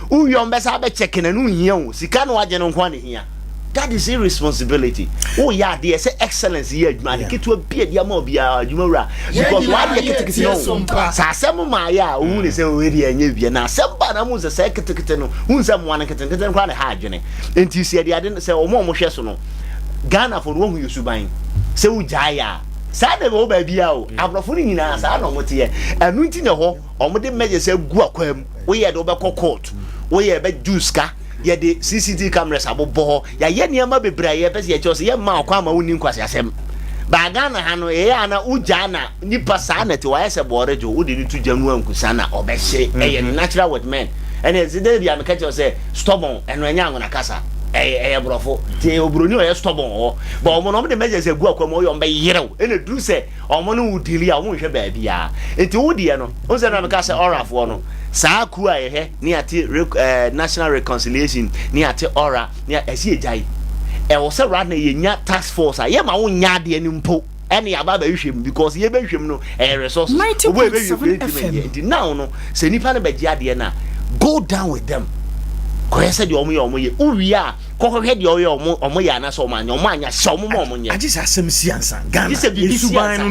Who yom be sa be check na no hia o sika no agye no nko ne hia. That is irresponsibility. Oh yeah, they say excellence here, man. Get to a beard, Yamo be Adwumawura. Because why you get to know? Sasam Maya, who is already a new year. Now, some Banamus a second, who someone can run a hard journey. And you said, I didn't say, oh, more Shesono. Ghana for one who used to buy. So Jaya. Sada go baby out. I'm not fooling in us. I don't want to and winting a hole, or what the measure say, Guaquem, we had over court, we had Juska. Ya the CCTV cameras abobo ya ye niam be bra ye pese ye chose ye ma kwa ma woni nkwase asem ba Ghana ha no ye ana uja na nipa sa na te wa ye se borejo wo de ni tu janu ankusa na obehye ye natural with men and is there be am catch say stubborn and when nya ngona kasa brofo te obroni o ye stubborn o ba omo no de meje se gu akwa mo yo mbe yerew ene duru se omo no udili a omo hwe ba bia enti wo de no o se na me ka se orafo no saa ku a ye ni ati national reconciliation ni ati ora ni esi ejai e wo se ra na ye nya task force a ye ma wo nya de ni mpo ene ya ba hwem because ye be hwem no resources obo e be hwem now no se nipa na be gia de na go down with them ko ye se de omo ye uwi a ko hwe de omo ya na so ma nya omo anya so omo nya agi sa asem siansa Ghana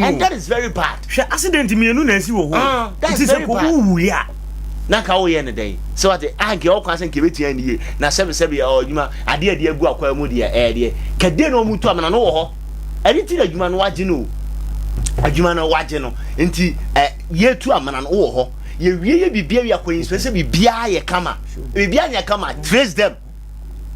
and that is very bad hwe accident mienu na asi wo ho it is ko uwi a na ka wo ye ne dey so ate age o kwasen ke betia ni ye na sebe ya odwuma ade agu akwa mu de de kade no mutu amana no wo ho ade ti adwuma no wage no adwuma no wage no enti ye tu amana no wo ho ye wie ye bibia wi akwa yin se bibia ye kama bibia nya kama trace them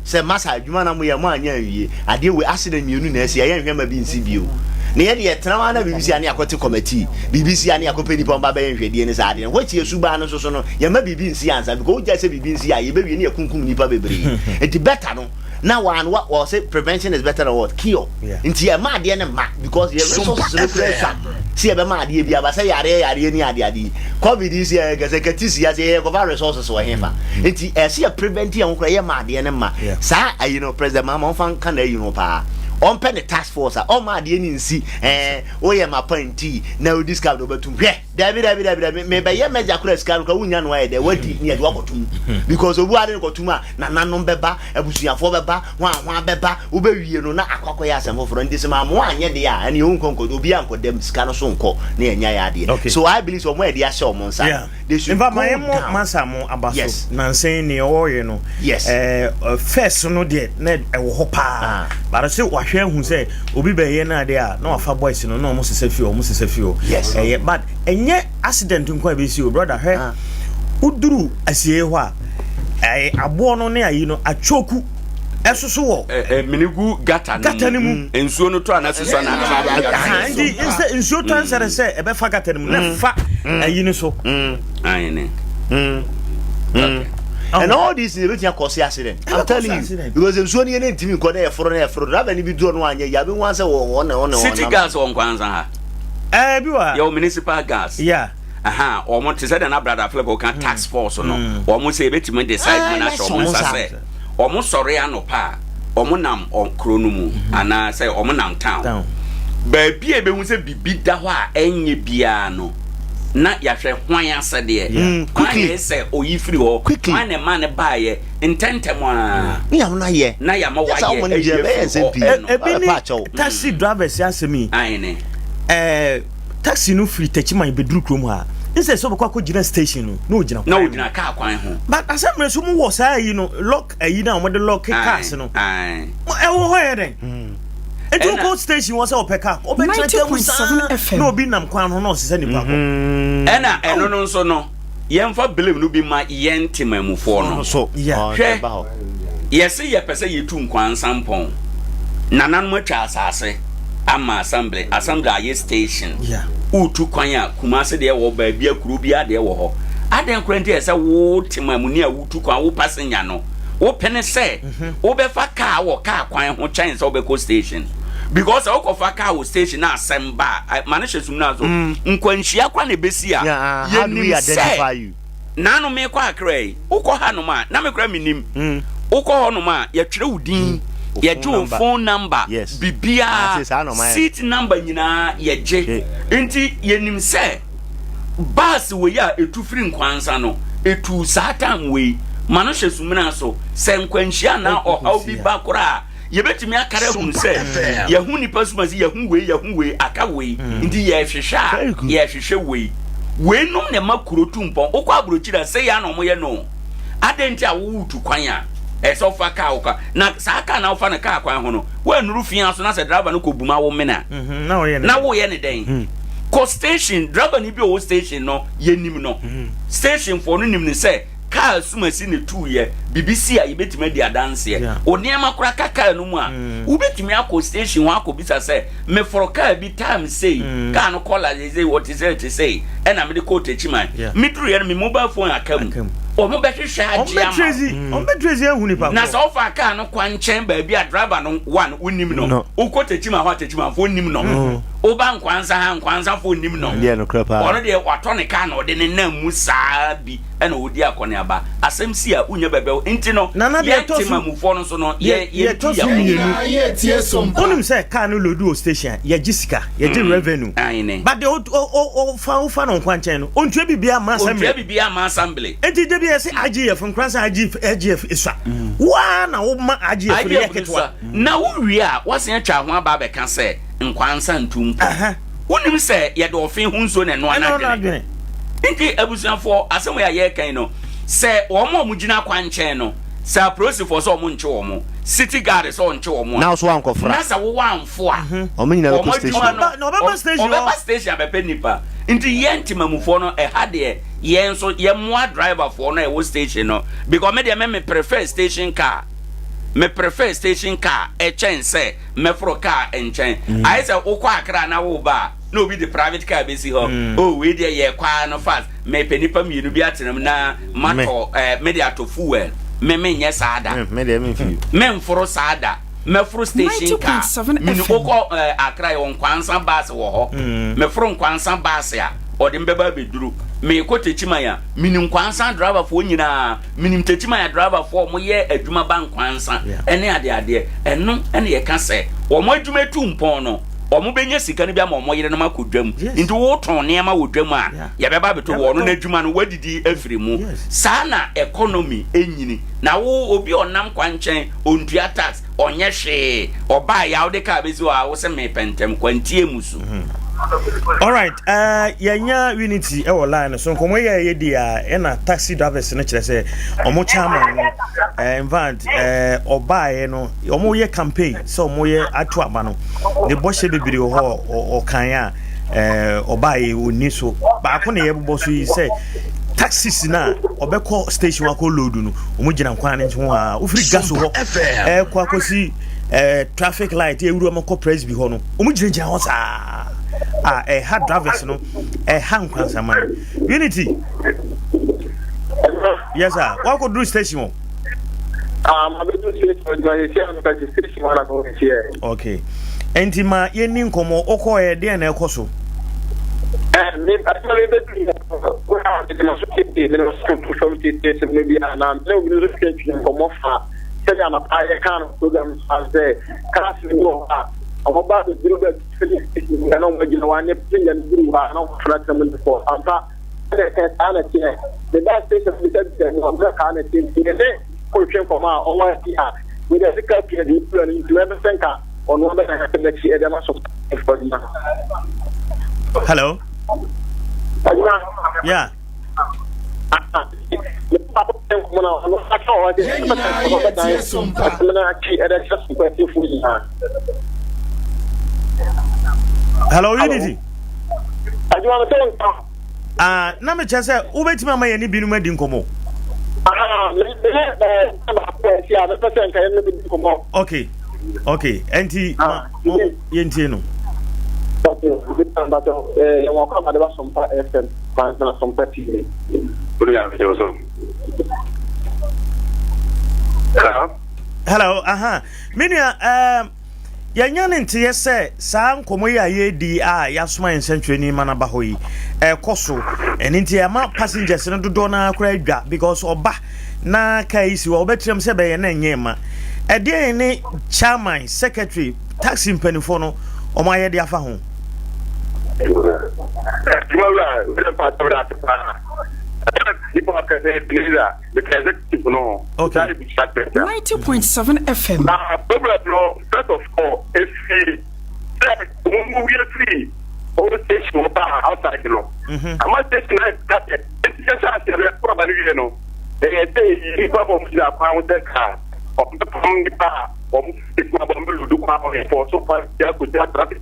se masa adwuma na mu ye mu anya wie ade we accident mienu na esi ye nhwe ma bi nsi bio ne ye de tena na BBC ani akote committee BBC ani akopeni pomba ba yenhwedie ne saade which ye suba no so no ye ma BBC answer because just say BBC ya ye be wie ne kunkum nipa bebre it better no now one what say prevention is better than what cure nti ye ma de ne ma because ye resources no pressure see ye be ma de bia ba say yare ni ade covid is ye executive ya say ye go resources wo hefa nti see ye prevent ye nkra ye ma de ne ma sa you know president mama on fan kan you know pa on pen the task force o ma de ni nsi o ye ma panti na o discount do betum hwe dabi me be ye meja kura scan ka wunya no ye de wadi ni e do akotum because obu ade kotum a na nanom beba abusuafo beba hwa beba wo be wie no na akwakoy asem for ndisi ma mo anye de a ene o nkonko obi ankodem scan no so nko na enya ya de so I believe so mo e de a show mo nsa they should go down mansa mo abaso na nsen ni o ye no first no de na e wo ho pa but say hwe hu say obi be ye na de a na wafa boys no na omo sesafio but enye accident nko be si o brother hwe uduru asie ho a abo no ne ayi no achoku esoso wo minigu gata ni mu ensuo no to anaseso na ndi ensuo to answer say e be fa gata ni mu na fa ayi ni so ayene and all this is about cause accident. I'm telling you because I'm so near TV ko na efro na ba ni bi do no anya ya be wan say on city gas on Nkoranza ha biwa your municipal gas aha o mo te say na brother flip o kan tax force no o mo say betimi decide na so mo say o mo sori anopa o mo nam on krono mu ana say o mo nam town ba bia be hu say bibi da ho a enye bia no na ya hwe hwan asede quickly say oyifiri ho man e man ba ye intentem a na ye na ya ma wa ye taxi drivers asemi ayene taxi no free techiman be duru krom ha inse so bako gina station no gina car kwan ho but asem so mu wo sa yi no lock ayi na mo de lock cars no e wo ho ye den edu ko station was o peka o be 90.7 FM no bi nam kwan ho no se nipa ko ena eno no so no yemfa believe no bi ma yentimamufo no so yes ye pese yetu Nkoranza nanan mo twa asase ama assembly aye station utu kwanya kumase de wo ba bia kuru bia de wo ho aden krante ese wo timamuni a utu kwa wo passenger no wo pene se wo be fa car wo car kwan ho chance wo be ko station because wo ko fa car wo station na asemba manishe sumna so nkwanhia kwa na besi a how do we identify you nanu me kwa akrai wo ko ha no ma na me kra minim wo ko ho no ma ye twere udin ye jo phone number bibia seat number nyina ye je enti yenim se bus we ya etufiri nkwansa no etu satan we manishe sumna so se nkwanhia na o haw bi bakora ye betimi akara hu se ye hu ni pasumasi ye hu we aka we ndi ye hwehwe we no ne makurotu mpon okwa abrochira se ya no mo ye no adenti a wo utu kwan a eso fa ka oka na sa ka na ofa na ka kwan ho no we nuru fia so na se driver no ko buma wo mena na wo ye ne den ko station driver ni bi o station no ye nim no station for no nim ne se car sumasi ne tu ye BBC a yebetime di adanse ye oniema kura kaka no mu a wo betime akọ station wa akọ bisa se me for car bi time say car no call say what is it to say and am the quote chiman me dru ye me mobile phone akam o mo be hwehwe agia on be trazy ehun ni papa na so fa car no kwa nchen ba bi a driver no one unim no o quote chiman ho chiman fo nim no o ba nkwanza fo nim no ye no krapa ono de wato ne car no de ne nam mu saa bi ena odi akone aba asem si a unya bebe nti no ye tema mufo no so no ye ye tie som onim say car no lodu o station ye gisika ye di revenue but the o fa no kwanchen no ontwe bibia ma assembly enti de bia say AGF Nkoranza AGF iswa wa na wo ma AGF ye ketwa na wo wi a wasen atwa ho aba be ka say Nkoranza ntum onim say ye de ofin hu nso ne no anadwene nti abusuafo asem ya ye kan no se omo mugina kwanchen no sa prosi for so omo nche omo city guard so nche omo now so ankofra na sa wo wanfo a omo nyina ko station no baba station abepe nipa nti ye ntimamufo no e ha de ye nso ye moa driver for no e wo station no because me prefer station car e chen say me for car enchen I say wo kwa akra na wo ba no be the private car be see ho oh we there ye kwa no fast me penipa mienu bi atenam na mato media to fuel me nye saada me fi me mforo saada me foro station car minu oko akra ye Nkwanza bus wo ho me foro Nkwanza bus ya ode mbeba beduru me ko techimaya minu Nkwanza driver fo nyina minu techimaya driver fo mo ye adwuma ba Nkwanza ene ade eno ene ye ka se wo mo adwuma tu mpon no omo benya sika ne bia ma omo yere no makodwam nti wo ton ne ma wodwam a ye beba beto wo no na adwuma no wadidi afiri mu saa na economy enyini na wo obi onam kwanchen ontua tax onye hwe oba ya wo de ka bezi wa wo se me pentem kwantie musu all right yanya unity e wo line so nkomo ye dia na taxi drivers ne kire se omo chairman no in fact obae no omo ye campaign so omo ye atu aba no de boshe bebiri ho okan a obae oni so ba ko ne ye bobo so yi se taxis na obekọ station wa ko load no omo gina nkwan ne ho a ofiri gas ho kwa kosi traffic light e wuru amako press bi ho no omo gina ho saa hard drivers no Nkwanza man unity yes sir what could do station I do station wala go here okay enti ma yeni nkomo okọ e de na ekoso me actually the we have the society the social station maybe and no we station come off say am I can program as the class no about the group that I know what you know and the group I know flat them before and the best station we said no can it question for my over here with the secretary the plan to everything on one that happen next year them so hello yeah hello unity na me chese ubetima ma yeni binu madi nkomo okay enti yentie no Okay, we can but you want to have Sompa FM, Sompa TV. Hello, Minia, Yanyan into yes, Sam Komoya ye Yasma and Century Manabahui, Koso, and into Yama passengers and Dona Craig because Oba na case you obetram sebe na nyema. Adea ne chairman, secretary, taxi penifono, o ma ye de afa ho. People are saying because it's no. Okay. 90.7 FM. Now, problem, first of all, if we free, all the station outside, you know. I must say that it's just as a probably, you know. They say people are found the car of the car of the do for so far there could have traffic.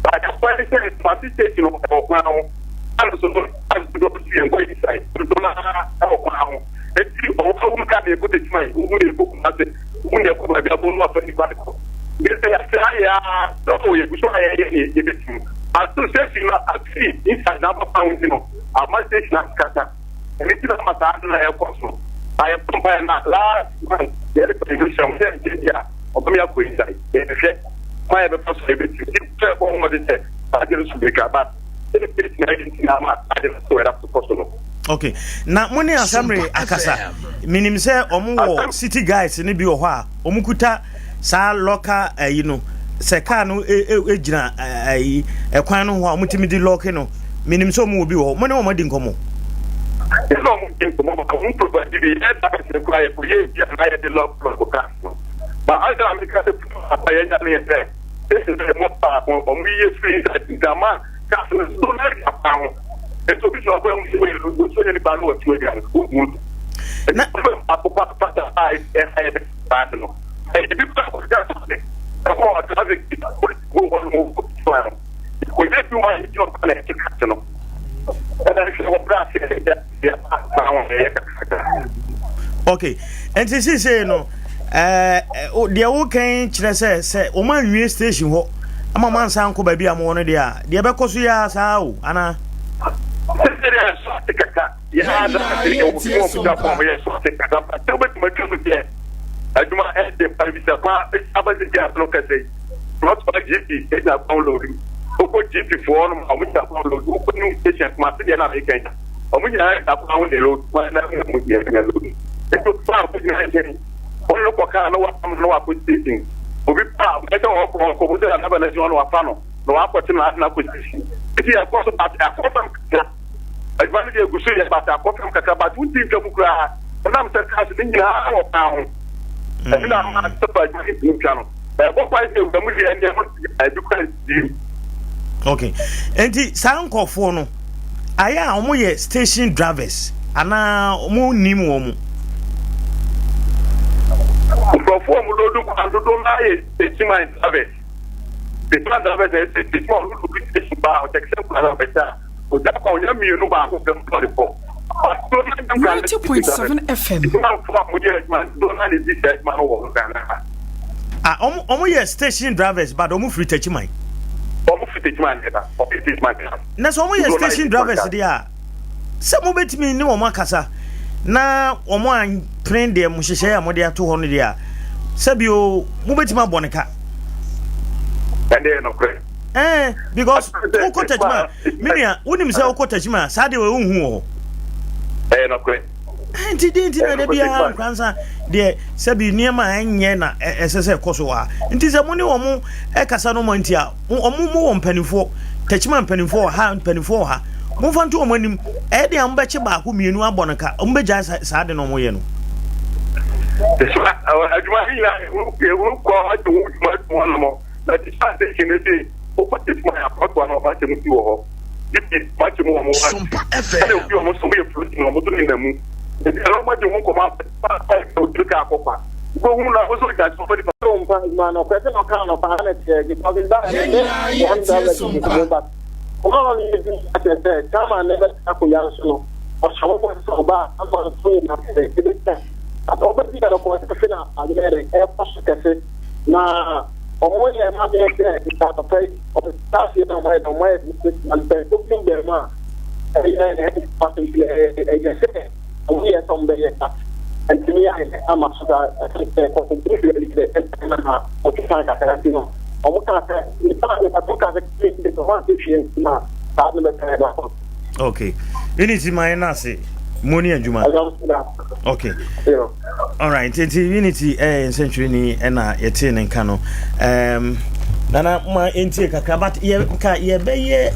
But that's why they say it's my station of now. And so, I'm going to see and go inside. To do not have let's see, also, we can't be put it my who will book nothing. Who will come by a bone of any particle. This is a don't know if we saw anything. As to say, you know, at 3 inside number pounds, you know, I must say, not cut. And it's not my dad and I have also. I have compared that last month, the electrician, yeah, of me up inside. In effect, I have a possibility to get what it said. I didn't speak about. Okay. Now, money assembly akasa. Minim say omo city guys ni bi wo ho a omukuta sa local you know se car no ejina ekwan no ho a omutimi di lock no. Minim so omo bi wo. Money omo di nkomo. No mo di nkomo ba ko provide bi e ta se kwa e buye bi na ye di lock ko ka. Ba I ga America se pa ye na le se. This is the most powerful omo ye free that man. So it's a bit of a way to so many balloons to again. And I battle. And if you got something, we let you want your connect to Casino. And I okay, and this is no. The old can say, Oman New Station. Ama man san ko ba bia mo no dia de be koso ya sa o ana ya da ke o mo da ko me so te ka ba te be me ku be aduma e de pa bi sa pa aba de ja no ka sei not for GP e da download o ko GP for no o mo da download o ko new station ma se de na me kan o mo ya da ko awon de load wa na mo ya na load e to pa ko ni ha je o lo ko ka no wa ko station obi pa e to ko ko de na ba na jo no afa no wa ko tin na ko sisi ti ya ko so ba ta ko fam ka ai ba ni de gusu ya ba ta ko fam ka ba tu tin ka bukra na am ta ka sin ni ha o pa ho e na ma ta ba ni tin ka no ba ko pa e da mu ye ndi mo ai du ka di okay enti sankofo no aya omo ye station drivers ana omo nim wo mu perform lodu do na ye station service the plan service is small lodu station ba o example na beta o da ko nya mi no ba ko dem for 90.7 FM omo ye station drivers but omo free techiman na so omo ye station drivers dia se mo betimi ni omo akasa na omo an train dem mo hyehyɛ ya mo de ato ho no dia sebio mo betimi aboneka because woko tachima minia wonim se woko tachima sa de we unhu ho no kwe nti na de bia Nkoranza de sebi niema anye na esese koso wa nti se mo ne wo mo kasa no mo ntia omo mo wo mpanifo tachima mpanifo ha mpanifo ha mo fanto o manim e de am beche ba ko mienu aboneka o mbeja sa de no mo ye no aduma ila wo ko adu mo na ti sa de kinesi o ko ti mo ya ko no ba te mu ti wo dipi ma ti mo mo Sompa FM o bi o mo so me fruit no mo to ni na mu e ro ma de mo ko ma pa o tu ka ko pa go hu na o so ga so fa di pa ma no pese no ka no pa na ti ki to da o ni ti kama ne ba ko ya so o so ko so ba am ba so na te ki ta a to ba ti ka ko ta fina a mere e pa so ka se na ọmọ yẹn máa bẹ ẹgbẹ́ ìta pẹpẹ ọmọ sáfì náà máa ẹdọ máa ẹdọ àlùbẹ tó fi ń bẹ máa ẹyẹ pàṣẹ ẹyẹ sẹ ọmọ yẹn sọ ń bẹ yẹ ká ẹntìmí ayẹ ama sọta ẹ kọsẹntìrì rẹ lìkìlẹ ẹntìmí náà ọtí kan kàkàrà sí náà ọmọ kàkà nípa tó kàkà kí ẹ sọ wọn àti fìyẹ ntìmá sáà ní bẹ kàrẹ bá kọ. Okay. Unity my nasi. Money and Juma. Okay. All right. Unity century ni ena yetin en kano. Nana ma enti kakra but ye be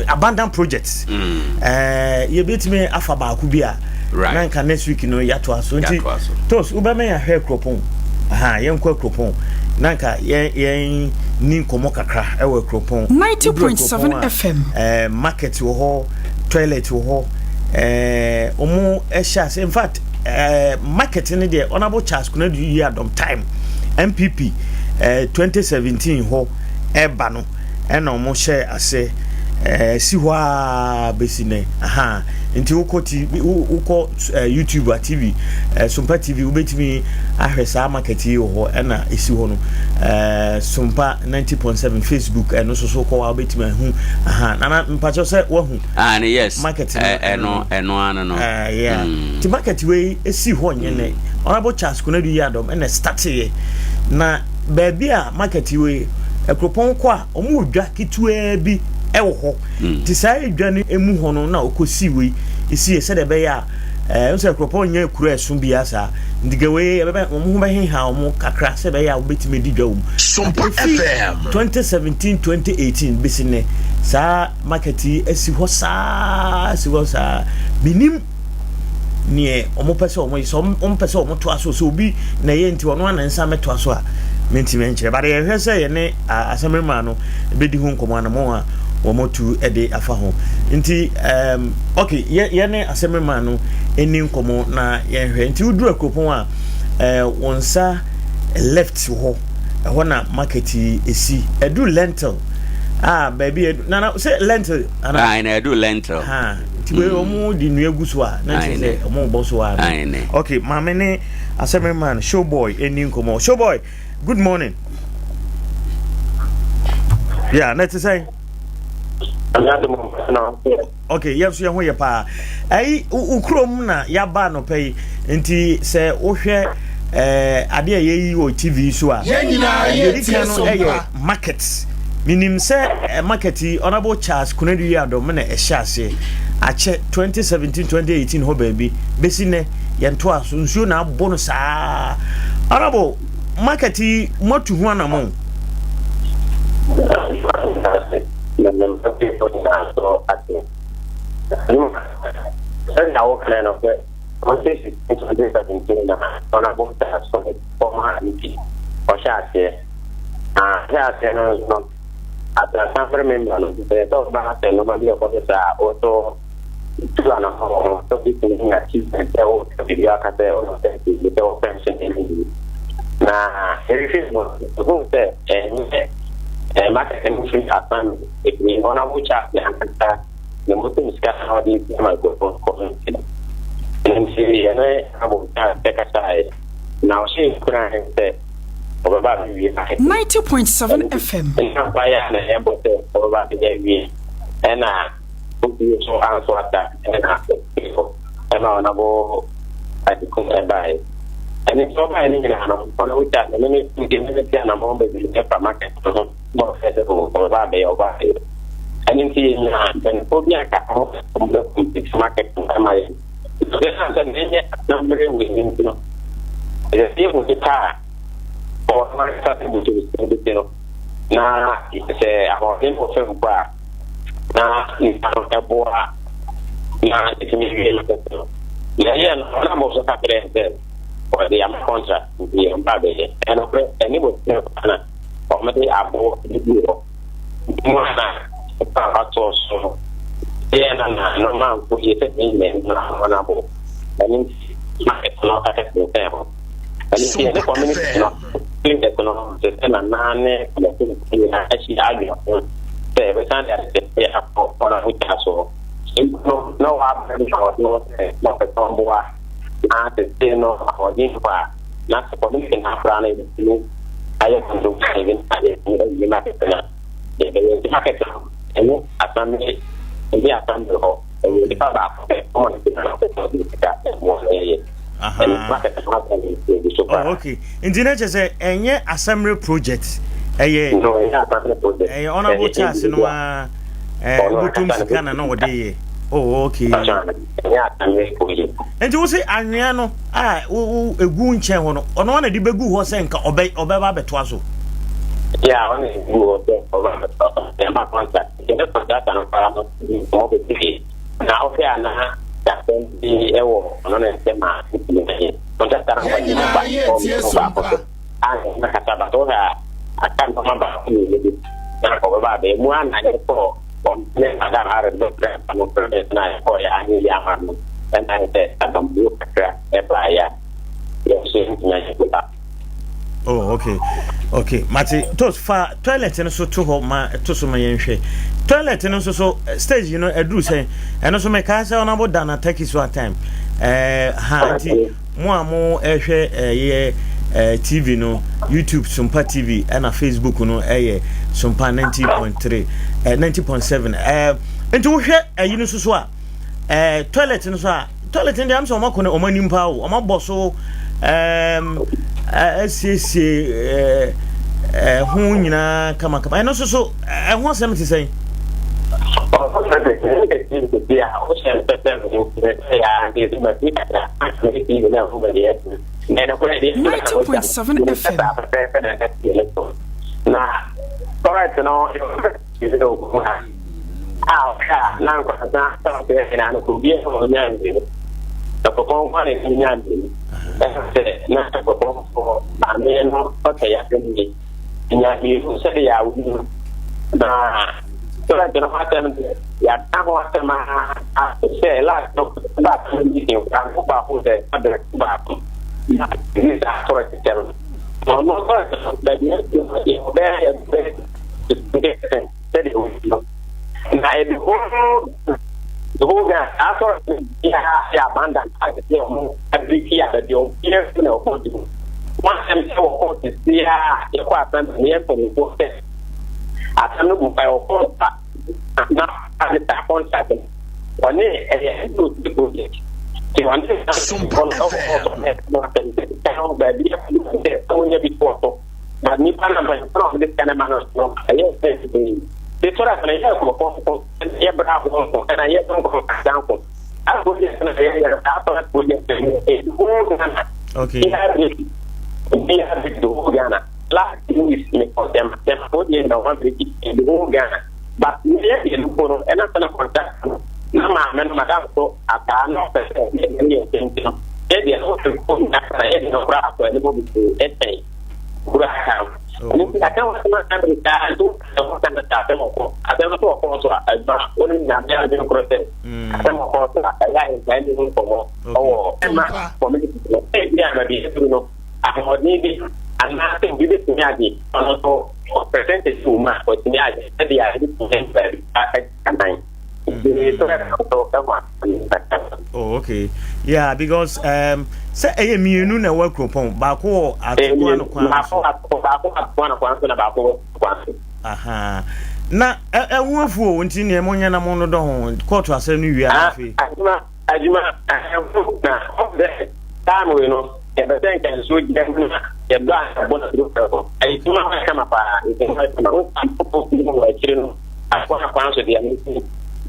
abandoned projects. Ye betime afa ba ku bia. Right. Na nka next week no yato aso nti. Tos ubeme ya hair cropon. Aha, ye nkwa cropon. Na nka ye ni komo kakra ewe cropon. 90.7 FM. Market wo ho, toilet wo ho. Omo eshas in fact market in the honorable Charles Kunadu year dom time MPP 2017 ho eba no ena omo share ase si hwa besine aha nti uko TV uko YouTube TV Sompa TV ubetimi ahwesa market yi ho ena esi ho no Sompa 90.7 Facebook eno so ko wa ubetimi hu aha na mpacho se wa hu yes market eno ano no yeah ti market we esi ho nyene honorable Charles Kunadu yadom ena start ye na baby a market we ekropon kwa omu dwa kitwe bi ewo ho ti sai dwane emu ho no na okosi we isi ese de be ya nso ekropon nya ekuru esun bi asa ndigewe ebe omu be hin ha omu kakra se be ya obetime di dwa Sompa FM 2017 2018 bisine sa market esi ho sa binim nie omu pese omu iso omu pese omu to aso so obi na ye nti ono anansa meto aso a menti menche bare ye hwese ye ne asemema no bedi hu nkomo anamo a womotu ede afa ho nti okay ye ne asemema no eni nkomo na ye hwe nti uduru akropon a wonsa left ho ho na market esi edu lentil baby na say lentil na edu lentil ti we omu di nu eguso a na ti say omu boso a okay mama ne asemema showboy eni nkomo showboy good morning. Yeah, let's say. Okay, yes, you are pa. Ukrom na yaba no pay nti se wohwe Adea Akye o TV so a. Markets. Minim se market honorable Charles Kunadu Yadom na ehye ache 2017-2018 ho baby. Besine yento aso nsuo na bonus a. Honorable market motu hu anamo na everything go there market and free happen if we on a watch up the motor is got how the go and see about take aside now she could say over 90.7 FM and buy an airport over the and so answer that and after people and on about I become a buy. And it's not by any on that. Let me give it a number of the market more feasible or buy or buy. And in the then put me a couple from the market to my number within, you know. The same with the car or my starting with the now it's about him for film bar. Now it's a boy. Now it's a yeah, I'm also happening. For the contract with the Mbabe and it was for me about the euro. So, yeah, no man put it in honorable. I mean, it's not affecting them. And it's the community not think that and a man actually argue. They were saying that they have on a week or so. No, I'm not a tomboy. The no or this not supporting in Afghan I don't even the market. The market and assembly and the assembly hall. And the power on oh, okay. Engineer say enye assembly project. Honorable Charles no butum sika na no wode ye. Oh, okay. And you say anwea no egu nche ho no ono na de begu ho se nka obeba beto so. Yeah, on go over the contract. In the contract and now okay na that the ewo on the mark. Contract and Nakatabatora, I can't remember who the one I get for Madame Arab and I for Yaman and I said, I don't do a player. Oh, okay. Okay. Mati, those far toilet and so to ma to so my yenhwe. Toilet and so stage, you know, Edu say, and also make us on about Dana take his one time. Hanti mo ehwe TV no, YouTube Sompa TV and a Facebook no Sompa 90.3 90.7 and to hwe you know so toilet no so toilet in the am so ma kono o manimpa o ma boso SCC who nyina kama I know so I want something to say. 90.7 FM. Nah, correct, no, you know. Ah, now, I'm going to be the perform one is in Yandy. Not to perform for a man, okay, I can be. And you say, I would. Nah, so I don't know what I'm doing. Yeah, I want to say, like, no, but you can go back with the other back. This is correct to tell me. No, no, but you're very, the whole guy, I thought, yeah, abandoned. I every year that you're here, you know, one time so hot is you're quite near for me. I can't look by a phone, now I get that one second. One day, I do the project. So I'm just before. But Nippon from this kind of manner, it's what I have for and I yet don't go down. I put this in a area after that project. Okay. He has it to Ghana. Last thing is for them, put in the one in the whole Ghana. But maybe in Poro and I'm going to contact no, madam, so I cannot anything. They are not to come back and no crap or anybody to anything. I don't want to I don't want to tap them or I don't know also I only have been crossed. Some of us are landing for more for me. I have needed and nothing with it to me. Also, percentage to my for me. I they are very oh, okay. Yeah, because say I am you know work upon bako aha na ewufu wonti ne monya na mo no do ho court ase no wi afi ajuma na of the time we know e be think and so dem e do a bona do ko ai tuma kama pa e ko na o ko ko chiri no akwa kwa so dia ni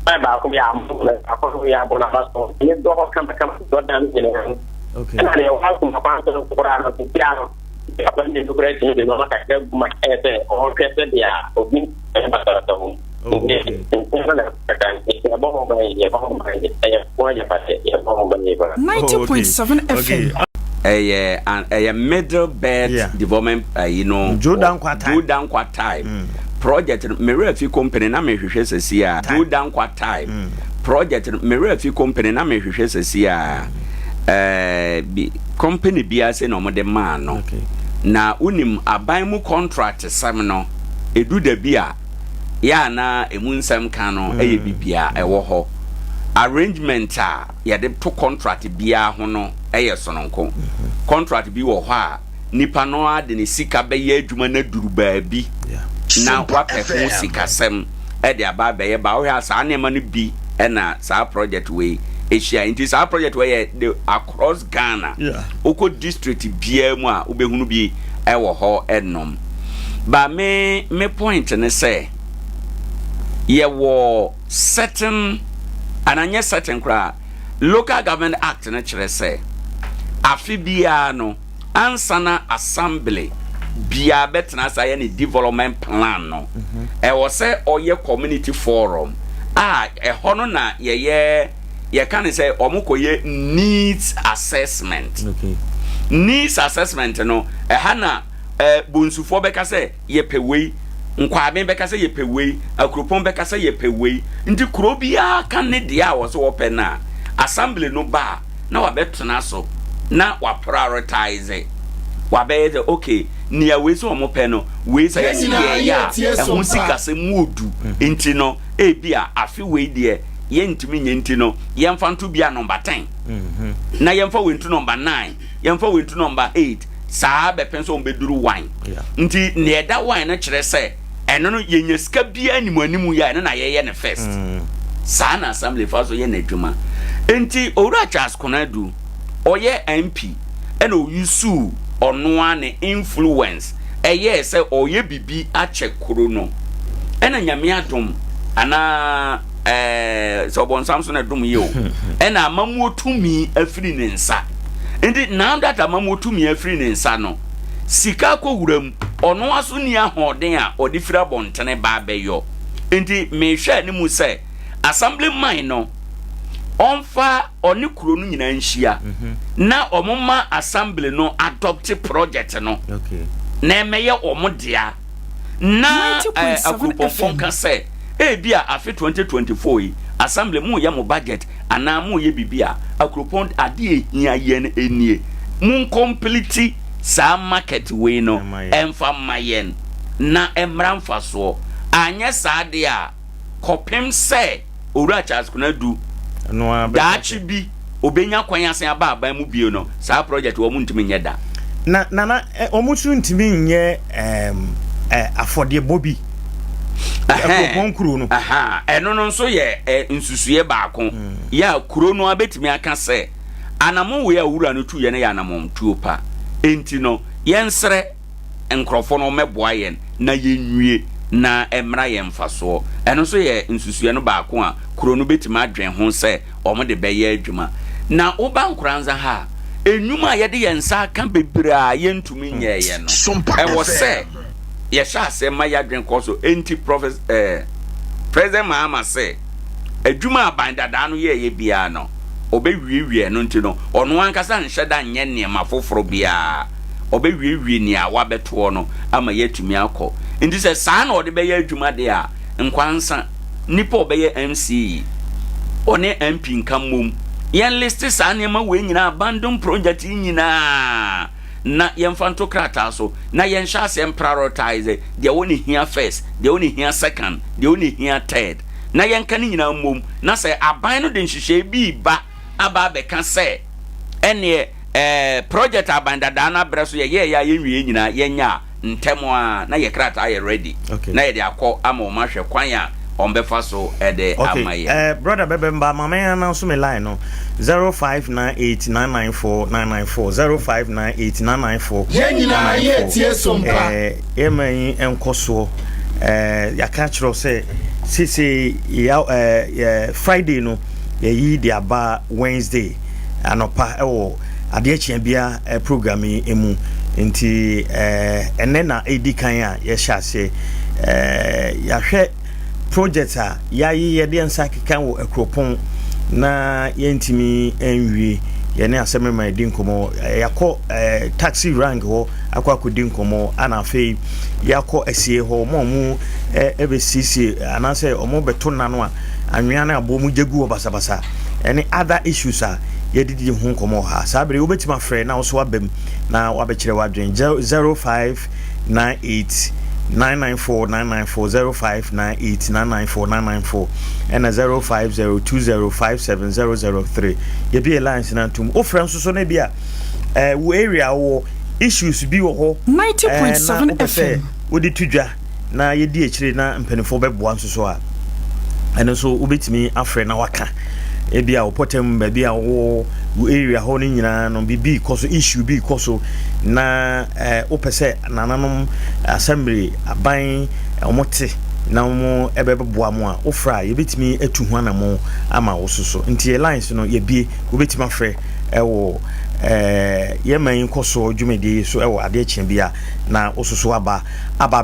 ba ko ya mo akwa ya bona ba so e do ko kama do dan ni okay na le wa ko pa so ko ra no piano apa ni to great ni no ma ka ke ma ete o ke se dia o bin e ba ta to okay na ka ni ba mo ba ye ba mo ba ye ya ko ya pa ye ba mo ba ye ba 90.7 FM a middle belt development you know Jordan kwa time project Merafi company na me hwehwe sesia Jordan kwa time project Merafi company na me hwehwe sesia company bia se no mo de man no na unim aban mu contract sam no edu da bia ya na emu nsam kan no eye bibia ewo ho arrangement a ya de to contract bia ho no eye sononko contract bi wo ho a nipa no ade ne sika bɛyɛ adwuma na duru baabi na wapɛ ho sikasɛm ɛde aba bɛyɛ ba wo saa nneɛma no bi ɛna saa project we Asia into saa project we the across Ghana oko district bia mu a wobɛhunu bi ɛwɔ hɔ ɛnom ba me point ne say yɛwɔ certain ananya certain kra local government act na kyerɛ sɛ afi bia no ansana assembly bia betena sa yɛ ne development plan no ɛwɔ sɛ ɔyɛ community forum ɛhɔ no na yɛyɛ can say omukoye needs assessment. Okay. Needs assessment no ehana bunsufo beka say yepewei nkwaben beka say yepewei akropon beka say yepewei ndi kuro bia kan ne dia wo so open na assembly no ba na wabetena so na wa prioritize wabeye okay nia we so omope no we say ya ehun sika se mudu enti no bia afi we de yentimi nyenti no yemfa nto bia number 10 na yemfa wentu number 9 yemfa wentu number 8 saa be penso ombeduru 1 nti ne eda 1 na kire se eno no yenya sika bia animu ya na yeye ne first saa na assembly fa so ye na adwuma nti owura Charles Konadu oye MP ena oyusu ono ane influence eye se oye bibi ache kuro no ena nyame adom ana so bon Samson adum yo ena amamu otumi afiri ne nsa ndi now that amamu otumi afiri ne nsa no sika ko wuram ono aso ni ahoden a odi fira bontene ba beyo ndi me hwa ni mu se assembly man no onfa oni kuro no nyina nhia na omoma assembly no adopt project no okay na emeye omodea na akupofon ka se bia afi 2024 yi assembly mu ya mo budget ana mu ye bibia akropon ade ehia yen enie mu complete sa market we no emfa mayen na emra mfa so anya sa de a kopem se owura Charles Konadu no daachi bi obenya kwan asen aba aban mu bio no sa project wo mu ntimi nye da na omutu ntimi nye afode bobi eno no nso ye nsusuye baako ya kuro no abetimi aka se anamo we awura no tu ye ne ya anamo tuo pa enti no yensere enkrofo no meboa yen na yenwie na emra ye mfaso eno so ye nsusuye no baako a kuro no betimi adwen ho se omo de beye adwuma na oba Nkoranza ha enwuma ye de yensa kan bebra ye ntumi nye ye no ewo se yesha se ma ya dwen koso enti president Mahama say adwuma abandada no ye bia no obewie no nti no ono ankasa nheda nye niema foforo bia obewie ni a wabeto no ama yetumi akọ nti se saa na ode beye adwuma de a Nkwansa nipa obeye MC one MP nkamom yen list saa niema we nyina abandon project nyina na yemfanto krata so na yensha asem prioritize the only here first the only here second the only here third na yenka ni nyina mom na say aban no de nhihye bi ba aba be ka say ene project aban dada na breso ye ya yenwie nyina yenya ntemo a na ye krata ye ready na ye de akọ ama o ma hwe kwan a ombefa so ede amaye brother bebemba mama ya na so me line no 0598994994 0598994994 yenyina ye tie sompa eman enkoso ya ka chiro se sisi ya Friday no yi di aba Wednesday anopa ewo Adea Akye Abia program emu nti ene na edikan a ye hyase ya hwe project a yayi ye de nsa keka wo akropon na yentimi enwie ye ne aseme ma di nkomo yakọ taxi rank ho akwa di nkomo ana afei yakọ asie ho mu ebe sisi anase omo beto nano a anwea na abo mu jegu obasabasa any other issues a ye didi hu nkomo ha sabre obetima frɛ na so abam na wabekire wadwen 0598 994 and 0502057003 ye be lines na tum o friends so na bia wo area wo issues bi wo ho 90.7 FM wodi tudwa na yedi akire na mpanifo beboa nso so a ene so ubetimi afre na waka ebi a opotem ba bi a wo area ho ni nyina no bibi koso issue bi koso na opese nananom assembly aban omote na mo ebeboa mo a ofra yebetimi atu ho anamo ama wo soso nti lines no yebie ubetimi afre ewo yeman koso dwumedi so ewo ade kyen bia na ososo aba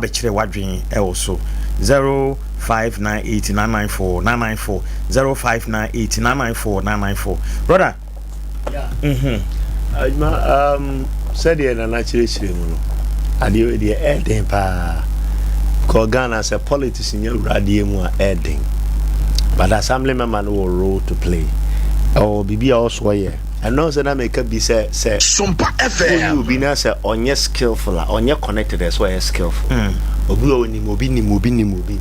be kire wadwen ewo so 0598994994 0598994994 brother said na naturally mu no ade de eden pa ko Ghana as a politician you radie mu a eden but assembly member no role to play or bibia also here I know that I make a be say Sompa FM you be na say onye skillful onye connected as well as skillful obi o ni mobi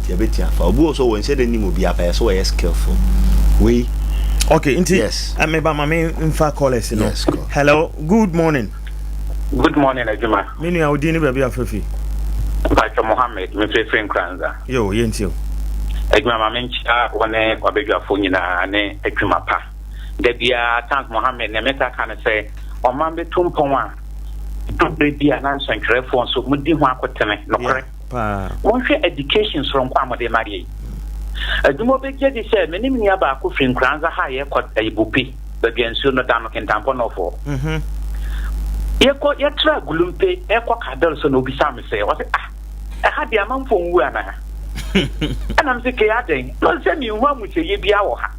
ti abeti afa obi o so won say ni mobi afa so we skillful we okay inti yes ameba mama infa callers no yes, hello good morning Ajuma menu audi ni bia afafi Pastor Mohammed me free Nkoranza yo yentio Ajuma mama ncha wone kwabedwafo nyina ne adwuma pa Debia Tank Mohammed ne meta kan say o man betum pon a dobre bia na nsankrefo so mudi ho akotene no kore won hwe education so nkwa amode mari adumo beje di say menim ni aba ko free Nkoranza ha ye kwata ibupi bebia nsuo no dan no kentampo no fo ye tra gulumpe e kwa kadal so no bisa me say o say ha dia manfo nwu ana ana msike ya den no say mi hu amuche ye bia wo ha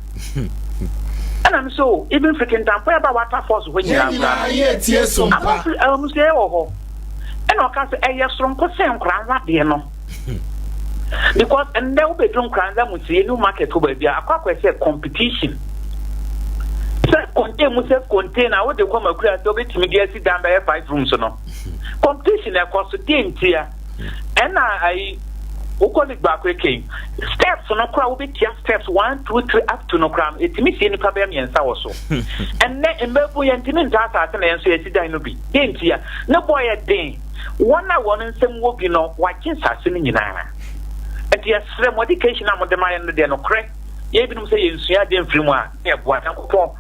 and I'm so even freaking time for about water force when you are tie Sompa say oh and o ka say e strong ko say Nkoranza de no because and there will be Nkoranza mu tie new market ko ba bia akwa say competition say container what they come akura so betimi get sit down by 5 rooms no competition e cost dey ntia and I Ukoli back came steps no crowd will be steps 1, 2, 3 up to no cram. It means any problem and so. And then in Belpo Yantimin data and so it's dino be. Didn't here. No boy a day. One and some will be no watching Sassini in Nana. And yes, some education I'm the man and the no crack. You even say you see I didn't film one. Yeah, what Uncle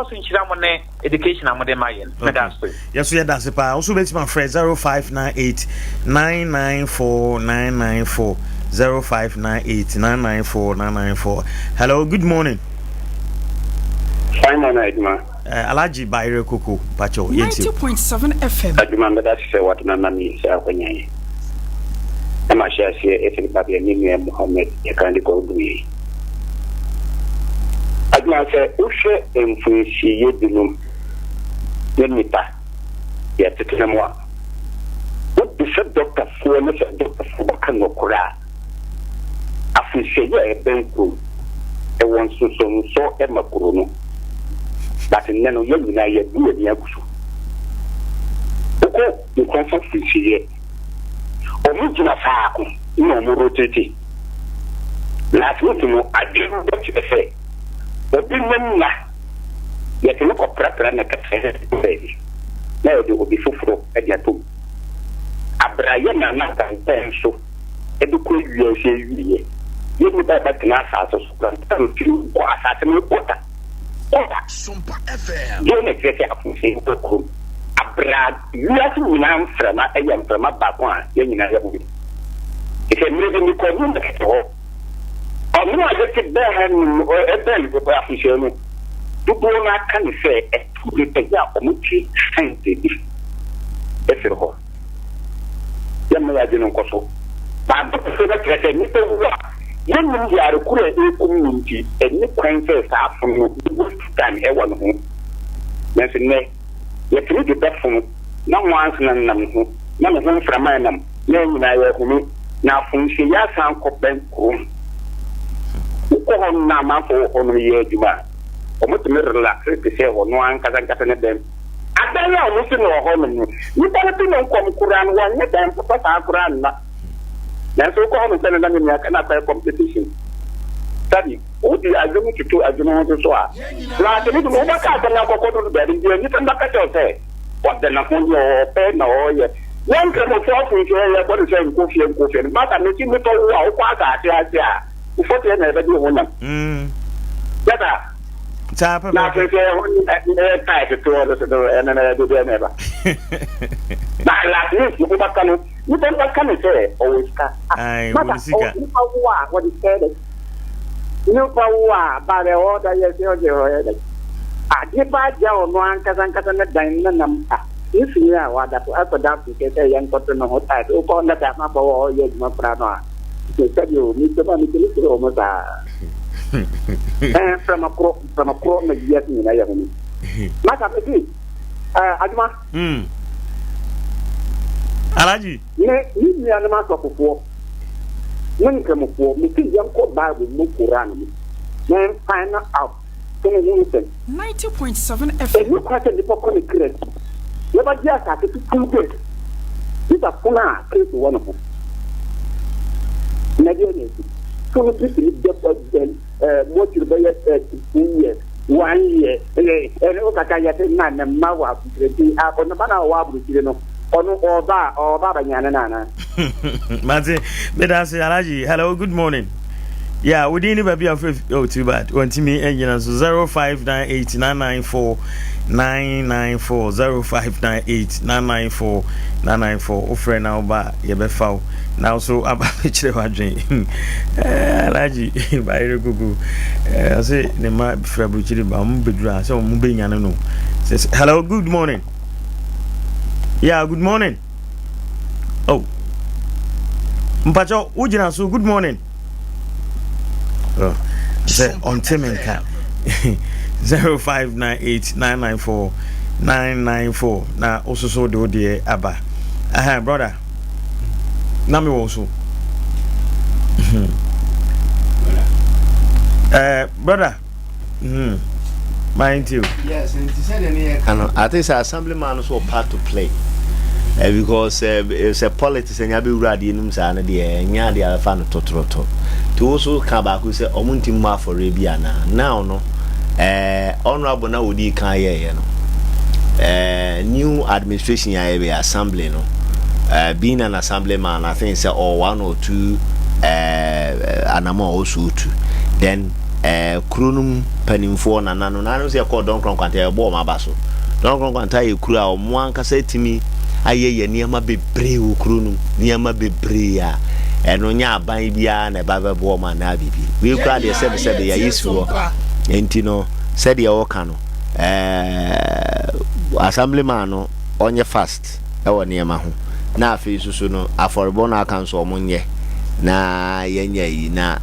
Sinchiramone education I'm the Mayan. Yes, we that's pa. Also bet my friend 0598994994 0598994994. Hello, good morning. Fine night, ma. Alaji Bayre Koko Pacho. 90.7 FM. Adwumawura that say what na me say akwanya. E ma share say e pa be ni Muhammad e kan di ko duyi. Adwuma say uhwe emfunshi yedinum. Yenita. Ya tetemwa. What the doctor for no doctor for kan no kura. Afishe ye benku. E won so e makuru no. That neno ye nyina ye du ni agusu. Oko the comfort fishi omu jina faako ina omu rotate last week no adenu that you say obi nna ye teno ko prapra na kafe baby na ye obi foforo e dia to abraye na kan tenso e du ko wiye se wiye ye mi ba na sa so kan tu ko asate me kota Sompa FM ye ne kete afunse ko Brad, you have to run from a young from a back one, young in a way. If I'm moving the corner at all, I'm not just sit there and a bell with the official. To go not can say a two little Muchi and the if you're home. Young I didn't go so. But the young men are a community and new princess are from the time everyone home. That's in there. Ye tiri de befo na wanse na nam ho na me ho frama nam na nyina ye ho na funhye ya san ko ben ko ko ho na ma fo ono ye aduma o mutumi relax te se ho no an kasa ne dem adaya o mutu no ho no ni ba te no kom kuran wa ne dem ko sa kuran na so ko ho no tele na me aka na kwa competition study o di ajumu tutu ajumu ho so a la te ni mo ba ka ta na ko ko do be ni tan ba ka cho se what the Napoleon or pen or yet. One can afford to say what is saying coffee and coffee, but I'm making it all out. What I before they never do one. Better. Tap now, they say, tied to others and I do never. But like this, you don't come and say, always cut. What is said? No power, but the order yes, I give by Joe, one cousin, diamond. If you are what I could have to get a young person of that, who call that my boy, yes, my brother. They said you, Mr. Bonnie, almost from a crop, yes, in a young. Maka, Adma. Alaji. You are the master of war. When come for me, young called Bible, Nkoranza. Then find out. 90.7 FM. You quite the popcorn crate. Never just have to 2 days. This is Puna, case one of them. Negative. So this is what you buy 2 years, 1 year, and Okakaya man and Mawa, on the banner of you know, or Baba Yanana. Mate, Medasi Alaji, hello, good morning. Yeah, we didn't be afraid. Oh, too bad. Want to me engine 0598 994 994 0598 994 994. Offer now, ba yebefa. Now so abachire wadwen. Alaji, ba ere gugu. I say ne ma befra bruchiri ba mu bedura. So mu be nyane no. Says hello, good morning. Yeah, good morning. Oh. Mpacho, ujina so good morning. Oh, say on Timinka 0598 994 994. Now also so do the Abba. Aha, brother. Nami also. Brother. Mind you. Yes, and he said I think the assemblyman also part to play. Because it's a politics and you be ready in Msana, the Alfano Totroto. To also come back who say, Omuntima for Rabiana. Now, no, Honorable Naudi Kaya, new administration, assembly, no, being an assemblyman, I think, say, or 1 or 2, Anamo also 2. Then, Krunum penning for Nanano, I don't say, I call Don Cronquanta, Bomb Abasso. Don Cronquanta, you could have one can say to me. Aye niama bebre ukrunu niama bebre ya eno nya aban bia na baba bo ma na bibi we kra de sebe ya yesu enti no said ya woka no assemblyman no onye fast e wo niama ho na afi susu no aforebo na aka nso omonye na yenya yi na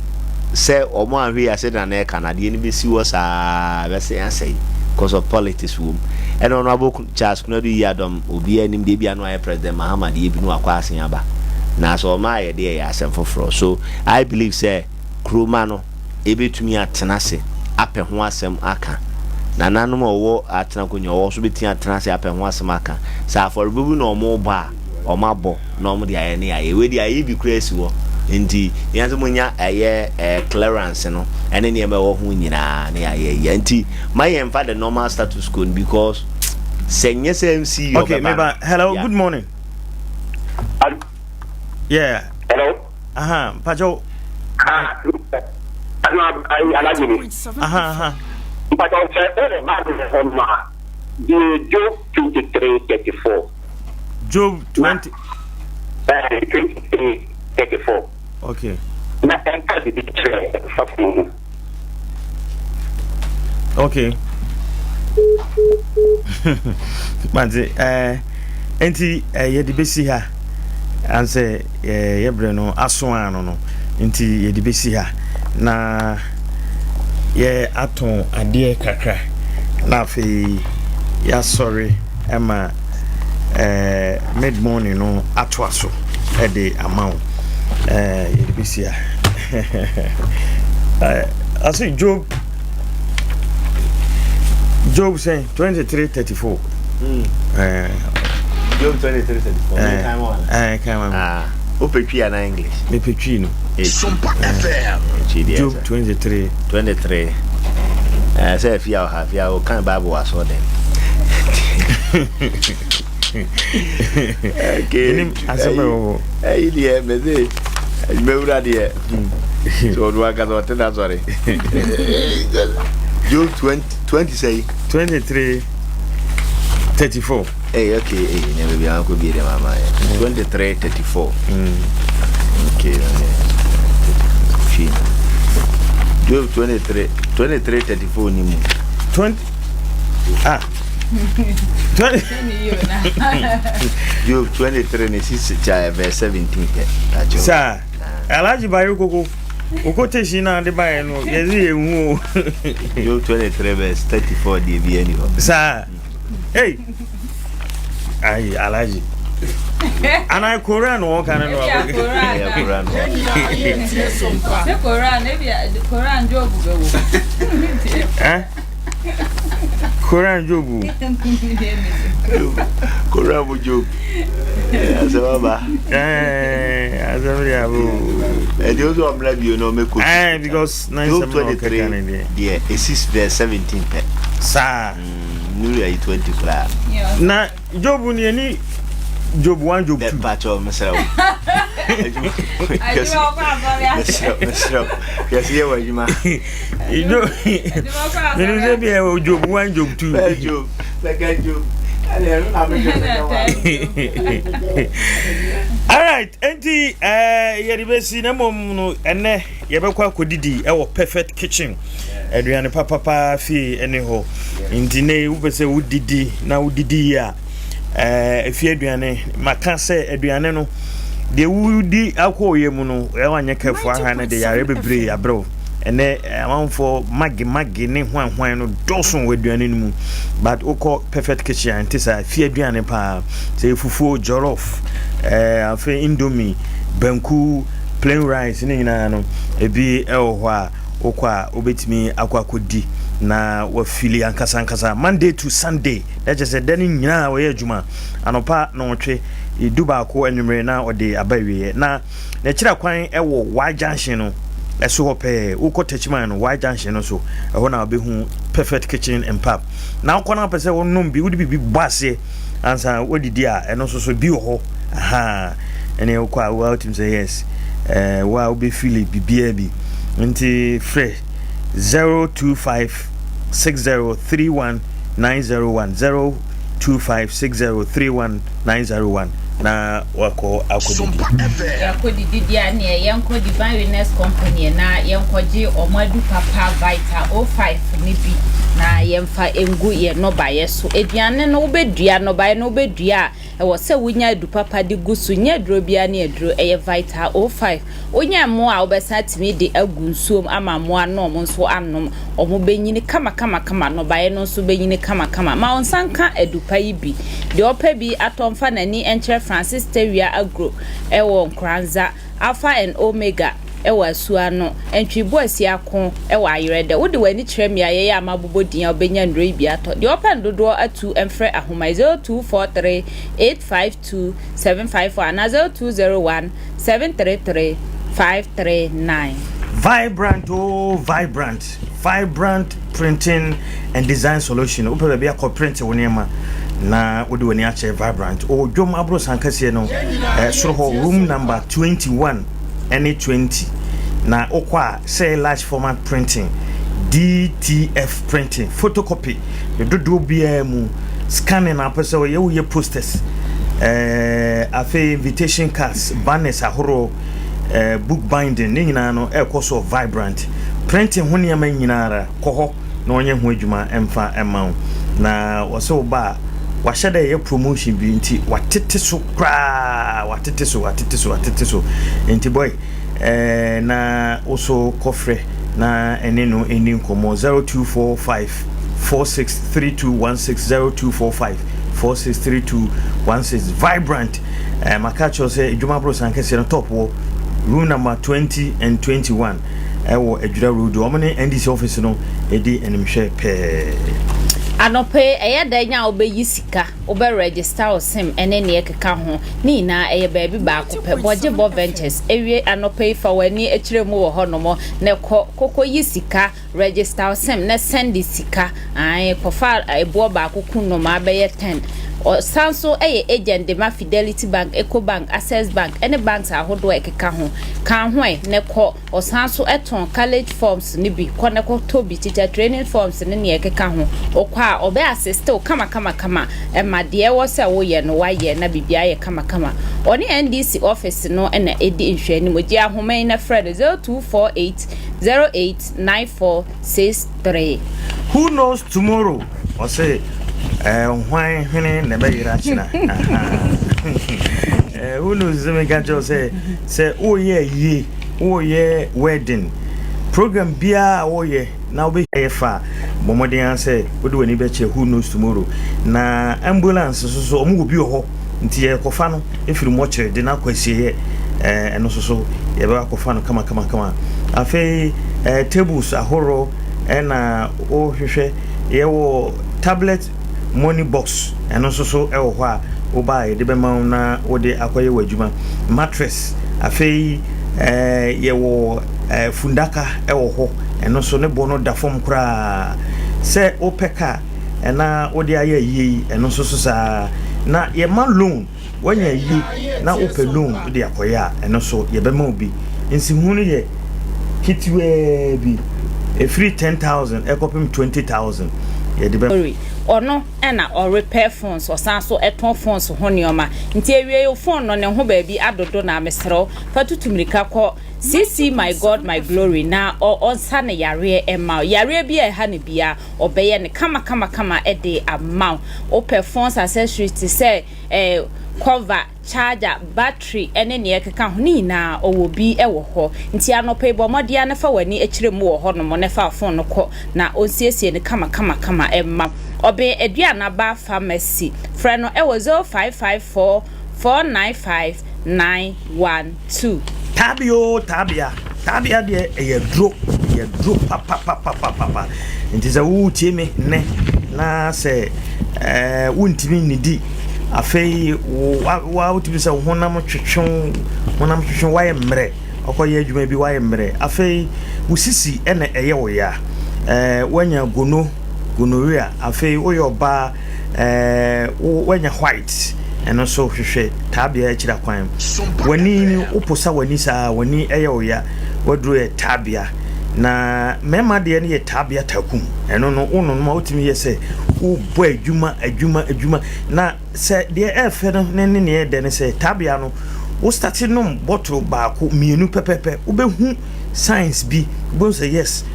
se omo ahwe ya se na na Canada ni besi wo sa be se ansei because of politics room and honorable Charles Kunadu Yadom obi anim de bia no aye president Muhammad Yebi no akwa asen aba na so ma ye de ya asem foforo. So I believe say kroma no ebetumi atena se apɛ ho asem aka na nanom owo atena konyo owo so beti atena se apɛ ho asem aka sa for bubu no omo ba omabo na omo de aye ne aye we de aye bi krasi wo nti yanzu munya aye clearance no ene ne ema wo ho nyina na aye nti my emfa the normal status quo because senye MC okay maybe hello yeah. Good morning. Yeah. Hello. Pajo. Pajo say the Job 23:34. Job 20 23:34. Okay. Na enka di picture. Okay. Manzi enti ye de besi ha anse ye bre no aso ano no enti ye de besi ha na ye aton ade kakra na fe ya sorry ema mid morning no ato aso e de amount ye de besi ha I see Job saying 23:34. Job 23:34. Come on. Opetwi na English. Me petwi no. Sompa FM. Job 23. Say if you have you can Bible was so then. Okay. Asema hey dear me say me ura dear. So do I got what that sorry. Job 20 say 23 34. Hey, okay, hey, never be uncle be the mama. 23 34. Okay. Job 23 34 ni mu. 20 20 Job 23 ni 6 verse 17. Sir, Alaji bayo koko. Okote shina de bayo no. Yezi ehu. Job 23 verse 34 dey be any ho. Sir. Hey. Ai Alaji. Ana Quran o kan no. Quran. Se Quran e bia Quran Job be wo. Quran Job. Quran bu Job. Asaba. Asaba ya bu. E dey also am like you know make ko. Because 23 yeah, it is verse 17. Sir. New year 20 class. Na Job ni ani Job 1 Job 2. Pacho mesra. Yes, yeah, what you ma. You know. You say be Job 1 Job 2. Job. Like Job. All right, enti yeribesi na mom no ene yebekwa akodidi e wo perfect kitchen. Aduane papa fi ene ho. Enti ne wopese wudidi na wudidi ya efi aduane maka se aduane no de wudi akoye mu no e wanye kafu aha na de yare bebre abro ene amanfo magi ne hwan no dosun waduane mu but oko perfect kitchen antisa fi aduane pa se fufu jollof afi indomie banku plain rice ne nyina no ebi ho a okwa obetimi akwakodi na wafili ankasa Monday to Sunday that just deni nyina we adwuma anopa na otwe iduba ko anwumre na ode abawie na kira kwan ewo Y junction no eso hope uko techiman no Y junction no so ho na obehu perfect kitchen and pub na uko na pese wonnom bi wodi bi base ansa wodidi a eno so bi ho aha ene uko a well team say yes wa obe fili bibia bi nti fresh 0256031 901 0256031 na wako akodidi akodidi dia ne yanko divine wellness company na yanko ji omadu papa vita 05 ni bi na yemfa engu ye no baye so eduane no obedua no baye no obedua e wo se wonya du papa di gusu nya dro bia ne edro eye vita 05 onya mo a obesa timi de agunsuom ama mo ano mo nso anom omo benyini kama no baye no nso benyini kama ma onsanka edupa yi bi de opa bi atomfa nani enche Francis Tewia agro ewo Nkoranza Alpha and Omega ewa suano entwibo asiako ewa ayerede wode wani kyerem ya ye amabobodin ya obenya ndroi biato de open dodo atu emfre ahoma 0243 852 754 na 0201 733 539 Vibrant printing and design solution open be a print woniema na wode wani ache Vibrant o dwom abro sankase no soro ho room number 21 any 20 na okwa say large format printing DTF printing photocopy the dodo bia mu scanning apese we ye posters afi invitation cards banners ahoro book binding ni nyina no ekoso Vibrant printing ho ne ma nyinara koho na onye ho adwuma emfa emaw na wose ba washada ye promotion bi nti watete so kra watete so nti boy na also kofre na eneno eni nkomo 0245 463216 0245 463216 Vibrant makacho say Juma Bros and Kese top wo room number 20 and 21 ewo Ejura Road omne NDC office no edi enimhwe pe anope eyada nya obeyisika obe register osim ene ne ekeka ho ni na eye baabi ba ko pe Bojibo Ventures ewie anope fa wani ekiremu wo honomo ne koko yisika register osim na send sika ai kofa ebo ba ko kuno ma be 10 or sanso agent de ma Fidelity Bank, Eco Bank, Access Bank, any banks are hold work can hwe ne ko or sanso eton college forms nibi koneko tobi teacher training forms ne ne ekeka ho okwa obe assist o kama e ma de wo se wo ye no wa ye na bibia ye kama oni NDC office no na edi nhwani moji ahoman na Fred 0248089463. Who knows tomorrow? Or say why ne be ira china. Who knows me ganjo say oh yeah wedding program bia oh yeah now be fa bomodin say we do any be che who knows tomorrow na ambulance so omu obi ho nti ye kofa no efiri mo chere de na kwasie eno so ye be kofa no kama afei tables ahoro na o hwehwe ye wo tablet money box eno so e wo ho a wo ba ye de be ma na wo de akoye wadwuma mattress afei ye wo fundaka e wo ho eno so ne bono da fom kra se opeka na wo de aye yi eno so sa na ye man loan wanya yi na ope loan wo de akoya eno so ye be ma obi nsi hunu ye kitwe bi a free 10,000 e kopim 20,000 ye de be ono na or repair phones or sanso eton phones ho nioma nti ewie yo phone no ne ho ba bi adodo na mesro patutumrika ko CC my God my glory na onsa ne yare ema yare bi e ha ne bia obeye ne kama e de amount open phones accessories to say cover charger battery ene ne ekeka ho ni na owo bi e wo ho nti anope bo modia ne fa wani ekire mu wo ho no mo ne fa phone no ko na onsiesie ne kama ema obe eduana ba pharmacy frɛ no ewo 0554 495 912 tabia de ye dro papa nti za wu tie me ne na se wuntimi nidi afei wa utimi se honam twetwon waye mre okoye adwuma bi waye mre afei usisi ene eye wo ya wanya gonorrhea afei oyoba wanya white eno so hwehwe tabia akira kwan wani ni uposa wani sa wani eye oya wadru e tabia na mema de ne ye tabia takum eno no ono no ma otimi ye se wo bo adwuma na se de efe no ne ye de ne se tabia no wo start no bottle ba ko mienu pepepe wo be hu science bi bo say yes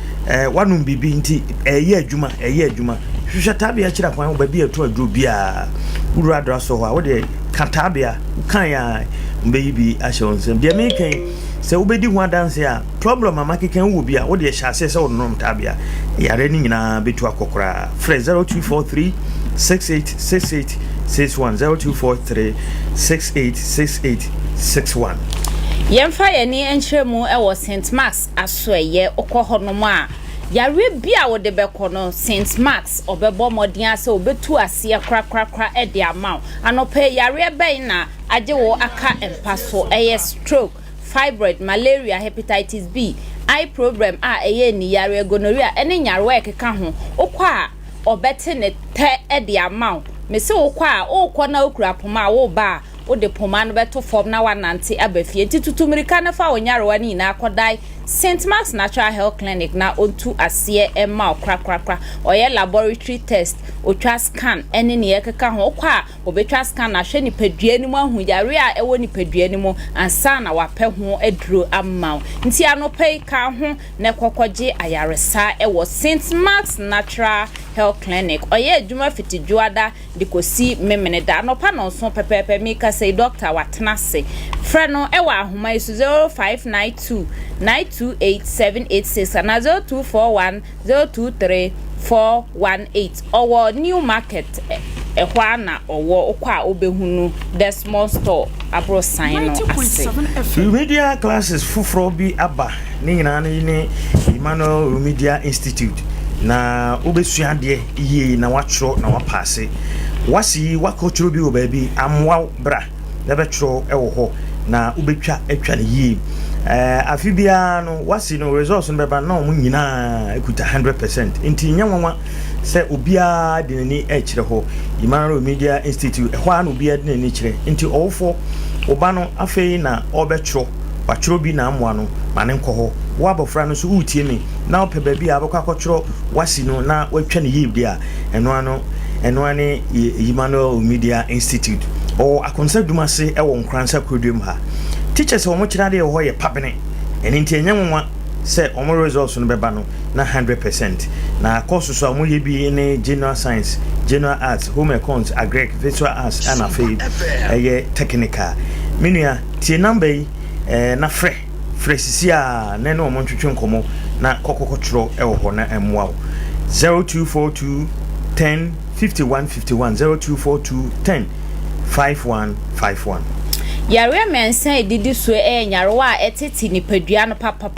wanum bibi nti eye adwuma hwehwe tabia akira kwan wo ba bi eto adru bia uru adra so ho a wo de katabia kan ya mbeyi bi ahye onsem de me kan se wo bedi ho dance a problem amakekan wo bia wo de hyase se wo nom tabia yare ni nyina betu akokora free 0243 686861 0243 686861 yemfa ye ni enhremu e wo St Max asoeye okohonom a yare bia wo de bekono St Max obebo modin ase obetu ase krakrakra e de amount anope yare ben na age wo aka empaso eye stroke fibroid malaria hepatitis B eye problem eye ni yare gonorrhea ene nyarwa ekeka ho okwa obete ne te e de amount me se okwa okwa na okura poma wo ba o de poma no beto form na wanante abafie titutumirika na fa onyarwa ni na akodai St Mark's Natural Health Clinic na ontu asie ema krakrakra oye laboratory test otwa scan ene ne yekeka ho kwa obetwa scan na hwe ni padua ni mu ahu yare a ewo ni padua ni mu ansa na wape ho aduro amma nti anope ka ho ne kokoje ayaresa ewo St Mark's Natural Health Clinic oye adwuma fitijuada dikosi memene da anopa no so pepepe mi ka say doctor watnase frɛ no ewa ahoma isu 0592 928786 and 0241023418 owo new market ehwa na owo okwa obehunu the small store abro sign no ase media classes fufro bi aba ni nyina ni Emmanuel Media Institute na obesua de iye na watro na wapase wasi wakotro bi obabi amwa bra na betro ewo ho na ubetwa atwa ne yi afibia no wasi no results no beba na omu nyina ekuta 100% nti nyanwa sɛ obiara de n'ani ɛkyerɛ hɔ Emmanuel Media Institute ɛhɔ a no obiara de n'ani kyerɛ nti ɔwofo oba no afei na ɔbɛtwerɛ watwerɛ bi na amoa no ma ne nkɔ hɔ wo abɔfra no so wotie me na wopɛ baabi a bɛkɔ akɔtwerɛ wasi no na watwa ne yie a ɛno ane Emmanuel Media Institute akonsa dwuma se ɛwɔ Nkoranza Krodwam ha teachers wɔn kyerɛ de hɔ yɛ pabene ɛne nti ɛnyɛ nwanwa sɛ wɔn results no bɛba no na 100% na course so wɔn yɛ bi ne general science, general arts, home econs, agric, visual arts and afei ɛyɛ technical menua tie number yi na frɛ sisi a na no wɔn twetwe nkɔmɔ na kɔkɔkɔtwerɛ ɛwɔ hɔ na ɛmoa 0242 10 51 51 0242 10 5151 Yare mensa edidi so nyarewa eteti nipadua no papa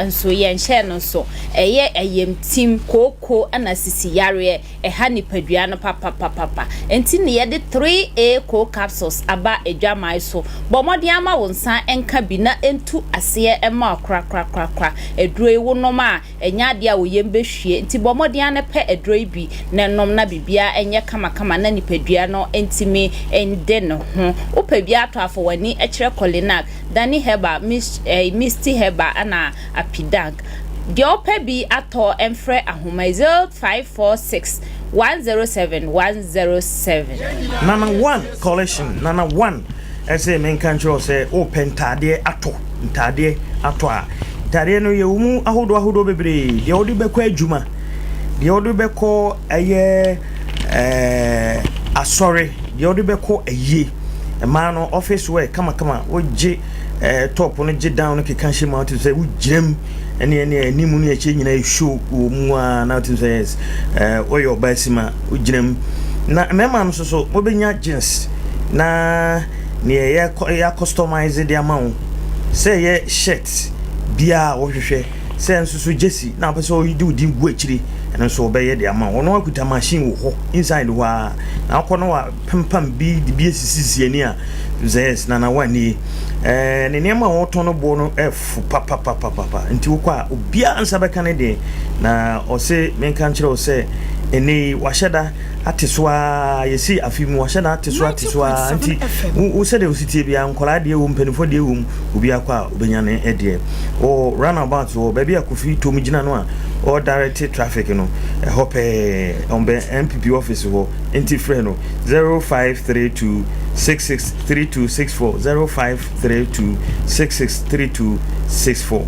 nso ye nhye no so eye ayemtim koko ana sisi yare ha nipadua no papa enti ne ye de 3A co capsules aba edwamai so bomodi ama wonsa enka bi na entu ase ema kra eduro ewo nom a enya de a woyem behwie enti bomodi an pe eduro bi na nom na bibia enye kama na nipadua no entimi ende no ho opabia to afo wani echre kolinak dani heba misty heba ana apidank diope bi ato emfre ahoma 0546 107 107 nana one collection nana one ese men control say open tade ato ntade ato a tade no ye umu ahodo bebre ye odi bekọ adwuma ye odi bekọ eye asore ye odi bekọ eye man office work kama oje top no je down no keka hye ma to say ugirem ene ni mu no eche nyina show mu a na to say oyo basima ugirem na mema no so obenya jeans na ne ya customize the amount say ye shirt bia wo hwehwe say nso jesi na pese o yidi udi gu akiri eno so obeye the amount ono akuta machine wo ho inside wo a na akono wa pempam bi esisi ani a zes na wani ne nema wo tono bo no f papa nti wo kwa obia ansa beka ne de na o se menka nkire o se eni waheda ateswa yesi afimu waheda ateswa nti wo se de ositie bia nkola de wo mpanifo de wo obia kwa obenya ne ede o runabout wo baby akofi to mugina no a or direct traffic no hope on the MPP office ho nti frɛ no 0532 663264 0532 663264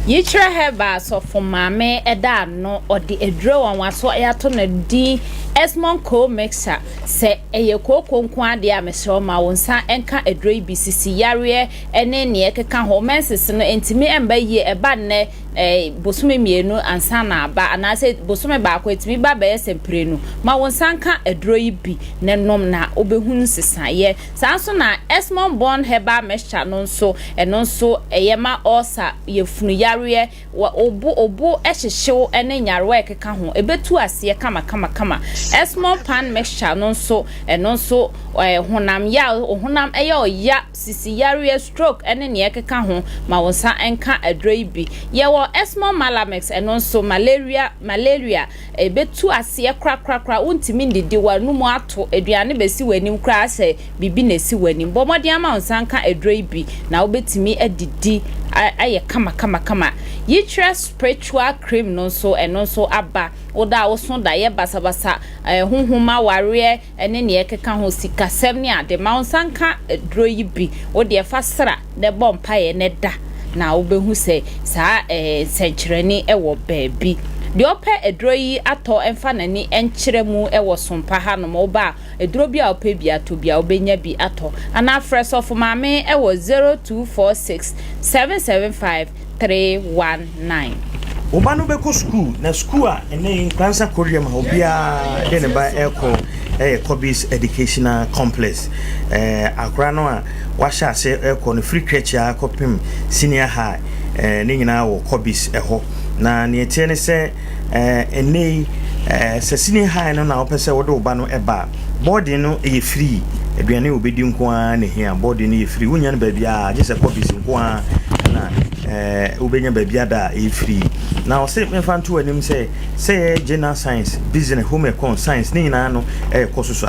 Yichra heba so for mame eda no odi edro wan waso ayato na di Esmond co mixer se eye koko nko ade a mesro ma wonsa enka edro ibisisi yare ene ne ekeka ho menses no entimi emba yi eba ne bosume mienu ansa na aba anase bosume ba ko etimi ba be sempre no ma wonsa nka edro ibi ne nom na obehunu sesaye sanso na Esmond born heba mixture no nso eno nso eyema osa yefunu yare obu ehyehyew ene nyarwa ekeka ho ebetu ase kama Esmond pan mixture no nso eno nso honam ya honam ya sisi yare stroke ene ne ekeka ho ma wonsa enka edro ibi ye Esmond malamex eno nso malaria ebetu ase kra untimi ndidi wanu mu ato eduane besi wanim kra ase bibi na si wanim bomodi ama wonsa enka edro ibi na obetimi adidi aye kama yitre spiritual cream no so eno so aba oda woso da ye basabasa hunhuma ware ene ne ekeka ho sika 7 ade ma wonsanka dro yibi ode fasra de bompa ye ne da na obehu se sa senkyereni ewo baabi de ope edro yi ato emfa nani enkyeremu ewo sompa ha no mo ba edro bi a ope bi ato bi a obenya bi ato ana fresh of mame ewo 0246 775 319 Obanu beko school na school a ene Nkoranza Krodwam ha obia de ne ba eko Kobis Educational Complex akra no a washa ase eko no free crèche a kopim senior high ne nyina wo Kobis eho na ne tie ne se ene se senior high no na opese wo de oba no eba boarding no e free aduane obedi nko a ne hia boarding no e free wonya no ba bia je se Kobis nko a na ubenya baabi ada e free now say me fan to anim say general science business home econ science ni na no course so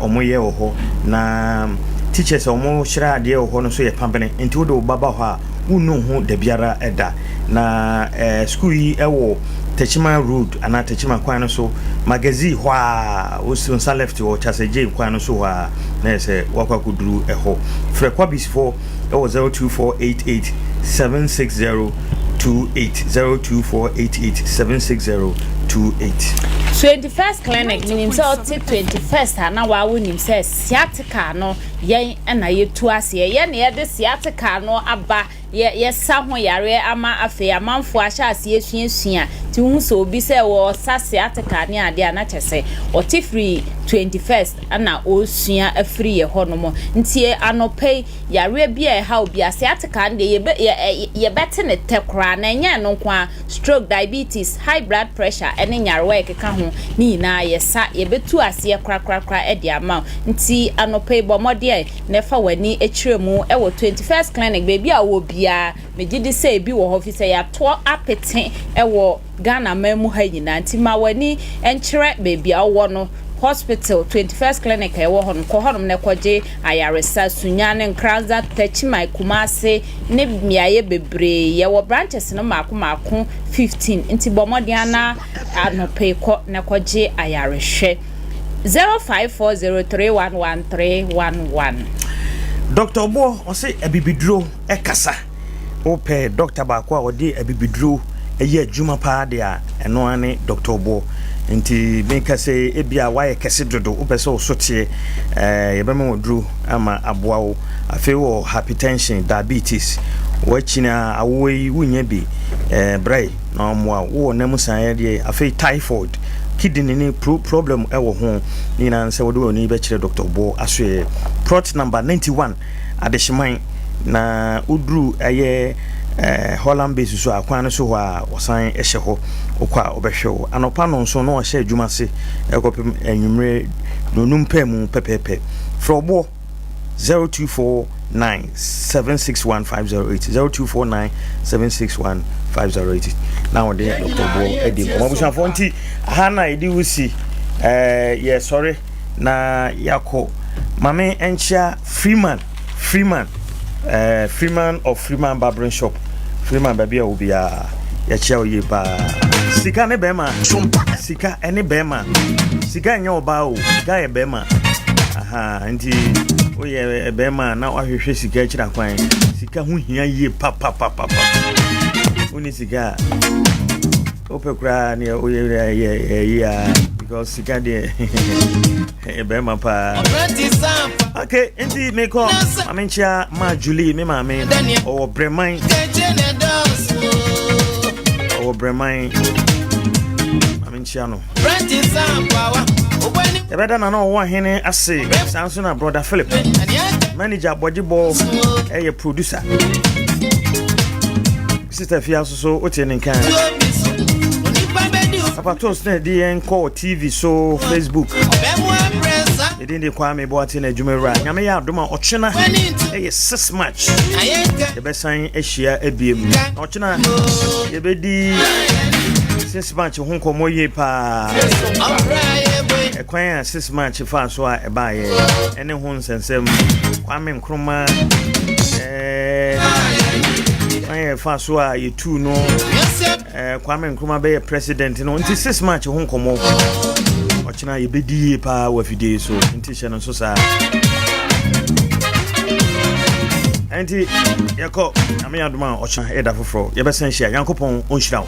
omoye wo ho na teachers omo hira ade wo ho no so ye pambene enti wo do baba ho a unu ho da biara eda na school yi ewo Techima Road and Techima Kwano so magazine wa usunsa left or Chaseje Kwano so wa nese wakwa kudru eho frekwa before 02488 76028 02488 76028 21st clinic nim say 21st na wa wonim say sciatica no yen na yetu ase yen ye de sciatica no aba ye sa ho yare ama afi amanfo ahya ase esuasua ti hu so obi say wo sa sciatica ne ade ana chese oti free 21st ana osua afiri ye ho no mo ntie anope yare bia e ha obi sciatica ne ye bete ne tekra na nya no kwa stroke diabetes high blood pressure ene nyarwa ekeka ho ni na ye sa ye betu ase krakrakra e de ama nti anope bomode nefa wani echiremu e wo 21st clinic baby a wo bia megidi say bi wo office ya to apete e wo Ghana memu ha nyina nti ma wani enchire baby a wo no hospital 21st clinic e wo hon ko honum ne koje ayaresa sunya ne Nkoranza Techima Kumase ne miaye bebre ye wo branches no mako 15 nti bomodiana anope ko ne koje ayarehwe 0540311311 Dr. Bo o say abibidro e kasa ope Dr. Bakwa odi abibidro eye adwuma pa de a eno ane Dr. Bo nti menka say ebia waye kese dodo opese osotie yebema wodru ama aboawo afi wo hypertension diabetes wachina awoyi wunya bi brai na mo wo namusan ye de afi typhoid kidney ni problem ewo ho ni na nse wodo oni be kire Dr. Bo aso plot number 91 adehman na udru aye Holland base so akwan so ho a osan ehye ho okwa obehwe anopa no nso no ohye adwuma se ekopem enwumre nonumpam pepepe frobo 0249761508 0249761508 now the Dr. Bo edi komabusa fonti hana edi wusi yeah sorry na yako mame enchia Freeman of Freeman Barbering Shop Freeman baby obia ya chia oye pa sika ne bema sika ene bema sika nya oba o sika e bema aha nti oye bema na ahwehwe sika kira kwan sika hu hia ye pa uni sika ope kra ne oye ya because sika de e bema pa okay nti me ko amenchia ma Julie me ma me o breman amenchia no ebeda na no wo hene ase sanso na brother Philip manager Bojibo eye producer sister Fia so otene kan Papa Toast na DN call TV so Facebook edinde Kwame Boateng Adwumawura nyame ya adoma ochena eye 6 match ye besan ehia abiem ochena ye bedi 6 match ho nkomo ye pa ekwan 6 match fa so a eba ye ene ho nsensem Kwame Nkrumah aye fa so a ye 2 no Kwame Nkrumah be president no nti 6 match ho nkomo ochina yebedi pa wa fide so nti hye no so sa enti yako ame adoma ochina eda foforo yebesen hye yankopon onhyira wo